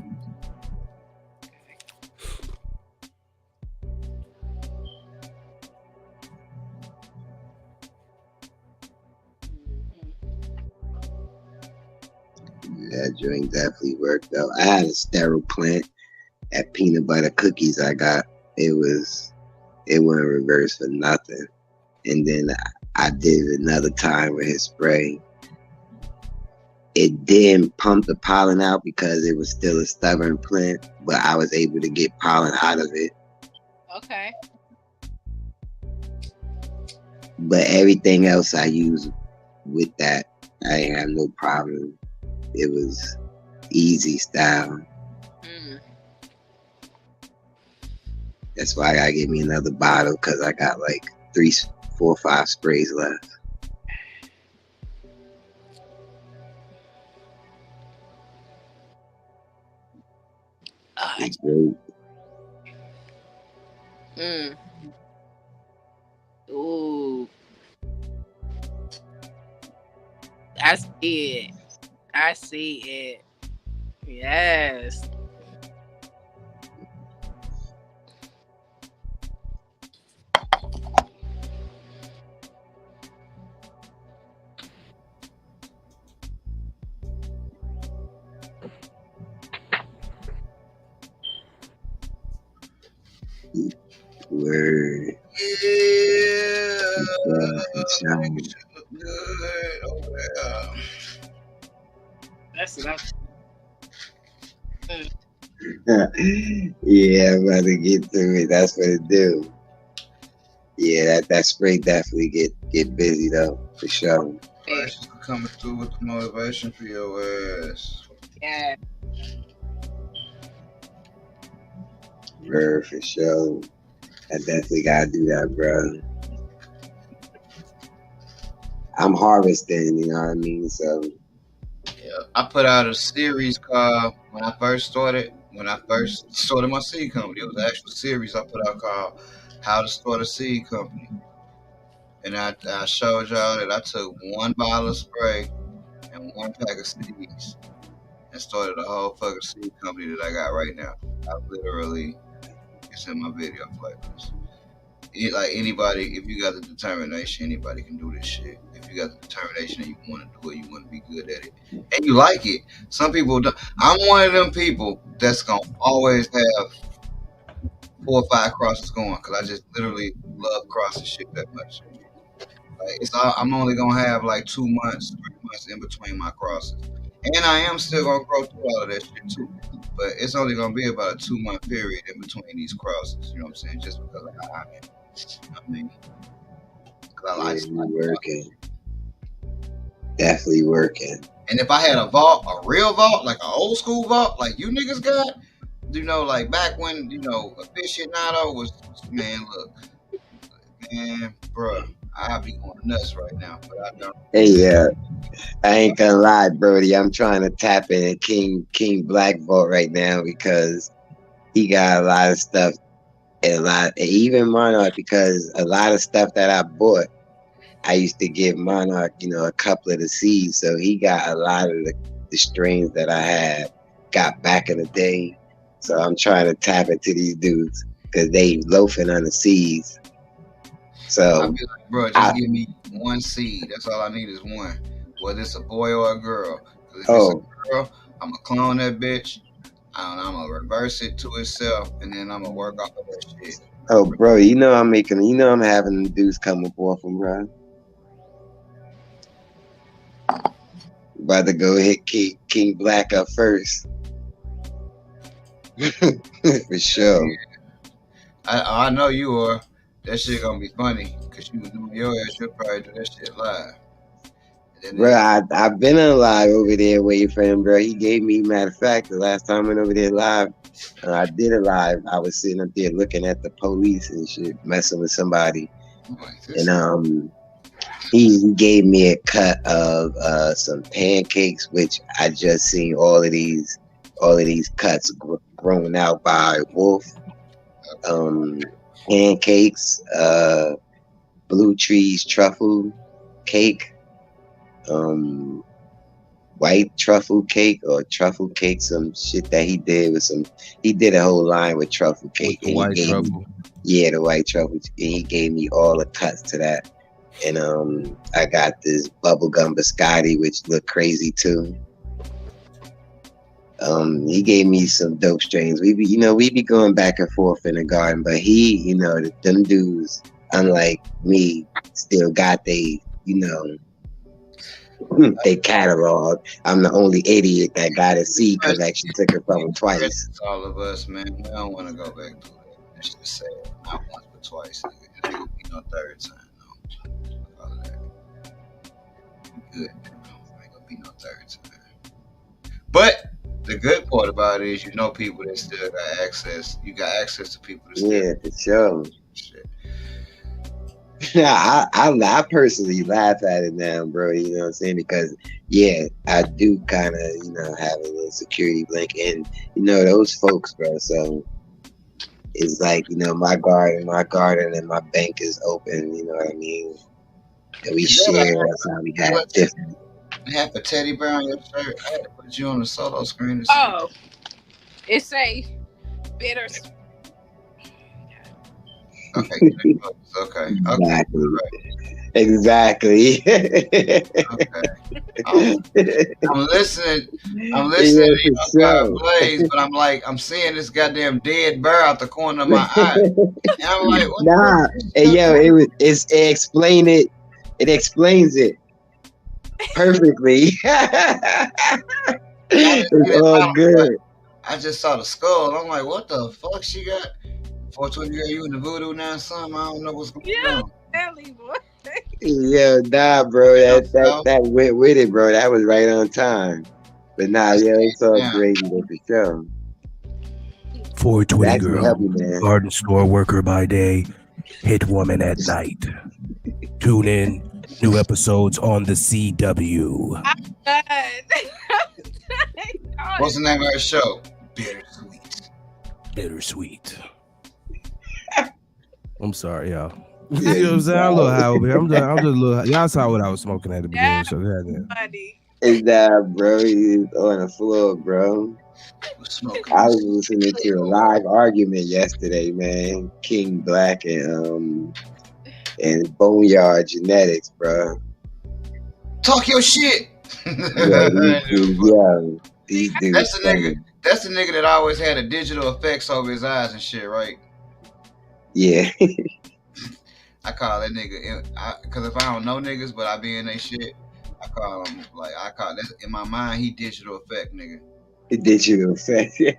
That joint definitely worked though. I had a sterile plant at peanut butter cookies I got. It wouldn't reverse for nothing. And then I did it another time with his spray. It didn't pump the pollen out because it was still a stubborn plant, but I was able to get pollen out of it. Okay. But everything else I used with that, I ain't have no problem. It was easy style. That's why I gotta get me another bottle, because I got like 3, 4, 5 sprays left. It's great. Ooh. I see it. Yes. Word. Yeah. That's enough. Yeah, I'm about to get through it. That's what it do. Yeah, that spray definitely get busy though, for sure. She's coming through with the motivation for your ass. Yeah. Bro, for sure. I definitely gotta do that, bro. I'm harvesting, you know what I mean? So yeah, I put out a series called when I first started my seed company. It was an actual series I put out called How to Start a Seed Company. And I showed y'all that I took 1 bottle of spray and 1 pack of seeds. and started a whole fucking seed company that I got right now. I literally, it's in my video playlist. Like anybody, if you got the determination, anybody can do this shit. If you got the determination and you want to do it, you want to be good at it, and you like it. Some people don't. I'm one of them people that's gonna always have 4 or 5 crosses going because I just literally love crossing shit that much. Like I'm only gonna have like 2 months, 3 months in between my crosses, and I am still gonna grow through all of that shit too. But it's only gonna be about a 2 month period in between these crosses. You know what I'm saying? Just because of how I am. I mean, I just like working. Definitely working. And if I had a vault, a real vault, like an old school vault, like you niggas got, you know, like back when, you know, aficionado was, man, look, man, bruh, I'd be going nuts right now, but I don't. Hey, yeah. I ain't gonna lie, Brody. I'm trying to tap in King Black Vault right now because he got a lot of stuff and even Monarch, because a lot of stuff that I bought, I used to give Monarch, you know, a couple of the seeds. So he got a lot of the strains that I had got back in the day. So I'm trying to tap into these dudes because they loafing on the seeds. So I'll be like, bro, just give me one seed. That's all I need is one. Whether it's a boy or a girl. If it's a girl, I'm gonna clone that bitch. I'm gonna reverse it to itself, and then I'm gonna work off of that shit. Oh, bro, I'm having dudes coming forth from, bro. About to go hit King Black up first. For sure. Yeah. I know you are. That shit gonna be funny because you was doing your ass. You'll probably do that shit live. Bro, I've been on live over there waiting for him, bro. He gave me, matter of fact, the last time I went over there live, I did it live. I was sitting up there looking at the police and shit, messing with somebody. And he gave me a cut of some pancakes, which I just seen all of these cuts grown out by Wolf. Pancakes, Blue Trees truffle cake, white truffle cake or truffle cake, some shit that he did with he did a whole line with truffle cake. With the white truffle. The white truffle. And he gave me all the cuts to that. And I got this bubblegum biscotti, which looked crazy too. He gave me some dope strains. We be going back and forth in the garden, but he, them dudes, unlike me, still got they catalog. I'm the only idiot that got a seed collection, took it from him twice. All of us, man. We don't want to go back to it. That's just sad. Not once but twice. It ain't gonna be no third time. No. All of that. Good. Ain't gonna be no third time. But the good part about it is, people that still got access. You got access to people that still for sure. Shit. I personally laugh at it now, bro. You know what I'm saying? Because I do kind of have a little security blanket, and those folks, bro. So it's like my garden, and my bank is open. You know what I mean? And we share. That's how we have different. I have a teddy bear on your shirt. I had to put you on the solo screen. Oh, it's a bitter. Okay. Exactly. Okay. I'm listening to you, Blaze, but I'm seeing this goddamn dead bear out the corner of my eye. And I'm like, what it explains it perfectly. It's all good. I just saw the skull. I'm like, what the fuck she got? 420 girl, you in the voodoo now, son? I don't know what's going on. Yo, nah, bro. That went with it, bro. That was right on time. But nah, it's all crazy with the show. 420 girl, garden store worker by day, hit woman at night. Tune in. New episodes on the CW. What's the name of our show? Bittersweet. I'm sorry, y'all. You know what I'm saying? I'm a little high over here. I'm just a little high. Y'all saw what I was smoking at the beginning. So Funny. And bro, he's on the floor, bro. Smoking I this was listening to a live argument yesterday, man. King Black and Boneyard Genetics, bro. talk your shit. Yo, these That's dudes the nigga. funny. That's the nigga that always had a digital effects over his eyes and shit, right? Yeah. I call that nigga because if I don't know niggas, but I be in they shit, I call him that in my mind. He digital effect nigga. Digital effects. Shut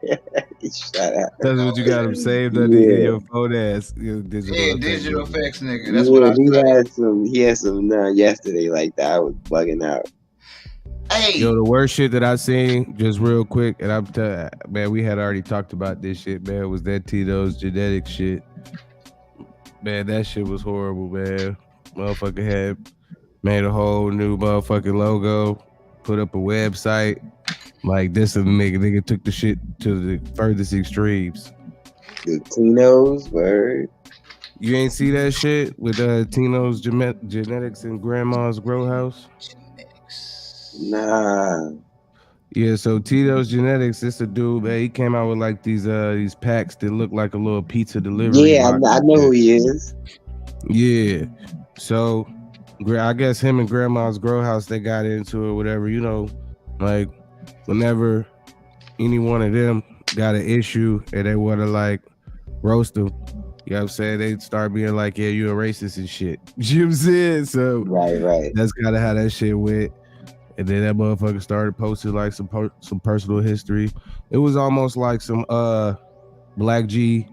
up. That's That's what you always got him been. saved under in Yeah. your phone ass. Your digital Yeah, effect. digital effects nigga. That's what Yeah, I study. he had some yesterday like that. I was bugging out. Yo, Hey, the worst shit that I seen, just real quick, and man, we had already talked about this shit, man, was that Tito's genetic shit. Man, that shit was horrible, man. Motherfucker had made a whole new motherfucking logo, put up a website. Like this and the nigga took the shit to the furthest extremes. The Tino's word. You ain't see that shit with Tino's genetics and Grandma's Grow House? genetics. Nah. Yeah, so Tito's Genetics, this a dude, man. He came out with like these packs that look like a little pizza delivery Yeah, box. I know who he is. Yeah. So I guess him and Grandma's Grow House, they got into it, whatever, like whenever any one of them got an issue and they want to like roast them, you know what I'm saying? They'd start being like, yeah, you a racist and shit. You know what I'm saying? So Right. that's kind of how that shit went. And then that motherfucker started posting like some personal history. It was almost like some Black G,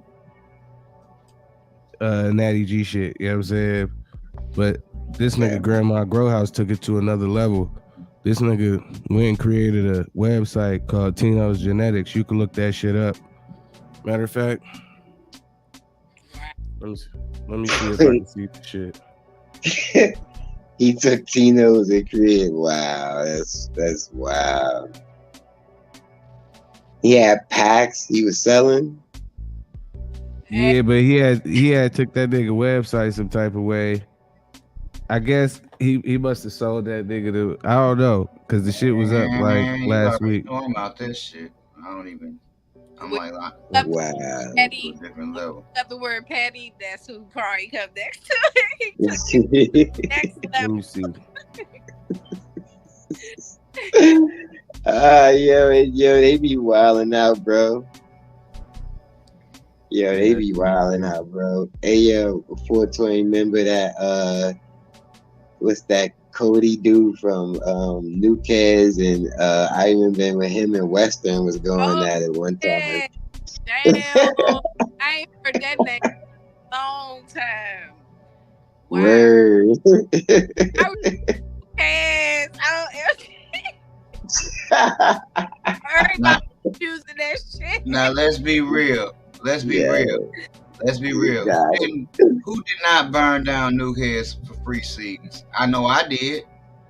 Natty G shit. You know what I'm saying? But this nigga Grandma Grow House took it to another level. This nigga went and created a website called Tino's Genetics. You can look that shit up. Matter of fact, let me see if I can see the shit. He took Tino's and created. Wow, that's wow. He had packs he was selling. Yeah, but he had took that nigga website some type of way. I guess he must have sold that nigga to, I don't know, because the shit was up like Man, you last already week. know I'm out this shit. I don't even. I'm like, Wow. to a different level. Got the word Patty. That's who probably come next to it. He took it next Let level. me see. Yo, they be wilding out, bro. Yo, they be wilding out, bro. Hey, yo, 420, remember that, what's that Cody dude from Newcas, and I remember when him and Western was going at it one time. Damn. I ain't heard that name in a long time. Wow. Word. Everybody using that shit. Now let's be real. Let's be real. Let's be real. Who did not burn down Newheads for free seasons? I know I did.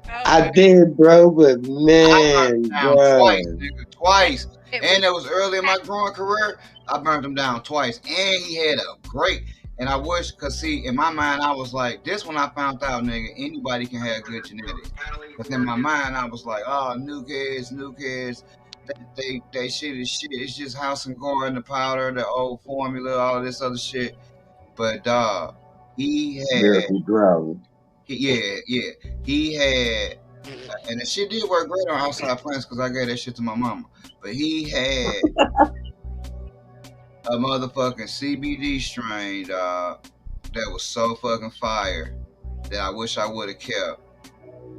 I did, bro, but man, I burned them down bro. twice, nigga, twice. And it was early in my growing career. I burned him down twice, and he had a great. And I wish, cause see, in my mind, I was like, this when I found out, nigga, anybody can have good genetics. Cause in my mind, I was like, oh, Newcas, they shit is shit. It's just House and Gore and the powder, the old formula, all of this other shit. But he had, Miracle Grow. he had. And the shit did work great on outside plants because I gave that shit to my mama. But he had a motherfucking CBD strain, that was so fucking fire that I wish I would have kept.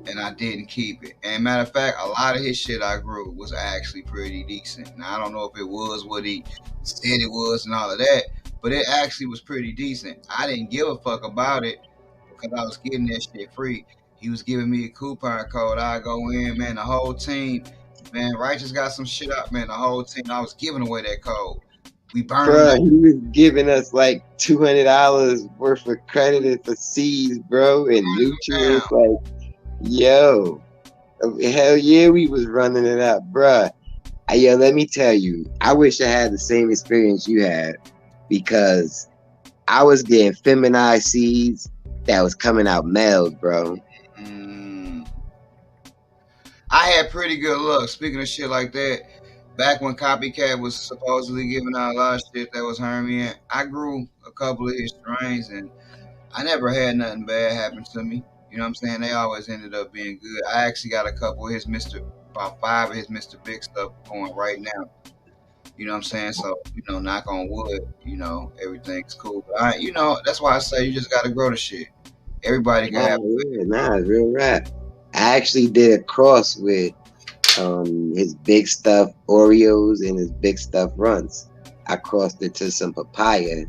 And I didn't keep it. And matter of fact, a lot of his shit I grew was actually pretty decent. Now, I don't know if it was what he said it was and all of that, but it actually was pretty decent. I didn't give a fuck about it because I was getting that shit free. He was giving me a coupon code. I go in, man, the whole team, man, Righteous got some shit up, man, the whole team. I was giving away that code. We burned Bro, them. he was giving us like $200 worth of credit for seeds, bro, and nutrients. Like, yo, hell yeah, we was running it up, bro. Yo, let me tell you, I wish I had the same experience you had, because I was getting feminized seeds that was coming out males, bro. I had pretty good luck. Speaking of shit like that, back when Copycat was supposedly giving out a lot of shit that was Hermian, I grew a couple of his strains and I never had nothing bad happen to me. You know what I'm saying? They always ended up being good. I actually got a couple of about 5 of his Mr. Big stuff going right now. You know what I'm saying? So, knock on wood, everything's cool. But that's why I say you just got to grow the shit. Everybody can have it's real rap. I actually did a cross with his Big Stuff Oreos and his Big Stuff Runts. I crossed it to some papaya.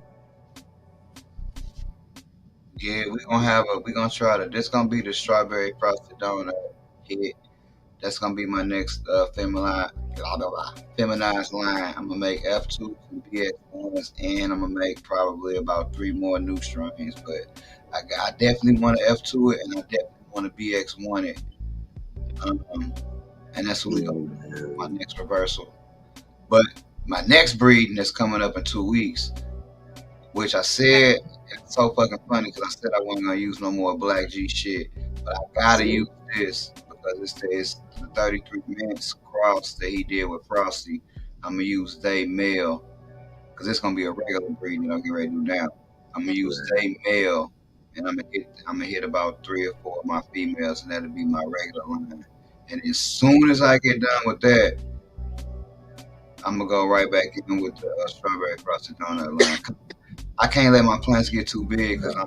Yeah, we're gonna try this gonna be the strawberry frosted donut hit. That's gonna be my next feminized line. I'm gonna make F2 and BX1s, and I'm gonna make probably about 3 more new strains. But I definitely want to F2 it, and I definitely want to BX1 it. And that's what we're gonna do my next reversal. But my next breeding that's coming up in 2 weeks, which I said, it's so fucking funny because I said I wasn't gonna use no more Black G shit, but I gotta use this because it's the 33 minutes cross that he did with Frosty. I'm gonna use Day Male because it's gonna be a regular breeding that I'm getting ready to do now. I'm gonna use Day Male, and I'm gonna hit about 3 or 4 of my females, and that'll be my regular line. And as soon as I get done with that, I'm gonna go right back in with the strawberry frosted donut line. I can't let my plants get too big because I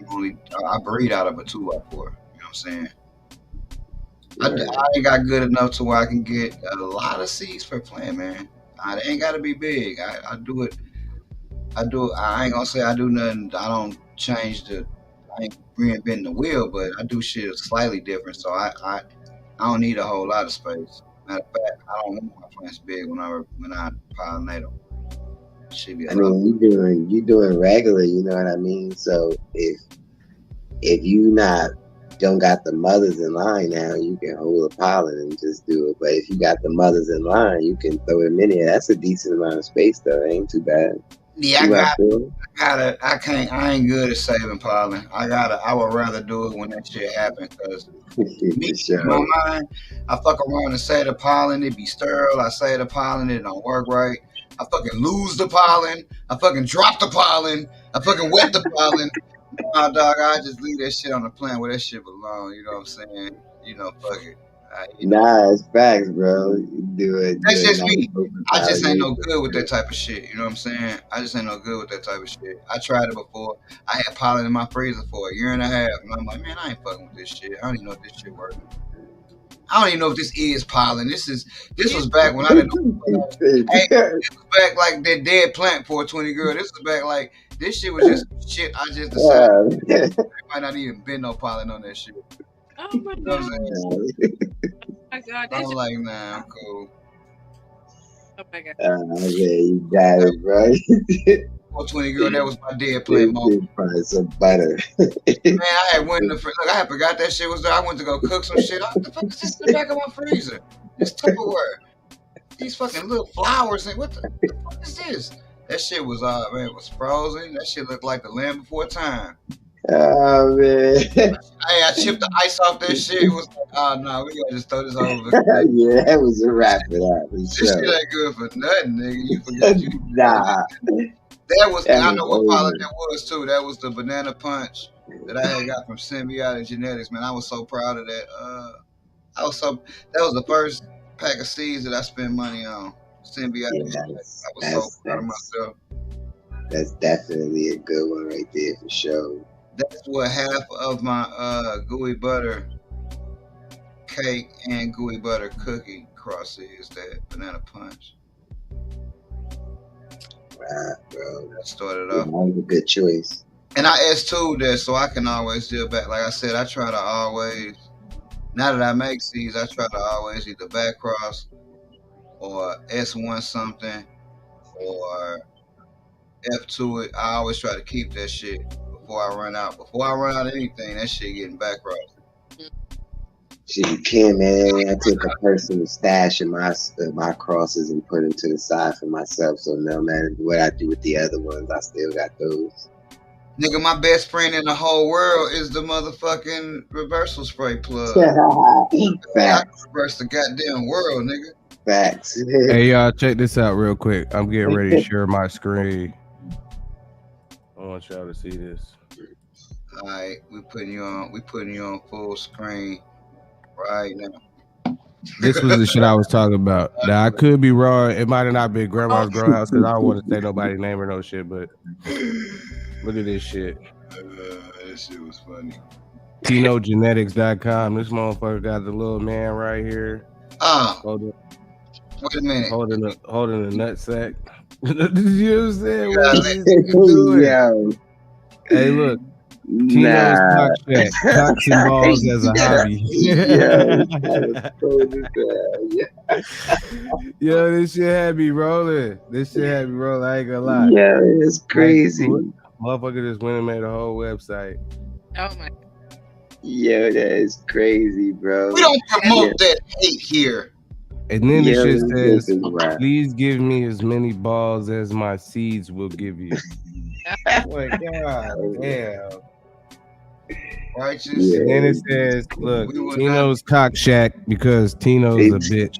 breed out of a 2x4. You know what I'm saying? I ain't got good enough to where I can get a lot of seeds per plant, man. They ain't got to be big. I do it. I ain't gonna say I do nothing. I don't change I ain't reinventing the wheel, but I do shit slightly different. So I don't need a whole lot of space. Matter of fact, I don't want my plants big when I pollinate them. I mean, you doing regular, you know what I mean? So if you don't got the mothers in line now, you can hold a pollen and just do it. But if you got the mothers in line, you can throw them in there. That's a decent amount of space, though. It ain't too bad. Yeah, I ain't good at saving pollen. I would rather do it when that shit happens because in my mind, I fuck around and say the pollen, it be sterile. I say the pollen, it don't work right. I fucking lose the pollen. I fucking drop the pollen. I fucking wet the pollen. Nah, dog, I just leave that shit on the plant where that shit belong. You know what I'm saying? Fuck it. It's facts, bro. You do it. That's just me. I just ain't no good with that type of shit. You know what I'm saying? I just ain't no good with that type of shit. I tried it before. I had pollen in my freezer for a year and a half, and I'm like, man, I ain't fucking with this shit. I don't even know if this shit works. I don't even know if this is pollen. This was back when I didn't know. Hey, this was back like that dead plant for a 20 girl. This was back like this shit was just shit. I just decided there might not even been no pollen on that shit. Oh my You know god! Oh my god! I'm like, nah, I'm cool. Oh my god! You got it, bro. 420 girl, that was my dead plant moment. Probably some butter. Man, I had went in the look. I had forgot that shit was there. I went to go cook some shit. What the fuck is this in the back of my freezer? It's Tupperware. These fucking little flowers and what the fuck is this? That shit was man, it was frozen. That shit looked like the land before time. Oh man. Hey, I chipped the ice off that shit. It was like, oh no, we gotta just throw this over. Yeah, that was a wrap it up. This shit ain't good for nothing, nigga. You forgot you. Nah. I know what pollen that was too. That was the banana punch that I had got from Symbiotic Genetics. Man, I was so proud of that. That was the first pack of seeds that I spent money on. Symbiotic Genetics. I was so proud of myself. That's definitely a good one right there for sure. That's what half of my gooey butter cake and gooey butter cookie cross is, that banana punch. Right, bro. That started off. That was a good choice. And I S2'd that so I can always deal back. Like I said, I try to always, now that I make seeds, I try to always either back cross or S1 something or F2 it. I always try to keep that shit before I run out. Before I run out of anything, that shit getting back crossed. Shit, you can, man. I take a personal stash of my crosses and put them to the side for myself. So no matter what I do with the other ones, I still got those. Nigga, my best friend in the whole world is the motherfucking reversal spray plug. I can Facts. reverse the goddamn world, nigga. Facts. Hey y'all, check this out real quick. I'm getting ready to share my screen. I want y'all to see this. All right, we putting you on full screen right now. This was the shit I was talking about. Now I could be wrong. It might have not been Grandma's Grow House because I don't want to say nobody's name or no shit. But look at this shit. This shit was funny. TinoGenetics.com. This motherfucker got the little man right here. Wait a minute. Holding a nutsack. You know what I'm saying? What is this nigga doing? Yo. Hey, look. Tino's Cock Shack. Cocks and balls as a hobby. Yo, this shit had me rolling. I ain't gonna lie. Yeah, it's crazy. Like, motherfucker just went and made a whole website. Oh my. Yo, that is crazy, bro. We don't promote that hate here. And then the shit says, please give me as many balls as my seeds will give you. Oh my God, damn. Righteous. And then it says, look, Tino's Cock Shack because Tino's a bitch.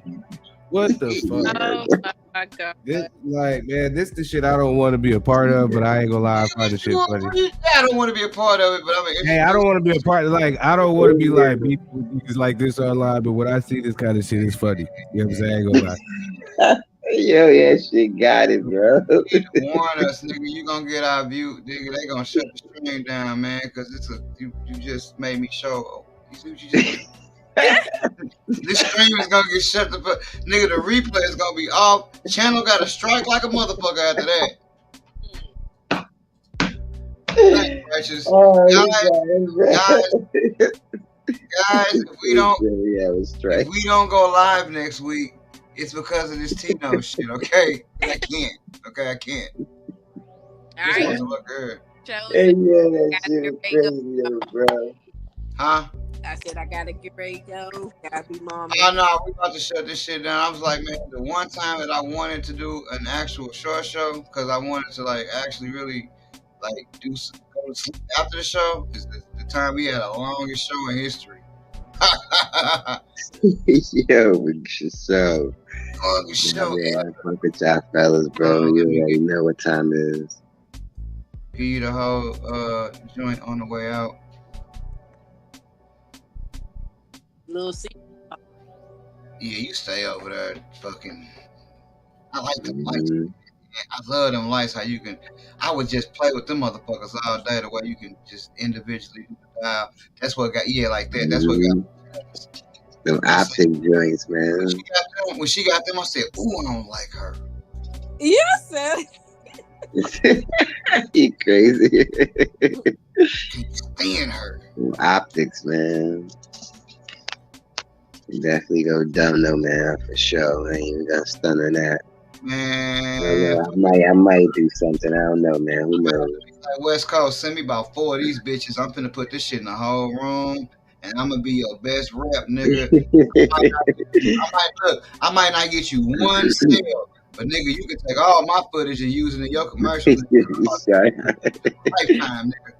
What the fuck? Oh my God. This, like, man, this the shit I don't want to be a part of, but I ain't gonna lie, I find the shit funny. I don't want to be a part of it, but I'm Hey, I don't want to be a part of, like, I don't want to be like beefing with niggas like this online, but when I see this kind of shit, it's funny. You know what I'm saying? I ain't gonna lie. Yo, yeah, shit got it, bro. Warn us, nigga. You gonna get our view, nigga. They gonna shut the stream down, man, because you just made me show. You see what you just did? This stream is gonna get shut the fuck. Nigga, the replay is gonna be off. Channel got to strike like a motherfucker after that. Thanks, Righteous. Guys, if we don't go live next week, it's because of this Tino shit, okay? I can't. Okay, I can't. All right. Look good. Hey, yeah, that shit crazy, bro. Huh? I said I gotta get ready to go. Gotta be mom. Oh no, we about to shut this shit down. I was like, man, the one time that I wanted to do an actual short show because I wanted to like actually really like go to sleep after the show is the time we had the longest show in history. Yo, so longest show. Yeah, fuck with y'all fellas, bro. You already know what time it is. Give you the whole joint on the way out. Little C. Yeah, you stay over there, fucking. I like the lights. I love them lights. How you can. I would just play with them motherfuckers all day. The way you can just individually do the dial. That's what got like that. That's what got. Them optic joints, man. When she got them, I said, "Ooh, I don't like her." Yes, sir. You crazy? Can't stand her. Them optics, man. Definitely go dumb though, man, for sure. I ain't even gonna stun on that. Man, I might do something. I don't know, man. Who knows? Like West Coast, send me about 4 of these bitches. I'm finna put this shit in the whole room, and I'm gonna be your best rep, nigga. I might not get you one sale, but nigga, you can take all my footage and use it in your commercials. Lifetime, nigga.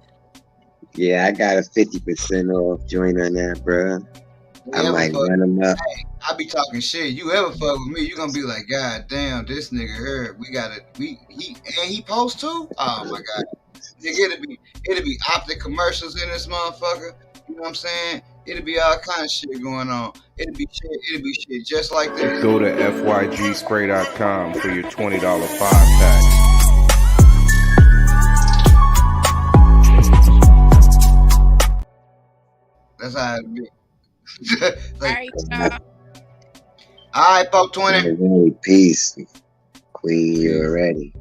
Yeah, I got a 50% off joint on that, bro. I might run them up. Hey, I be talking shit. You ever fuck with me, you gonna be like, God damn, this nigga here, he post too? Oh my God. Nigga, it'll be optic commercials in this motherfucker. You know what I'm saying? It'll be all kind of shit going on. It'll be shit just like this. Go to fygspray.com for your $20 5-pack. That's how it be. Like, all right, Pop 20. Peace. Queen, you're ready.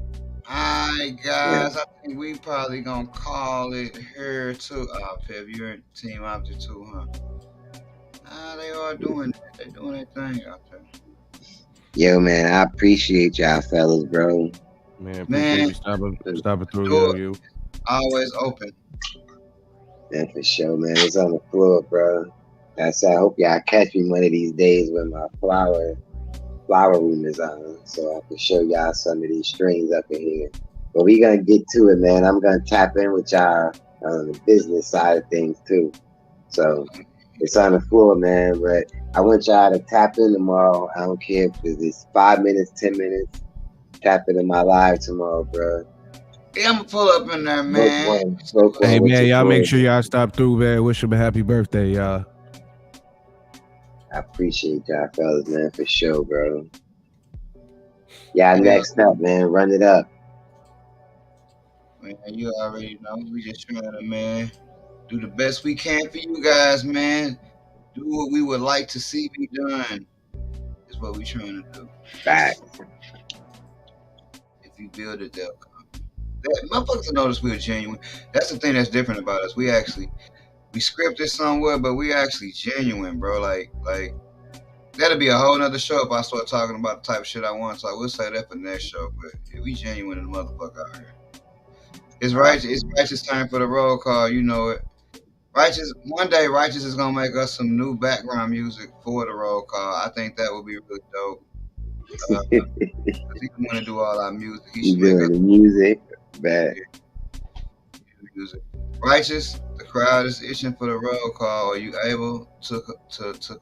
Alright, guys, I think we probably gonna call it here too. Pip, you're in Team Object too, huh? They are doing that. They doing their thing out there. Yo, man, I appreciate y'all fellas, bro. Man, appreciate you stopping through you. Always open. Yeah, for sure, man. It's on the floor, bro. I hope y'all catch me one of these days when my flower room is on, so I can show y'all some of these strings up in here. But we gonna get to it, man. I'm gonna tap in with y'all on the business side of things too. So it's on the floor, man. But I want y'all to tap in tomorrow. I don't care if it's 5 minutes, 10 minutes. Tap into my live tomorrow, bro. Yeah, I'm gonna pull up in there, man. Book one Hey with man, your y'all boy, make sure man. y'all stop through, man. Wish him a happy birthday, y'all. I appreciate y'all fellas, man, for sure, bro. Y'all next up, man. Run it up. Man, you already know. We just trying to, man, do the best we can for you guys, man. Do what we would like to see be done. Is what we trying to do. Back. If you build it, they'll come. Motherfuckers will notice we're genuine. That's the thing that's different about us. We scripted somewhere, but we actually genuine, bro. Like that'll be a whole nother show if I start talking about the type of shit I want. So I will say that for the next show. But yeah, we genuine in the motherfucker out here. It's righteous time for the roll call. You know it. One day Righteous is gonna make us some new background music for the roll call. I think that would be really dope. He want to do all our music. He should make us the music. Back. Music. Righteous, the crowd is itching for the roll call. Are you able to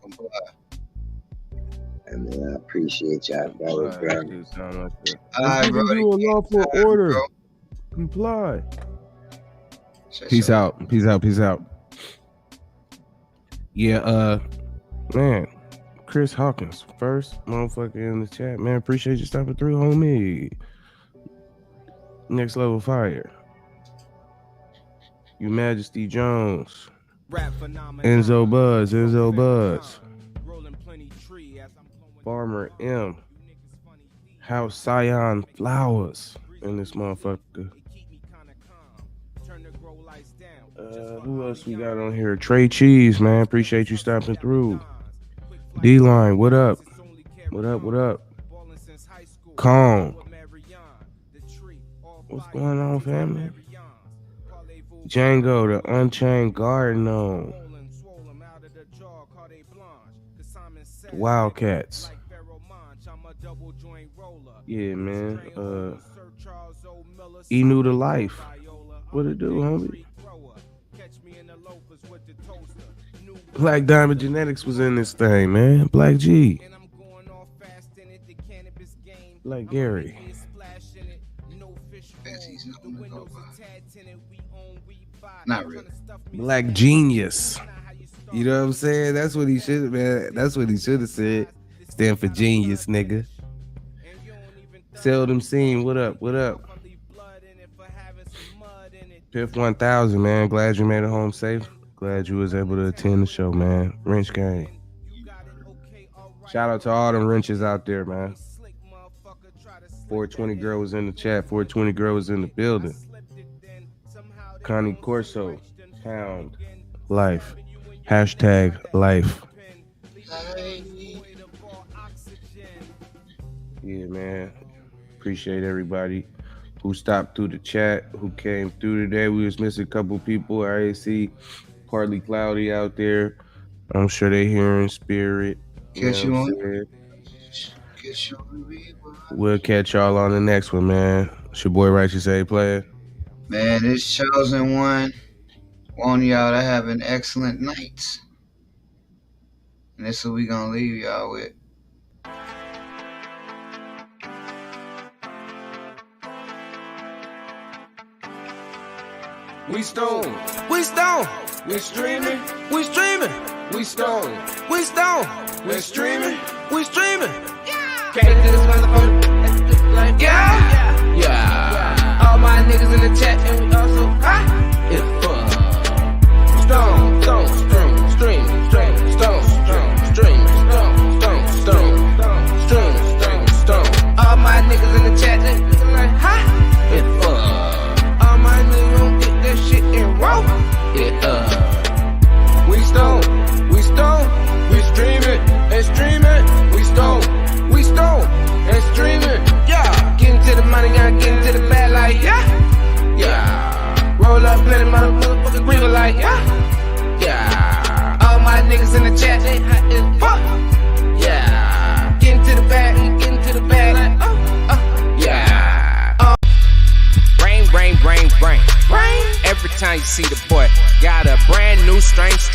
comply? I mean, I appreciate y'all, brothers, bro. Alright, bro. You a lawful order. Bro. Comply. Peace out. Peace out. Peace out. Yeah, man. Chris Hawkins, first motherfucker in the chat. Man, appreciate you stopping through, homie. Next level fire. Your Majesty Jones. Enzo Buzz. Farmer M. House Scion Flowers in this motherfucker. Who else we got on here? Trey Cheese, man. Appreciate you stopping through. D-Line, what up? What up? Kong. What's going on, family? Django, the Unchained Garden on. Wildcats. Yeah, man. Enu to life. What it do, homie? Black Diamond Genetics was in this thing, man. Black G. Black Gary. Not really. Black Genius. You know what I'm saying? That's what he should have, man. That's what he should have said. Stand for genius, nigga. Seldom seen. What up? Piff 1000, man. Glad you made it home safe. Glad you was able to attend the show, man. Wrench Gang. Shout out to all them wrenches out there, man. 420 girl was in the chat. 420 girl was in the building. Connie Corso. Pound. Life. Hashtag life. Yeah, man. Appreciate everybody who stopped through the chat, who came through today. We was missing a couple people. I see partly cloudy out there. I'm sure they here in spirit. Catch you on. We'll catch y'all on the next one, man. It's your boy Righteous A player. Man, this chosen one. Want y'all to have an excellent night. And this is what we gonna leave y'all with. We stone, we streaming, we stone, we streaming, Can't do this motherfucker like yeah. All my niggas in the chat and we also it's fun. Stone, stream, all my niggas in the chat and we like it's fun. All my niggas gon' get that shit and roll it up. We stone, we streaming, we stone, and streaming, yeah. Getting to the money, gotta get into the bag like, yeah. Roll up, plenty motherfuckers breathe like, yeah. All my niggas in the chat, they hot as fuck, yeah. Getting to the bag like, yeah. time you see the boy got a brand new strength.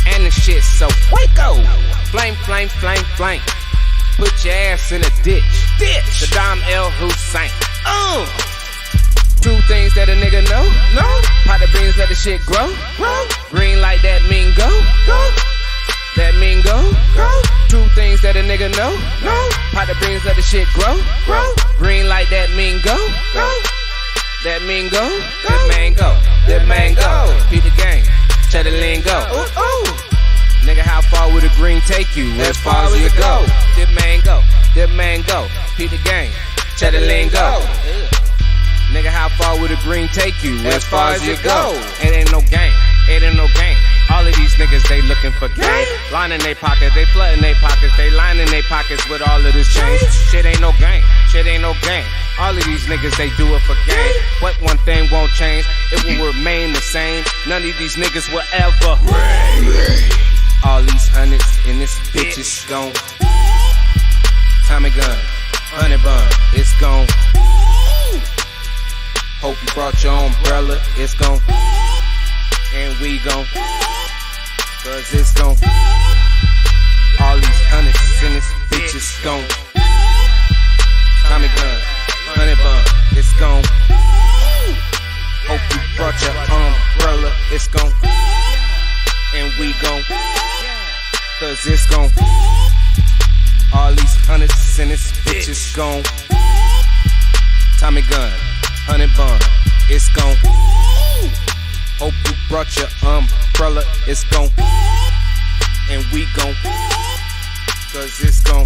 And the shit so Waco. Flame. Put your ass in a ditch. Saddam El Hussein. Two things that a nigga know. Pot the beans, let the shit grow. Green like that mean go. That mean go. Two things that a nigga know. Pot the beans, let the shit grow. Green like that mean go. That mean go. That mango. Beat the game. Cheddar lingo. Nigga, how far would a green take you? As far as you go. That mango. Beat the game. Cheddar lingo. Nigga, how far would a green take you? As far as you go. It ain't no game. All of these niggas, they looking for game. Lining they pockets, they flooding they pockets, they lining they pockets with all of this change. Shit ain't no game. All of these niggas, they do it for game. But one thing won't change, it will remain the same. None of these niggas will ever. All these hundreds in this bitch is gone. Tommy gun, honey bun, it's gone. Hope you brought your umbrella, it's gone. And we gon' cause it's gon' all these hundreds in this bitch is gon' Tommy gun, honey bun, it's gon' hope you brought your umbrella, it's gon' and we gon' cause it's gon' all these hundreds in this bitch is gon' Tommy gun, honey bun, it's gon' hope you brought your umbrella, it's gon' and we gon' cause it's gon'